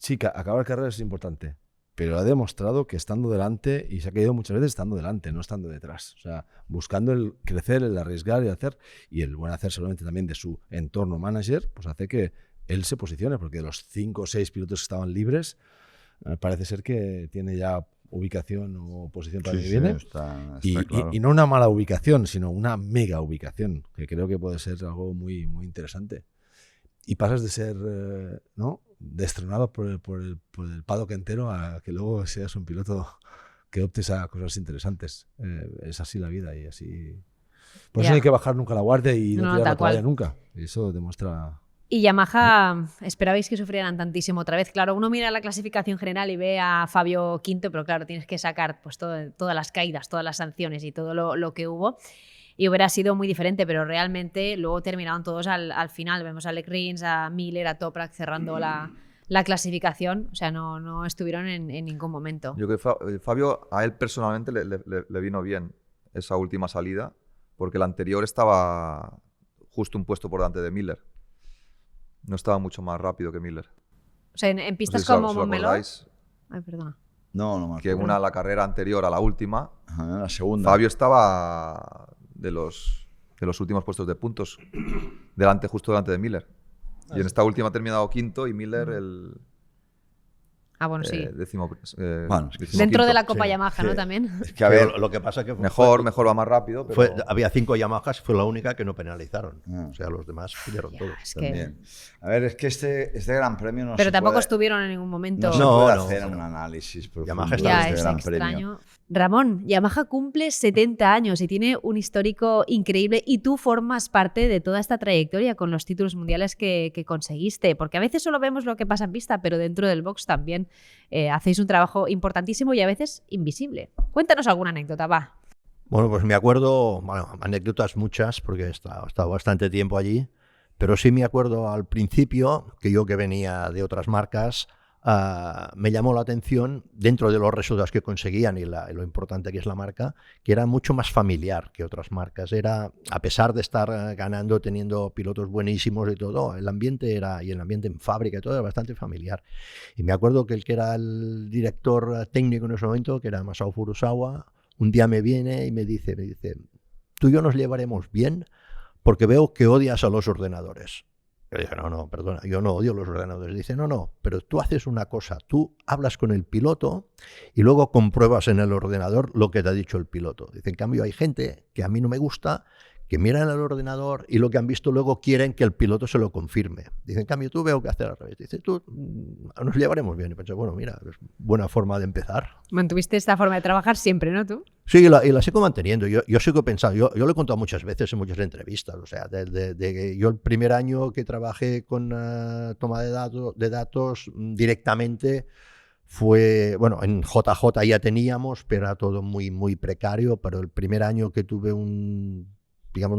E: sí, acabar carreras es importante, pero ha demostrado que estando delante, y se ha caído muchas veces estando delante, no estando detrás. O sea, buscando el crecer, el arriesgar y hacer, y el buen hacer seguramente también de su entorno manager, pues hace que él se posicione, porque de los 5 o 6 pilotos que estaban libres, parece ser que tiene ya ubicación o posición para el que viene.
A: Está
E: Y,
A: claro.
E: y no una mala ubicación, sino una mega ubicación, que creo que puede ser algo muy, muy interesante. Y pasas de ser ¿no? destronado por el paddock entero a que luego seas un piloto que optes a cosas interesantes. Es así la vida y así... Por eso no hay que bajar nunca la guardia y no tirar la toalla nunca. Y eso demuestra...
D: Y Yamaha, esperabais que sufrieran tantísimo otra vez. Claro, uno mira la clasificación general y ve a Fabio quinto, pero claro, tienes que sacar pues, todas las caídas, todas las sanciones y todo lo que hubo. Y hubiera sido muy diferente, pero realmente luego terminaron todos al final. Vemos a Alex Rins, a Miller, a Toprak cerrando la clasificación. O sea, no estuvieron en ningún momento.
C: Yo creo que Fabio, a él personalmente le vino bien esa última salida, porque la anterior estaba justo un puesto por delante de Miller. No estaba mucho más rápido que Miller.
D: O sea, en pistas
C: no sé si
D: como
C: os
D: Montmeló...
C: acordáis,
D: Ay, perdona.
A: No me
C: que
A: acuerdo.
C: la carrera anterior a la última,
A: La segunda.
C: Fabio estaba de los últimos puestos de puntos, justo delante de Miller. Y en esta última ha terminado quinto y Miller el...
D: Ah, bueno, sí.
C: Décimo
A: Bueno, es que
D: Dentro de la Copa
B: sí,
D: Yamaha, ¿no? También.
A: Es que a ver,
B: Pero lo que pasa es que
C: mejor va más rápido. Pero...
B: había 5 Yamahas, fue la única que no penalizaron.
A: Ah.
B: O sea, los demás pudieron
D: Ya,
B: todos.
D: es que...
A: también. A ver, es que este Gran Premio no
D: Pero
A: se
D: tampoco
A: puede,
D: estuvieron en ningún momento...
A: no se
B: No,
A: puede
B: no,
A: hacer
B: no.
A: un análisis profundo
B: Yamaha está
A: de
D: Ya,
A: este
D: es
A: Gran
D: extraño.
A: Premio.
D: Ramón, Yamaha cumple 70 años y tiene un histórico increíble y tú formas parte de toda esta trayectoria con los títulos mundiales que conseguiste, porque a veces solo vemos lo que pasa en pista, pero dentro del box también hacéis un trabajo importantísimo y a veces invisible. Cuéntanos alguna anécdota, va.
B: Bueno, pues me acuerdo, bueno, anécdotas muchas, porque he estado bastante tiempo allí, pero sí me acuerdo al principio que yo, que venía de otras marcas, me llamó la atención, dentro de los resultados que conseguían y lo importante que es la marca, que era mucho más familiar que otras marcas. Era, a pesar de estar ganando, teniendo pilotos buenísimos y todo, el ambiente en fábrica y todo era bastante familiar. Y me acuerdo que el que era el director técnico en ese momento, que era Masao Furusawa, un día me viene y me dice, tú y yo nos llevaremos bien porque veo que odias a los ordenadores. Yo dije, no, perdona, yo no odio los ordenadores. Dice, no, pero tú haces una cosa, tú hablas con el piloto y luego compruebas en el ordenador lo que te ha dicho el piloto. Dice, en cambio hay gente que a mí no me gusta, que miran el ordenador y lo que han visto luego quieren que el piloto se lo confirme. Dice, en cambio tú veo que hacer al revés. Dice, tú nos llevaremos bien. Y pensé, bueno, mira, es buena forma de empezar.
D: Mantuviste esta forma de trabajar siempre, ¿no? Tú.
B: Sí, y la sigo manteniendo. Yo sigo pensando, yo lo he contado muchas veces en muchas entrevistas. O sea, de yo el primer año que trabajé con toma de datos directamente fue, bueno, en JJ ya teníamos, pero era todo muy, muy precario. Pero el primer año que tuve un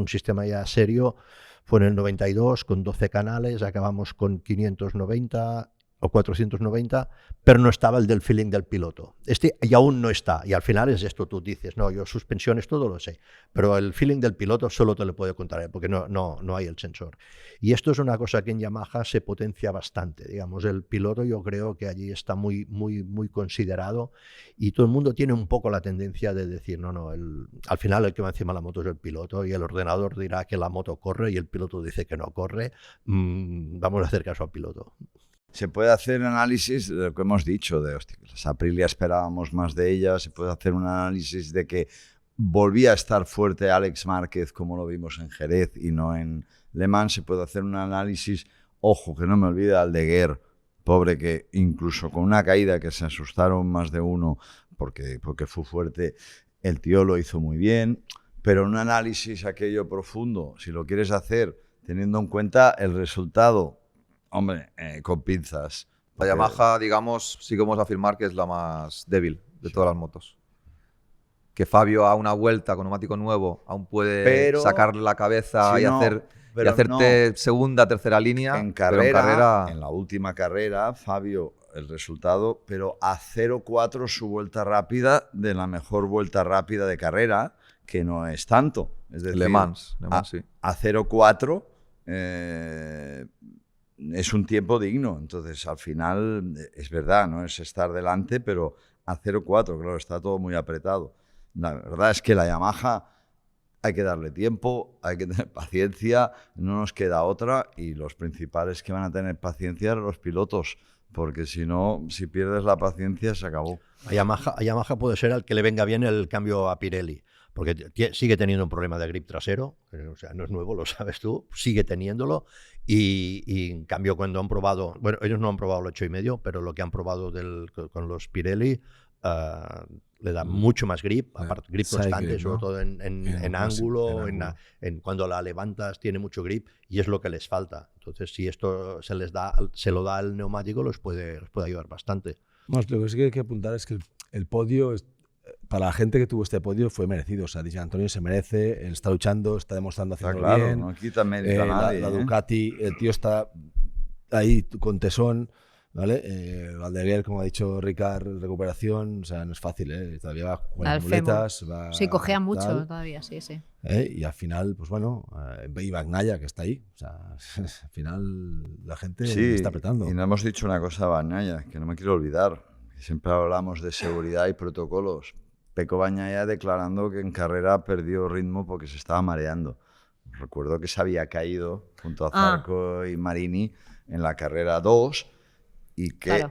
B: sistema ya serio fue en el 92, con 12 canales, acabamos con 590 o 490, pero no estaba el del feeling del piloto. Y aún no está. Y al final es esto, tú dices, no, yo suspensiones todo lo sé, pero el feeling del piloto solo te lo puede contar él, porque no hay el sensor. Y esto es una cosa que en Yamaha se potencia bastante. Digamos, el piloto yo creo que allí está muy, muy, muy considerado y todo el mundo tiene un poco la tendencia de decir, al final el que va encima de la moto es el piloto y el ordenador dirá que la moto corre y el piloto dice que no corre. Vamos a hacer caso al piloto.
A: Se puede hacer análisis de lo que hemos dicho, de hostia, las Aprilia esperábamos más de ella, se puede hacer un análisis de que volvía a estar fuerte Alex Márquez como lo vimos en Jerez y no en Le Mans, se puede hacer un análisis, ojo, que no me olvide al de Guer, pobre, que incluso con una caída que se asustaron más de uno porque fue fuerte, el tío lo hizo muy bien, pero un análisis aquello profundo, si lo quieres hacer teniendo en cuenta el resultado, hombre, con pinzas.
C: La Yamaha, digamos, sí que vamos a afirmar que es la más débil de todas las motos. Que Fabio a una vuelta con neumático nuevo aún puede sacarle la cabeza y hacerte segunda, tercera línea.
A: En carrera, en la última carrera, Fabio, el resultado, pero a 0,4 su vuelta rápida de la mejor vuelta rápida de carrera, que no es tanto. Es decir,
C: Le Mans sí.
A: A 0,4 es un tiempo digno. Entonces, al final, es verdad, no es estar delante, pero a 0,4, claro, está todo muy apretado. La verdad es que la Yamaha hay que darle tiempo, hay que tener paciencia, no nos queda otra, y los principales que van a tener paciencia son los pilotos, porque si no, si pierdes la paciencia, se acabó.
B: A Yamaha puede ser al que le venga bien el cambio a Pirelli, porque sigue teniendo un problema de grip trasero, o sea, no es nuevo, lo sabes tú, sigue teniéndolo, y en cambio cuando han probado, bueno, ellos no han probado el 8,5, pero lo que han probado con los Pirelli le da mucho más grip, aparte grip constante, grip, sobre todo en ángulo, cuando la levantas tiene mucho grip, y es lo que les falta. Entonces, si esto se lo da el neumático, les puede ayudar bastante.
E: Bueno, lo que sí que hay que apuntar es que el podio, para la gente que tuvo este podio, fue merecido. O sea, Di Giannantonio se merece, él está luchando, está demostrando haciendo bien.
A: No quita mérito a nadie.
E: La Ducati, el tío está ahí con tesón, ¿vale? Valdeguer, como ha dicho Ricard, recuperación, o sea, no es fácil, todavía va con las muletas.
D: Sí, cojea mucho todavía, sí.
E: Y al final, pues bueno, y Bagnaia, que está ahí. O sea, al final la gente está apretando.
A: Y no hemos dicho una cosa, Bagnaia, que no me quiero olvidar. Siempre hablamos de seguridad y protocolos. Pecco Bagnaia declarando que en carrera perdió ritmo porque se estaba mareando. Recuerdo que se había caído junto a Zarco y Marini en la carrera 2 y que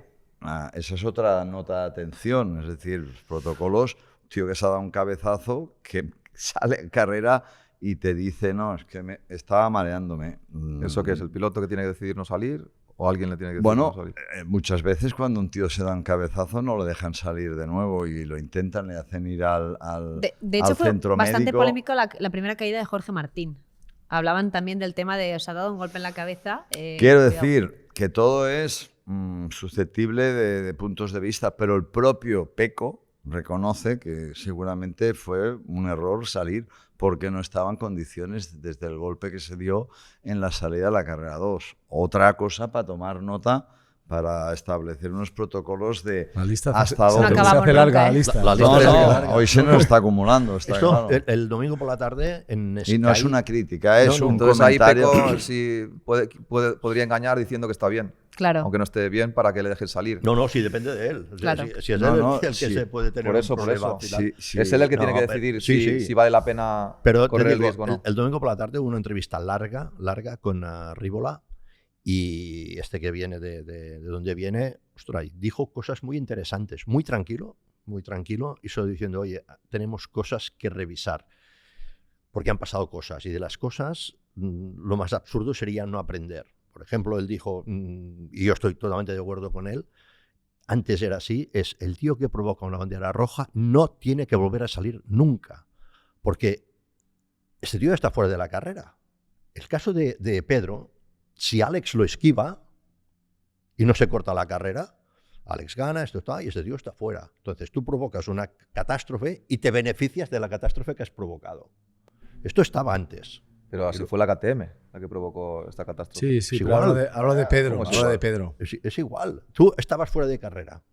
A: esa es otra nota de atención. Es decir, los protocolos, un tío que se ha dado un cabezazo, que sale en carrera y te dice, no, es que estaba mareándome.
C: ¿Eso qué es? ¿El piloto que tiene que decidir no salir? ¿O alguien le tiene que decir no salir?
A: Muchas veces cuando un tío se da un cabezazo no lo dejan salir de nuevo y lo intentan, le hacen ir al
D: de hecho, fue
A: centro
D: bastante
A: médico.
D: Polémico la primera caída de Jorge Martín. Hablaban también del tema de os ha dado un golpe en la cabeza.
A: Quiero decir que todo es susceptible de puntos de vista, pero el propio Pecco reconoce que seguramente fue un error salir porque no estaba en condiciones desde el golpe que se dio en la salida de la carrera 2. Otra cosa para tomar nota, para establecer unos protocolos de
E: la lista
A: hasta dónde.
E: Se hace larga la lista.
A: Hoy se nos está acumulando. Está
B: Esto,
A: claro.
B: el domingo por la tarde en Sky.
A: Y no es una crítica, es un
C: entonces
A: comentario.
C: Ahí Pecco sí podría engañar diciendo que está bien.
D: Claro.
C: Aunque no esté bien, para que le dejen salir.
B: No, sí, depende de él.
D: Claro.
B: Si es él el que se puede tener
C: por eso,
B: un problema.
C: Sí, es él el que tiene que decidir si vale la pena correr el riesgo o no.
B: El domingo por la tarde hubo una entrevista larga con Rivola, y este que viene de donde viene, ostras, dijo cosas muy interesantes, muy tranquilo, y solo diciendo, oye, tenemos cosas que revisar, porque han pasado cosas, y de las cosas lo más absurdo sería no aprender. Por ejemplo, él dijo, y yo estoy totalmente de acuerdo con él, antes era así, es el tío que provoca una bandera roja no tiene que volver a salir nunca, porque este tío está fuera de la carrera. El caso de Pedro, si Alex lo esquiva y no se corta la carrera, Alex gana, esto está, y este tío está fuera. Entonces tú provocas una catástrofe y te beneficias de la catástrofe que has provocado. Esto estaba antes.
C: Pero así fue la KTM la que provocó esta catástrofe.
E: Sí, pero hablo de Pedro.
B: Es igual. Tú estabas fuera de carrera.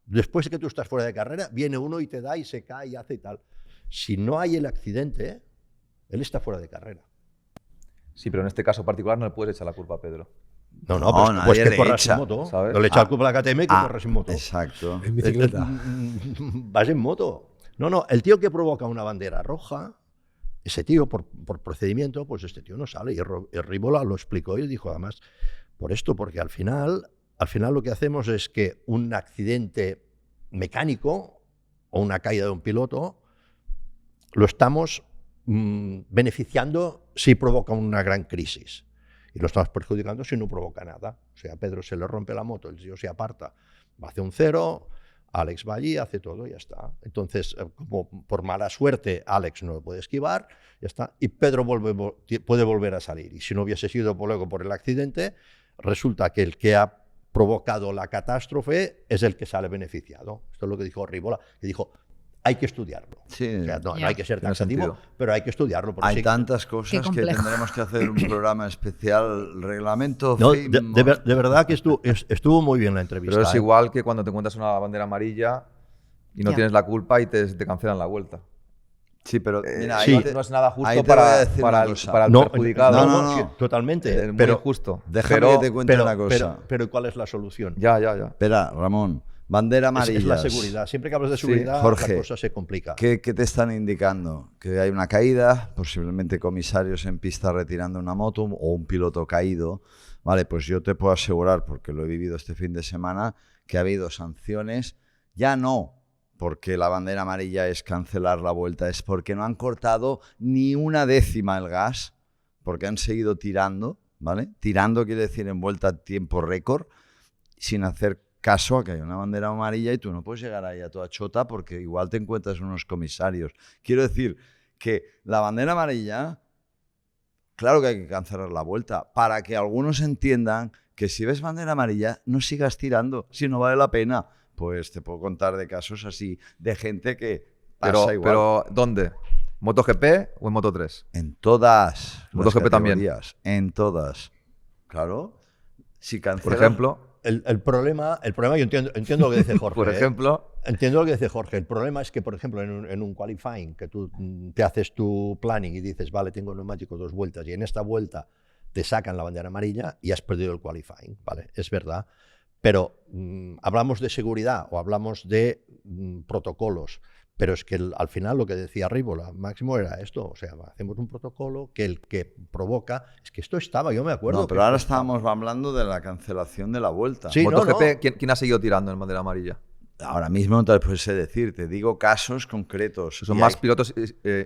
B: Después de que tú estás fuera de carrera, viene uno y te da y se cae y hace y tal. Si no hay el accidente, él está fuera de carrera.
C: Sí, pero en este caso particular no le puedes echar la culpa a Pedro.
B: No, pues que corras en moto.
C: ¿sabes?
B: No le echas la culpa a la KTM que corras en moto.
A: Exacto.
E: En bicicleta.
B: Vas en moto. No, el tío que provoca una bandera roja, ese tío, por procedimiento, pues este tío no sale. Y Rivola lo explicó y dijo, además, porque al final lo que hacemos es que un accidente mecánico o una caída de un piloto lo estamos beneficiando si provoca una gran crisis. Y lo estamos perjudicando si no provoca nada. O sea, a Pedro se le rompe la moto, el tío se aparta, va hacia un 0, Alex va allí, hace todo y ya está. Entonces, como por mala suerte, Alex no lo puede esquivar, ya está. Y Pedro puede volver a salir. Y si no hubiese sido luego por el accidente, resulta que el que ha provocado la catástrofe es el que sale beneficiado. Esto es lo que dijo Rivola, que dijo, hay que estudiarlo.
A: Sí,
B: o sea, no hay que ser taxativo, pero hay que estudiarlo.
A: Hay tantas cosas que tendremos que hacer un programa especial, reglamento.
B: No, de verdad que estuvo muy bien la entrevista.
C: Pero es igual que cuando te encuentras una bandera amarilla y no tienes la culpa y te cancelan la vuelta.
A: Sí, pero mira,
B: sí.
C: No es nada
A: ahí
C: justo
A: te voy a
C: para,
A: decir
C: para,
A: una
C: el,
A: cosa.
C: para el
B: No,
C: perjudicado.
A: no.
B: sí, totalmente.
C: Es muy
B: pero
C: injusto.
A: Déjame
C: Pero-
A: que te cuente una cosa.
B: pero ¿cuál es la solución?
C: Ya.
A: Espera, Ramón. Bandera amarilla.
B: Es la seguridad. Siempre que hablas de seguridad,
A: Jorge,
B: la cosa se complica.
A: ¿Qué te están indicando? Que hay una caída, posiblemente comisarios en pista retirando una moto o un piloto caído. Vale, pues yo te puedo asegurar, porque lo he vivido este fin de semana, que ha habido sanciones, ya no porque la bandera amarilla es cancelar la vuelta, es porque no han cortado ni una décima el gas, porque han seguido tirando, ¿vale? Tirando quiere decir en vuelta a tiempo récord, sin hacer caso a que hay una bandera amarilla y tú no puedes llegar ahí a toda chota porque igual te encuentras unos comisarios. Quiero decir que la bandera amarilla, claro que hay que cancelar la vuelta, para que algunos entiendan que si ves bandera amarilla no sigas tirando, si no vale la pena. Pues te puedo contar de casos así, de gente que pasa igual.
C: Pero ¿dónde? ¿MotoGP o en Moto3?
A: En todas las
C: MotoGP también.
A: categorías, en todas. Claro. Si
C: Por
A: cancelas...
C: ejemplo,
B: El problema, yo entiendo lo que dice Jorge.
C: por ejemplo,
B: Entiendo lo que dice Jorge. El problema es que, por ejemplo, en un qualifying, que tú te haces tu planning y dices, vale, tengo neumático 2 vueltas, y en esta vuelta te sacan la bandera amarilla y has perdido el qualifying, ¿vale? Es verdad. Pero hablamos de seguridad o hablamos de protocolos. Pero es que al final lo que decía Rívola, Máximo, era esto. O sea, hacemos un protocolo que el que provoca... Es que esto estaba, yo me acuerdo.
A: No, pero ahora estábamos hablando de la cancelación de la vuelta.
B: Sí,
C: MotoGP, ¿quién ha seguido tirando en bandera amarilla?
A: Ahora mismo no te puedo decir, te digo casos concretos.
C: Son
A: Y
C: más
A: hay-
C: pilotos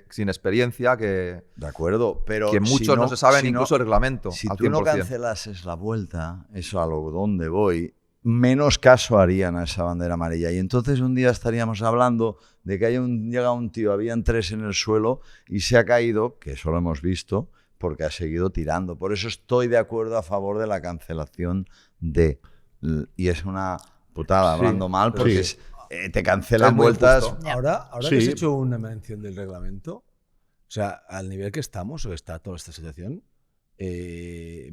C: sin experiencia que
A: De acuerdo, pero
C: muchos
A: si
C: no se saben
A: si
C: incluso el reglamento
A: Si
C: al
A: tú no
C: 100%.
A: cancelases la vuelta, eso a lo donde voy, menos caso harían a esa bandera amarilla. Y entonces un día estaríamos hablando de que llega un tío, habían 3 en el suelo y se ha caído, que eso lo hemos visto, porque ha seguido tirando. Por eso estoy de acuerdo a favor de la cancelación de... Y es una putada, hablando mal, porque te cancelan
C: Es muy
A: vueltas...
C: injusto.
E: Ahora
B: Sí.
E: que has hecho una mención del reglamento, o sea, al nivel que estamos o está toda esta situación,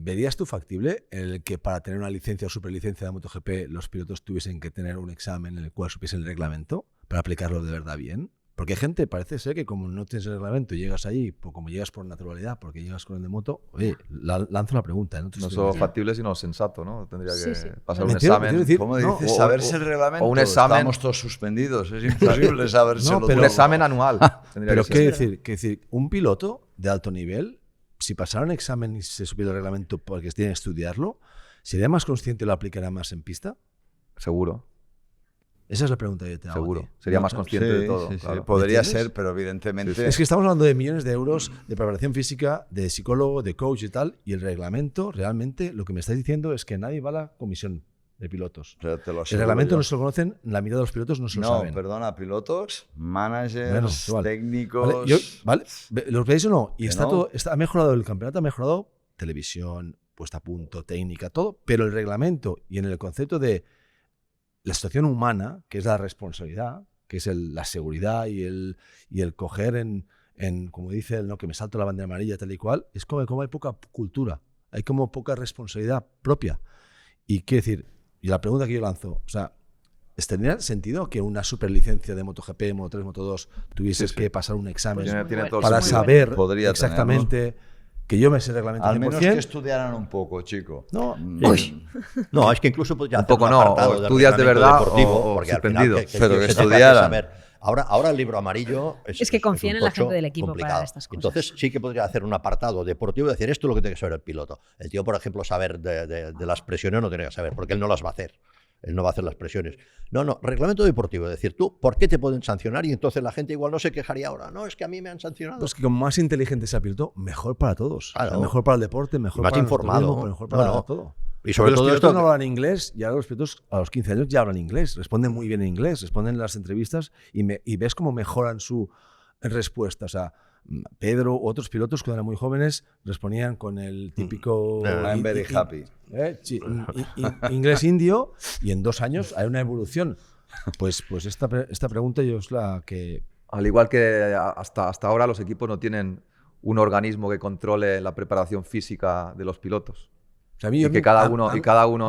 E: ¿verías tú factible el que para tener una licencia o superlicencia de MotoGP los pilotos tuviesen que tener un examen en el cual supiesen el reglamento para aplicarlo de verdad bien? Porque hay gente, parece ser que como no tienes el reglamento y llegas ahí, como llegas por naturalidad, porque llegas con el de moto, oye, lanzo la pregunta. No, te
C: No
E: estoy
C: solo
E: diciendo.
C: factible, sino sensato, ¿no? Tendría que
D: Sí.
C: pasar
E: Me
C: un
E: entiendo,
C: examen.
E: quiero decir,
A: ¿Cómo
E: no,
A: dices?
C: o-
A: Saberse
C: o-
A: el reglamento.
C: o un examen.
A: Estamos todos suspendidos. Es imposible sabérselo
E: No, pero-
C: Un
A: todo.
C: examen anual. tendría
E: Pero
C: que
E: ¿qué
C: ser.
E: decir? Un piloto de alto nivel, si pasara un examen y se supiera el reglamento porque tiene que estudiarlo, ¿sería más consciente y lo aplicará más en pista?
C: Seguro,
E: Esa es la pregunta que yo te hago. a
C: seguro.
E: ti.
C: Sería
E: No,
C: más
E: ¿sabes?
C: consciente de todo.
A: Sí, sí,
C: claro.
A: podría
E: ¿Entiendes?
A: ser, pero evidentemente...
E: Es que estamos hablando de millones de euros de preparación física, de psicólogo, de coach y tal, y el reglamento, realmente, lo que me estás diciendo es que nadie va a la comisión de pilotos.
A: Pero te lo
E: El
A: aseguro
E: reglamento
A: yo.
E: no se lo conocen, la mitad de los pilotos no se lo
A: No,
E: saben.
A: perdona, pilotos, managers,
E: Bueno, igual.
A: técnicos...
E: ¿Vale? ¿Los veis o no? Y
A: Que
E: está
A: no.
E: todo, ha mejorado el campeonato, ha mejorado televisión, puesta a punto, técnica, todo, pero el reglamento y en el concepto de la situación humana, que es la responsabilidad, que es la seguridad y el coger en como dice él, ¿no? Que me salto la bandera amarilla tal y cual, es como hay poca cultura, hay como poca responsabilidad propia. Y quiero decir, y la pregunta que yo lanzo, o sea, ¿tendría sentido que una superlicencia de MotoGP, Moto3, Moto2 tuvieses que pasar un examen
C: Tiene todo el
E: para
C: sentido.
E: saber
A: Podría
E: exactamente que yo me sé el reglamento
A: Al
E: 100%?
A: menos que estudiaran un poco, chico.
E: No,
B: No, es que incluso podría
C: Un
B: hacer
C: poco no,
B: apartado
C: o
B: del
C: estudias de
B: reglamento
C: verdad
B: deportivo,
C: o
B: porque al
C: suspendido.
B: final
A: Pero que
B: se tenga
A: estudiaran.
B: saber. Ahora el libro amarillo
D: Es que confían
B: un
D: en la
B: tocho
D: gente del equipo para
B: complicado.
D: estas cosas.
B: Entonces sí que podría hacer un apartado deportivo y decir esto es lo que tiene que saber el piloto. El tío, por ejemplo, saber de las presiones no tiene que saber, porque él no las va a hacer. Él no va a hacer las presiones. No, reglamento deportivo. Es decir, tú, ¿por qué te pueden sancionar? Y entonces la gente igual no se quejaría ahora. No, es que a mí me han sancionado.
E: pues que como más inteligente sea el piloto, mejor para todos.
B: Claro.
E: O sea, mejor para el deporte, mejor
B: Y más
E: para el
B: informado.
E: turismo, mejor para
B: No.
E: todo.
B: Y sobre
E: Porque los
B: todo
E: pilotos
B: esto
E: no hablan inglés y ahora los pilotos a los 15 años ya hablan inglés, responden muy bien en inglés, responden en las entrevistas y ves cómo mejoran su respuesta. O sea, Pedro u otros pilotos cuando eran muy jóvenes respondían con el típico
A: I'm very happy.
E: inglés indio y en 2 años hay una evolución. Pues esta pregunta yo es la que...
C: Al igual que hasta ahora los equipos no tienen un organismo que controle la preparación física de los pilotos. Y que cada uno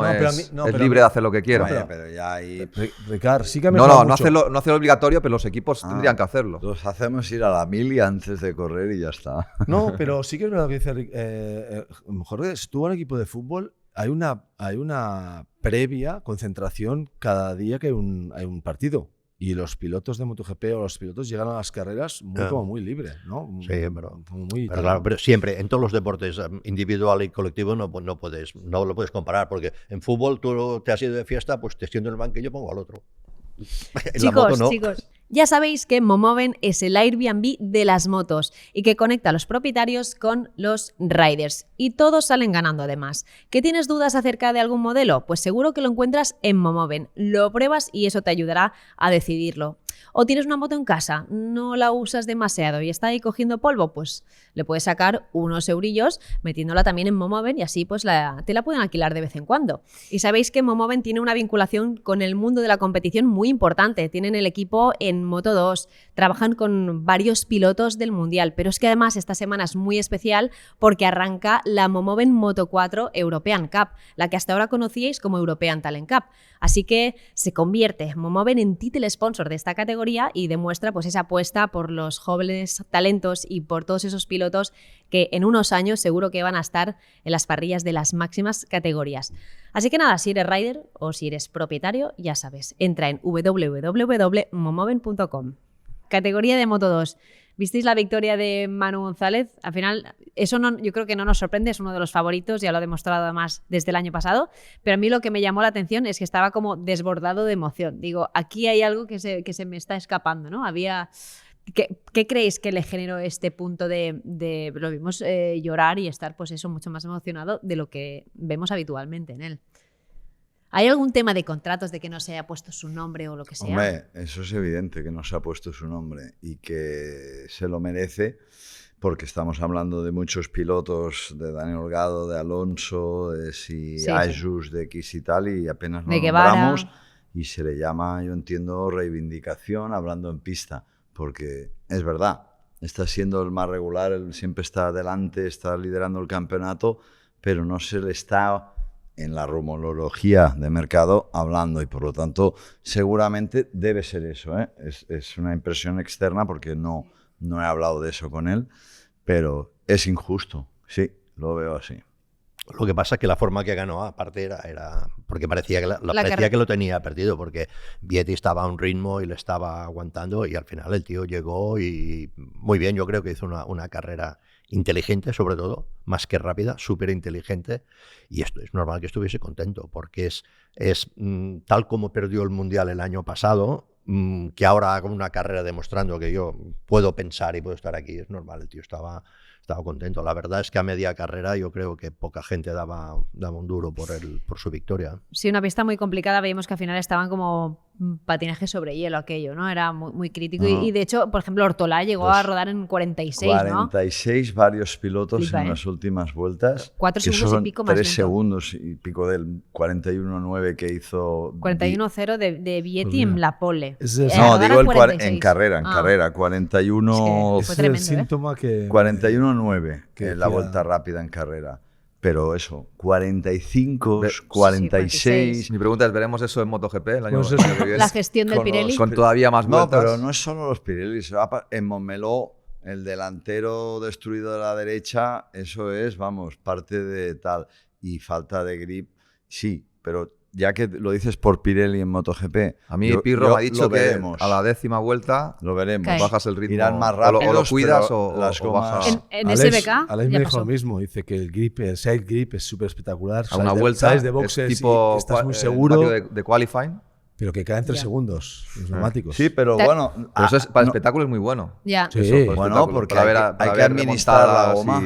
C: es libre de hacer lo que quiera.
A: Pero ya ahí...
E: Ricardo, sí que me mucho.
C: No hacerlo obligatorio, pero los equipos tendrían que hacerlo.
A: Los hacemos ir a la mili antes de correr y ya está.
E: No, pero sí que es verdad lo que dice Jorge. Si tú en un equipo de fútbol hay una previa concentración cada día que hay un partido. Y los pilotos de MotoGP o los pilotos llegan a las carreras como muy libres, ¿no?
B: Sí, pero claro, pero siempre, en todos los deportes, individual y colectivo, no lo puedes comparar, porque en fútbol tú te has ido de fiesta, pues te siento en el banquillo y pongo al otro.
D: Chicos, ya sabéis que Momoven es el Airbnb de las motos y que conecta a los propietarios con los riders. Y todos salen ganando además. ¿Que tienes dudas acerca de algún modelo? Pues seguro que lo encuentras en Momoven. Lo pruebas y eso te ayudará a decidirlo. ¿O tienes una moto en casa? ¿No la usas demasiado y está ahí cogiendo polvo? Pues le puedes sacar unos eurillos metiéndola también en Momoven y así pues te la pueden alquilar de vez en cuando. Y sabéis que Momoven tiene una vinculación con el mundo de la competición muy importante. Tienen el equipo en Moto2, trabajan con varios pilotos del Mundial, pero es que además esta semana es muy especial porque arranca la Momoven Moto4 European Cup, la que hasta ahora conocíais como European Talent Cup. Así que se convierte Momoven en title sponsor de esta categoría y demuestra pues esa apuesta por los jóvenes talentos y por todos esos pilotos que en unos años seguro que van a estar en las parrillas de las máximas categorías. Así que nada, si eres rider o si eres propietario, ya sabes, entra en www.momoven.com. Categoría de Moto2. ¿Visteis la victoria de Manu González? Al final, eso yo creo que no nos sorprende, es uno de los favoritos, ya lo ha demostrado además desde el año pasado, pero a mí lo que me llamó la atención es que estaba como desbordado de emoción. Digo, aquí hay algo que se me está escapando, ¿no? ¿Qué creéis que le generó este punto de lo vimos llorar y estar pues eso mucho más emocionado de lo que vemos habitualmente en él? ¿Hay algún tema de contratos de que no se haya puesto su nombre o lo que sea?
A: Hombre, eso es evidente que no se ha puesto su nombre y que se lo merece porque estamos hablando de muchos pilotos, de Daniel Holgado, de Alonso, de Ayus, de X y tal, y apenas lo nombramos y se le llama, yo entiendo, reivindicación hablando en pista, porque es verdad, está siendo el más regular, él siempre está adelante, está liderando el campeonato, pero no se le está en la rumorología de mercado hablando y por lo tanto seguramente debe ser eso, ¿eh? Es una impresión externa porque no he hablado de eso con él, pero es injusto, sí, lo veo así.
B: Lo que pasa es que la forma que ganó aparte era porque parecía que lo tenía perdido, porque Vietti estaba a un ritmo y le estaba aguantando y al final el tío llegó y muy bien, yo creo que hizo una carrera inteligente, sobre todo, más que rápida, súper inteligente, y esto es normal que estuviese contento, porque es tal como perdió el Mundial el año pasado, que ahora haga una carrera demostrando que yo puedo pensar y puedo estar aquí, es normal, el tío estaba contento. La verdad es que a media carrera yo creo que poca gente daba un duro por su victoria.
D: Sí, una pista muy complicada, veíamos que al final estaban como patinaje sobre hielo aquello, ¿no? Era muy, muy crítico y de hecho, por ejemplo, Ortolá llegó a rodar en 46,
A: 46, ¿no? Varios pilotos en las últimas vueltas.
D: 4 segundos y pico más
A: 3
D: lento.
A: segundos y pico del 41.9 que hizo...
D: 41.0 de Vietti en la pole.
A: No, digo en carrera, 41...
D: Fue tremendo,
E: es el síntoma que...
A: 41.9 que la vuelta rápida en carrera. Pero eso, 45, 46...
C: Mi pregunta es, ¿veremos eso en MotoGP el año que viene?
D: La gestión del Pirelli.
C: Con todavía más vueltas.
A: No, pero no es solo los Pirelli. En Montmeló, el delantero destruido de la derecha, eso es, vamos, parte de tal. Y falta de grip, sí, pero... Ya que lo dices por Pirelli en MotoGP,
C: a mí Pirro me ha dicho que a la 10ª vuelta
A: lo veremos.
C: Bajas el ritmo,
A: irán más rápido,
C: o lo cuidas o
A: bajas.
D: En SBK
E: Alex me dijo lo mismo, dice que el side grip es súper espectacular.
C: A una vuelta
E: sales de boxes
C: tipo,
E: y estás muy seguro.
C: De qualifying.
E: Pero que caen 3 segundos, los neumáticos.
A: Sí, pero bueno...
C: Pero eso para el espectáculo es muy bueno.
D: Ya.
E: Sí.
A: Eso, bueno, porque hay que administrar la goma.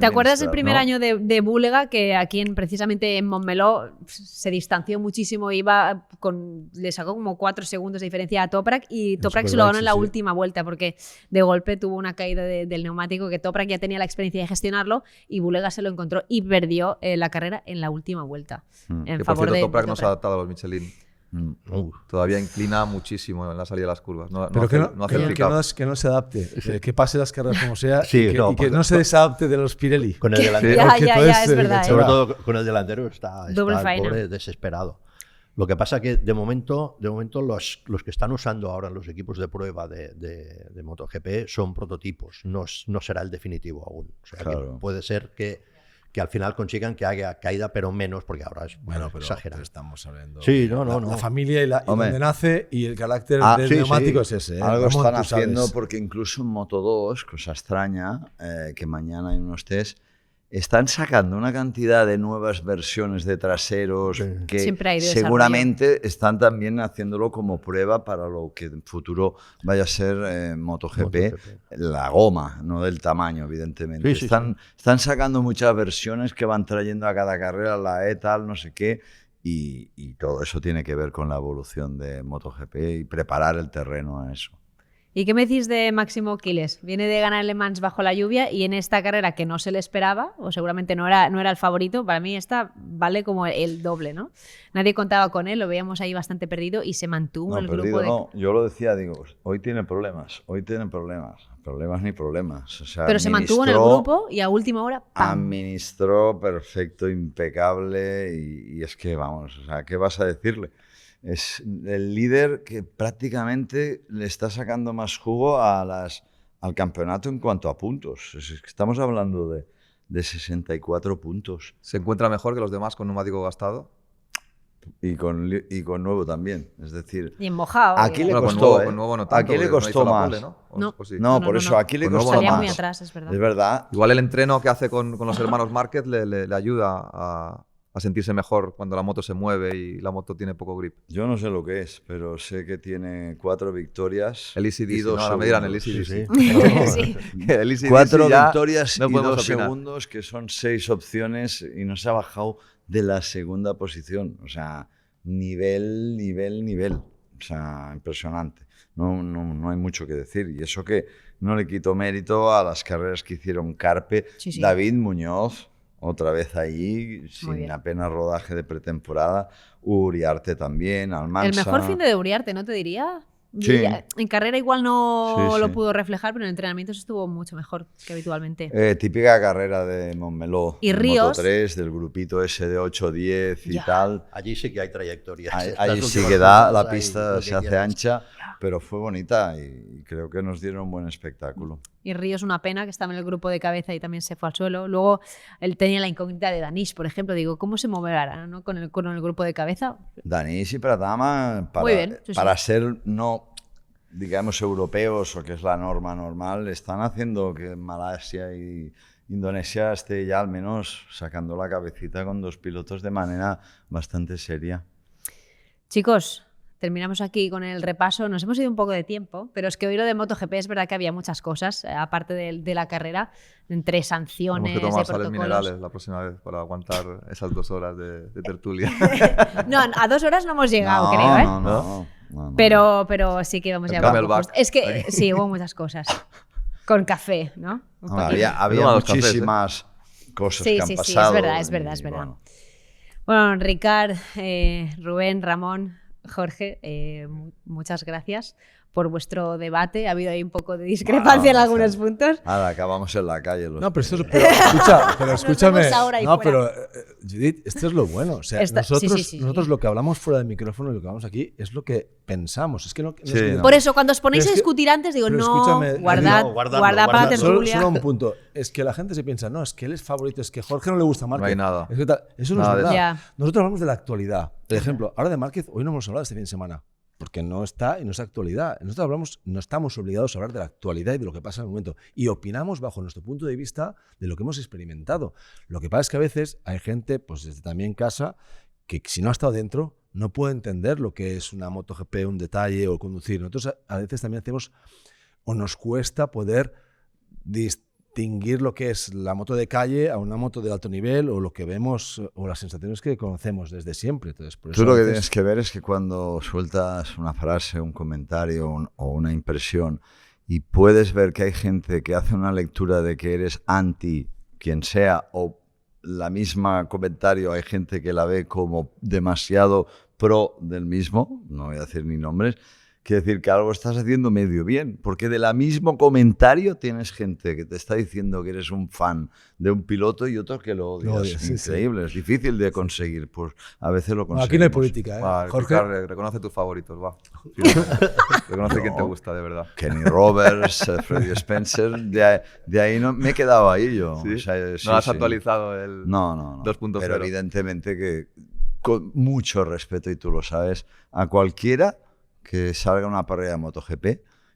D: ¿Te acuerdas del primer año de Búlega, que aquí precisamente en Montmeló se distanció muchísimo, le sacó como 4 segundos de diferencia a Toprak y Toprak se lo ganó en la última vuelta porque de golpe tuvo una caída del neumático que Toprak ya tenía la experiencia de gestionarlo y Búlega se lo encontró y perdió la carrera en la última vuelta.
C: Que por cierto, Toprak no se ha adaptado a los Michelin. Todavía inclina muchísimo en la salida de las curvas. No,
E: Pero
C: no hace el pick-up.
E: que no se adapte, que pase las carreras como sea
B: Sí,
E: y que no se desadapte de los Pirelli.
B: Con el delantero,
D: Ya, es verdad.
B: sobre todo con el delantero, está el
D: Doble faena.
B: pobre desesperado. Lo que pasa que de momento los que están usando ahora los equipos de prueba de MotoGP son prototipos, no será el definitivo aún. O sea,
A: Claro.
B: que puede ser que al final consigan que haya caída, pero menos, porque ahora es
E: Bueno, pero
B: exagerado.
E: estamos hablando.
B: Sí, no.
E: La familia y
A: Hombre.
E: donde nace y el carácter del
B: Sí,
E: neumático
B: sí.
E: es ese.
A: Algo
E: Ramón,
A: están
E: tú sabes.
A: haciendo porque incluso en Moto2, cosa extraña, que mañana hay unos test, están sacando una cantidad de nuevas versiones de traseros que
D: Siempre hay de
A: seguramente están también haciéndolo como prueba para lo que en futuro vaya a ser MotoGP, la goma, no del tamaño, evidentemente.
B: Sí, sí,
A: están sacando muchas versiones que van trayendo a cada carrera, la tal, no sé qué, y todo eso tiene que ver con la evolución de MotoGP y preparar el terreno a eso.
D: ¿Y qué me decís de Máximo Quiles? Viene de ganar Le Mans bajo la lluvia y en esta carrera que no se le esperaba, o seguramente no era el favorito, para mí esta vale como el doble, ¿no? Nadie contaba con él, lo veíamos ahí bastante perdido y se mantuvo en el grupo de...
A: No, yo lo decía, digo, hoy tiene problemas ni problemas. O sea,
D: Pero se mantuvo en el grupo y a última hora, ¡pam!
A: Administró perfecto, impecable y es que, vamos, o sea, ¿qué vas a decirle? Es el líder que prácticamente le está sacando más jugo al campeonato en cuanto a puntos. Es que estamos hablando de 64 puntos.
C: ¿Se encuentra mejor que los demás con neumático gastado?
A: Y con nuevo también. Es decir,
D: Y en mojado.
A: aquí le
C: Bueno,
A: costó,
C: con nuevo no tanto,
A: aquí le
C: porque
A: costó
C: hizo la
A: más.
C: pole, ¿no?
D: No.
C: O sí.
A: No, por eso aquí le
C: Con nuevo
A: costó
D: Estaría
A: más.
D: muy atrás, es verdad.
A: Es verdad.
C: Igual el entreno que hace con los hermanos Márquez le ayuda a sentirse mejor cuando la moto se mueve y la moto tiene poco grip.
A: Yo no sé lo que es, pero sé que tiene 4 victorias.
C: El ECDC,
A: y 2
C: no, ahora me dirán el
A: segundos.
C: ECDC.
D: Sí.
C: El ECDC
A: 4
C: ya
A: victorias
C: no
A: y
C: podemos
A: 2
C: opinar.
A: segundos, que son 6 opciones, y no se ha bajado de la segunda posición. O sea, nivel. O sea, impresionante. No hay mucho que decir. Y eso que no le quito mérito a las carreras que hicieron Carpe,
D: Sí.
A: David Muñoz, otra vez ahí,
D: Muy
A: sin
D: bien.
A: apenas rodaje de pretemporada, Uriarte también, Almansa.
D: El mejor fin de Uriarte, ¿no te diría?
A: Sí.
D: En carrera igual no
A: Sí,
D: lo
A: sí.
D: pudo reflejar, pero en entrenamientos estuvo mucho mejor que habitualmente.
A: Típica carrera de Montmeló.
D: Y
A: de
D: Ríos.
A: Moto3, del grupito ese de 8-10 y
D: Ya.
A: tal.
B: Allí sí que hay trayectorias.
A: Ahí
B: Las
A: sí
B: últimas
A: que da,
B: curvas
A: la
B: hay
A: pista
B: lo
A: se
B: que
A: hace
B: quieras.
A: ancha, pero fue bonita y creo que nos dieron un buen espectáculo.
D: Y Ríos, una pena, que estaba en el grupo de cabeza y también se fue al suelo. Luego él tenía la incógnita de Danish, por ejemplo. Digo, ¿cómo se moverá, ¿no? con el grupo de cabeza?
A: Danis y Pratama,
D: Muy bien, sí,
A: para
D: sí.
A: ser no, digamos, europeos o que es la norma normal, están haciendo que Malasia y Indonesia esté ya al menos sacando la cabecita con 2 pilotos de manera bastante seria.
D: Chicos, terminamos aquí con el repaso. Nos hemos ido un poco de tiempo, pero es que hoy lo de MotoGP es verdad que había muchas cosas, aparte de la carrera, entre sanciones,
C: Tenemos que tomar
D: de
C: sales
D: protocolos.
C: minerales la próxima vez para aguantar esas 2 horas de tertulia.
D: No, a 2 horas no hemos llegado,
A: No,
D: creo, ¿eh?
A: no.
D: Pero sí que vamos
C: El
D: a llevar.
C: Camelback.
D: Es que sí, hubo muchas cosas. Con café, ¿no? Un
A: No,
D: poquito.
A: había
C: Toma los cafés,
A: muchísimas cosas
D: Sí,
A: que han
D: sí, sí,
A: pasado.
D: es verdad.
A: y bueno.
D: Bueno, Ricard, Rubén, Ramón, Jorge, muchas gracias por vuestro debate. Ha habido ahí un poco de discrepancia en algunos puntos.
A: Ahora acabamos en la calle.
E: No, pero esto es, pero escúchame.
D: vemos ahora ahí
E: No,
D: fuera.
E: pero Judith, esto es lo bueno. O sea, nosotros lo que hablamos fuera del micrófono y lo que hablamos aquí es lo que pensamos. Es que no es
A: Sí,
E: que-
A: no.
D: Por eso, cuando os ponéis
E: Pero
D: a
E: es que-
D: discutir antes, digo,
E: pero
D: no,
E: escúchame,
D: guardad,
B: no, guardadlo,
D: guardad para la
B: guardadlo.
D: tertulia.
E: Solo un punto. Es que la gente se piensa, no, es que él es favorito, es que Jorge no le gusta Márquez.
C: No hay nada.
E: Es que tal. Eso no
C: Nada
E: es
C: de
E: verdad.
D: eso. Ya.
E: Nosotros hablamos de la actualidad. Por ejemplo, ahora de Márquez, hoy no hemos hablado este fin de semana. Porque no está y no es actualidad. Nosotros no estamos obligados a hablar de la actualidad y de lo que pasa en el momento. Y opinamos bajo nuestro punto de vista de lo que hemos experimentado. Lo que pasa es que a veces hay gente, pues desde también casa, que si no ha estado dentro, no puede entender lo que es una MotoGP, un detalle o conducir. Nosotros a veces también hacemos, o nos cuesta poder distinguir lo que es la moto de calle a una moto de alto nivel o lo que vemos o las sensaciones que conocemos desde siempre. Entonces, por eso
A: Tú lo
E: a
A: que
E: veces-
A: tienes que ver es que cuando sueltas una frase, un comentario o una impresión y puedes ver que hay gente que hace una lectura de que eres anti quien sea o la misma comentario hay gente que la ve como demasiado pro del mismo, no voy a decir ni nombres, quiere decir que algo estás haciendo medio bien, porque de la mismo comentario tienes gente que te está diciendo que eres un fan de un piloto y otro que lo odias. Es increíble, es difícil de conseguir, pues a veces lo conseguimos.
E: Aquí no hay política, ¿eh?
C: Va,
E: Jorge.
C: Ricard, reconoce tus favoritos, va. Reconoce quién te gusta, de verdad.
A: Kenny Roberts, Freddie Spencer, de ahí no, me he quedado ahí yo.
C: ¿Sí?
A: O sea, sí,
C: ¿No has
A: sí.
C: actualizado el
A: No.
C: 2.0?
A: Pero evidentemente que con mucho respeto, y tú lo sabes, a cualquiera que salga una parrilla de MotoGP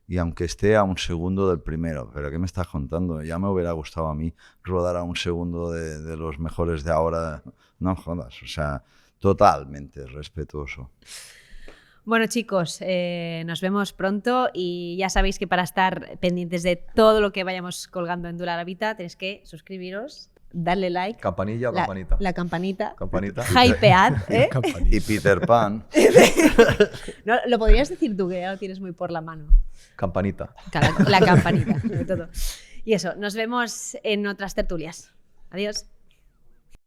A: y aunque esté a un segundo del primero, ¿pero qué me estás contando? Ya me hubiera gustado a mí rodar a un segundo de los mejores de ahora. No jodas, o sea, totalmente respetuoso.
D: Bueno, chicos, nos vemos pronto y ya sabéis que para estar pendientes de todo lo que vayamos colgando en Dura la Vita tenéis que suscribiros, darle like.
C: ¿Campanilla o campanita?
D: La campanita.
C: Campanita.
D: Hypead, ¿eh?
A: Y Peter Pan.
D: No, lo podrías decir tú, que ya lo tienes muy por la mano.
C: Campanita.
D: La campanita, sobre todo. Y eso, nos vemos en otras tertulias. Adiós.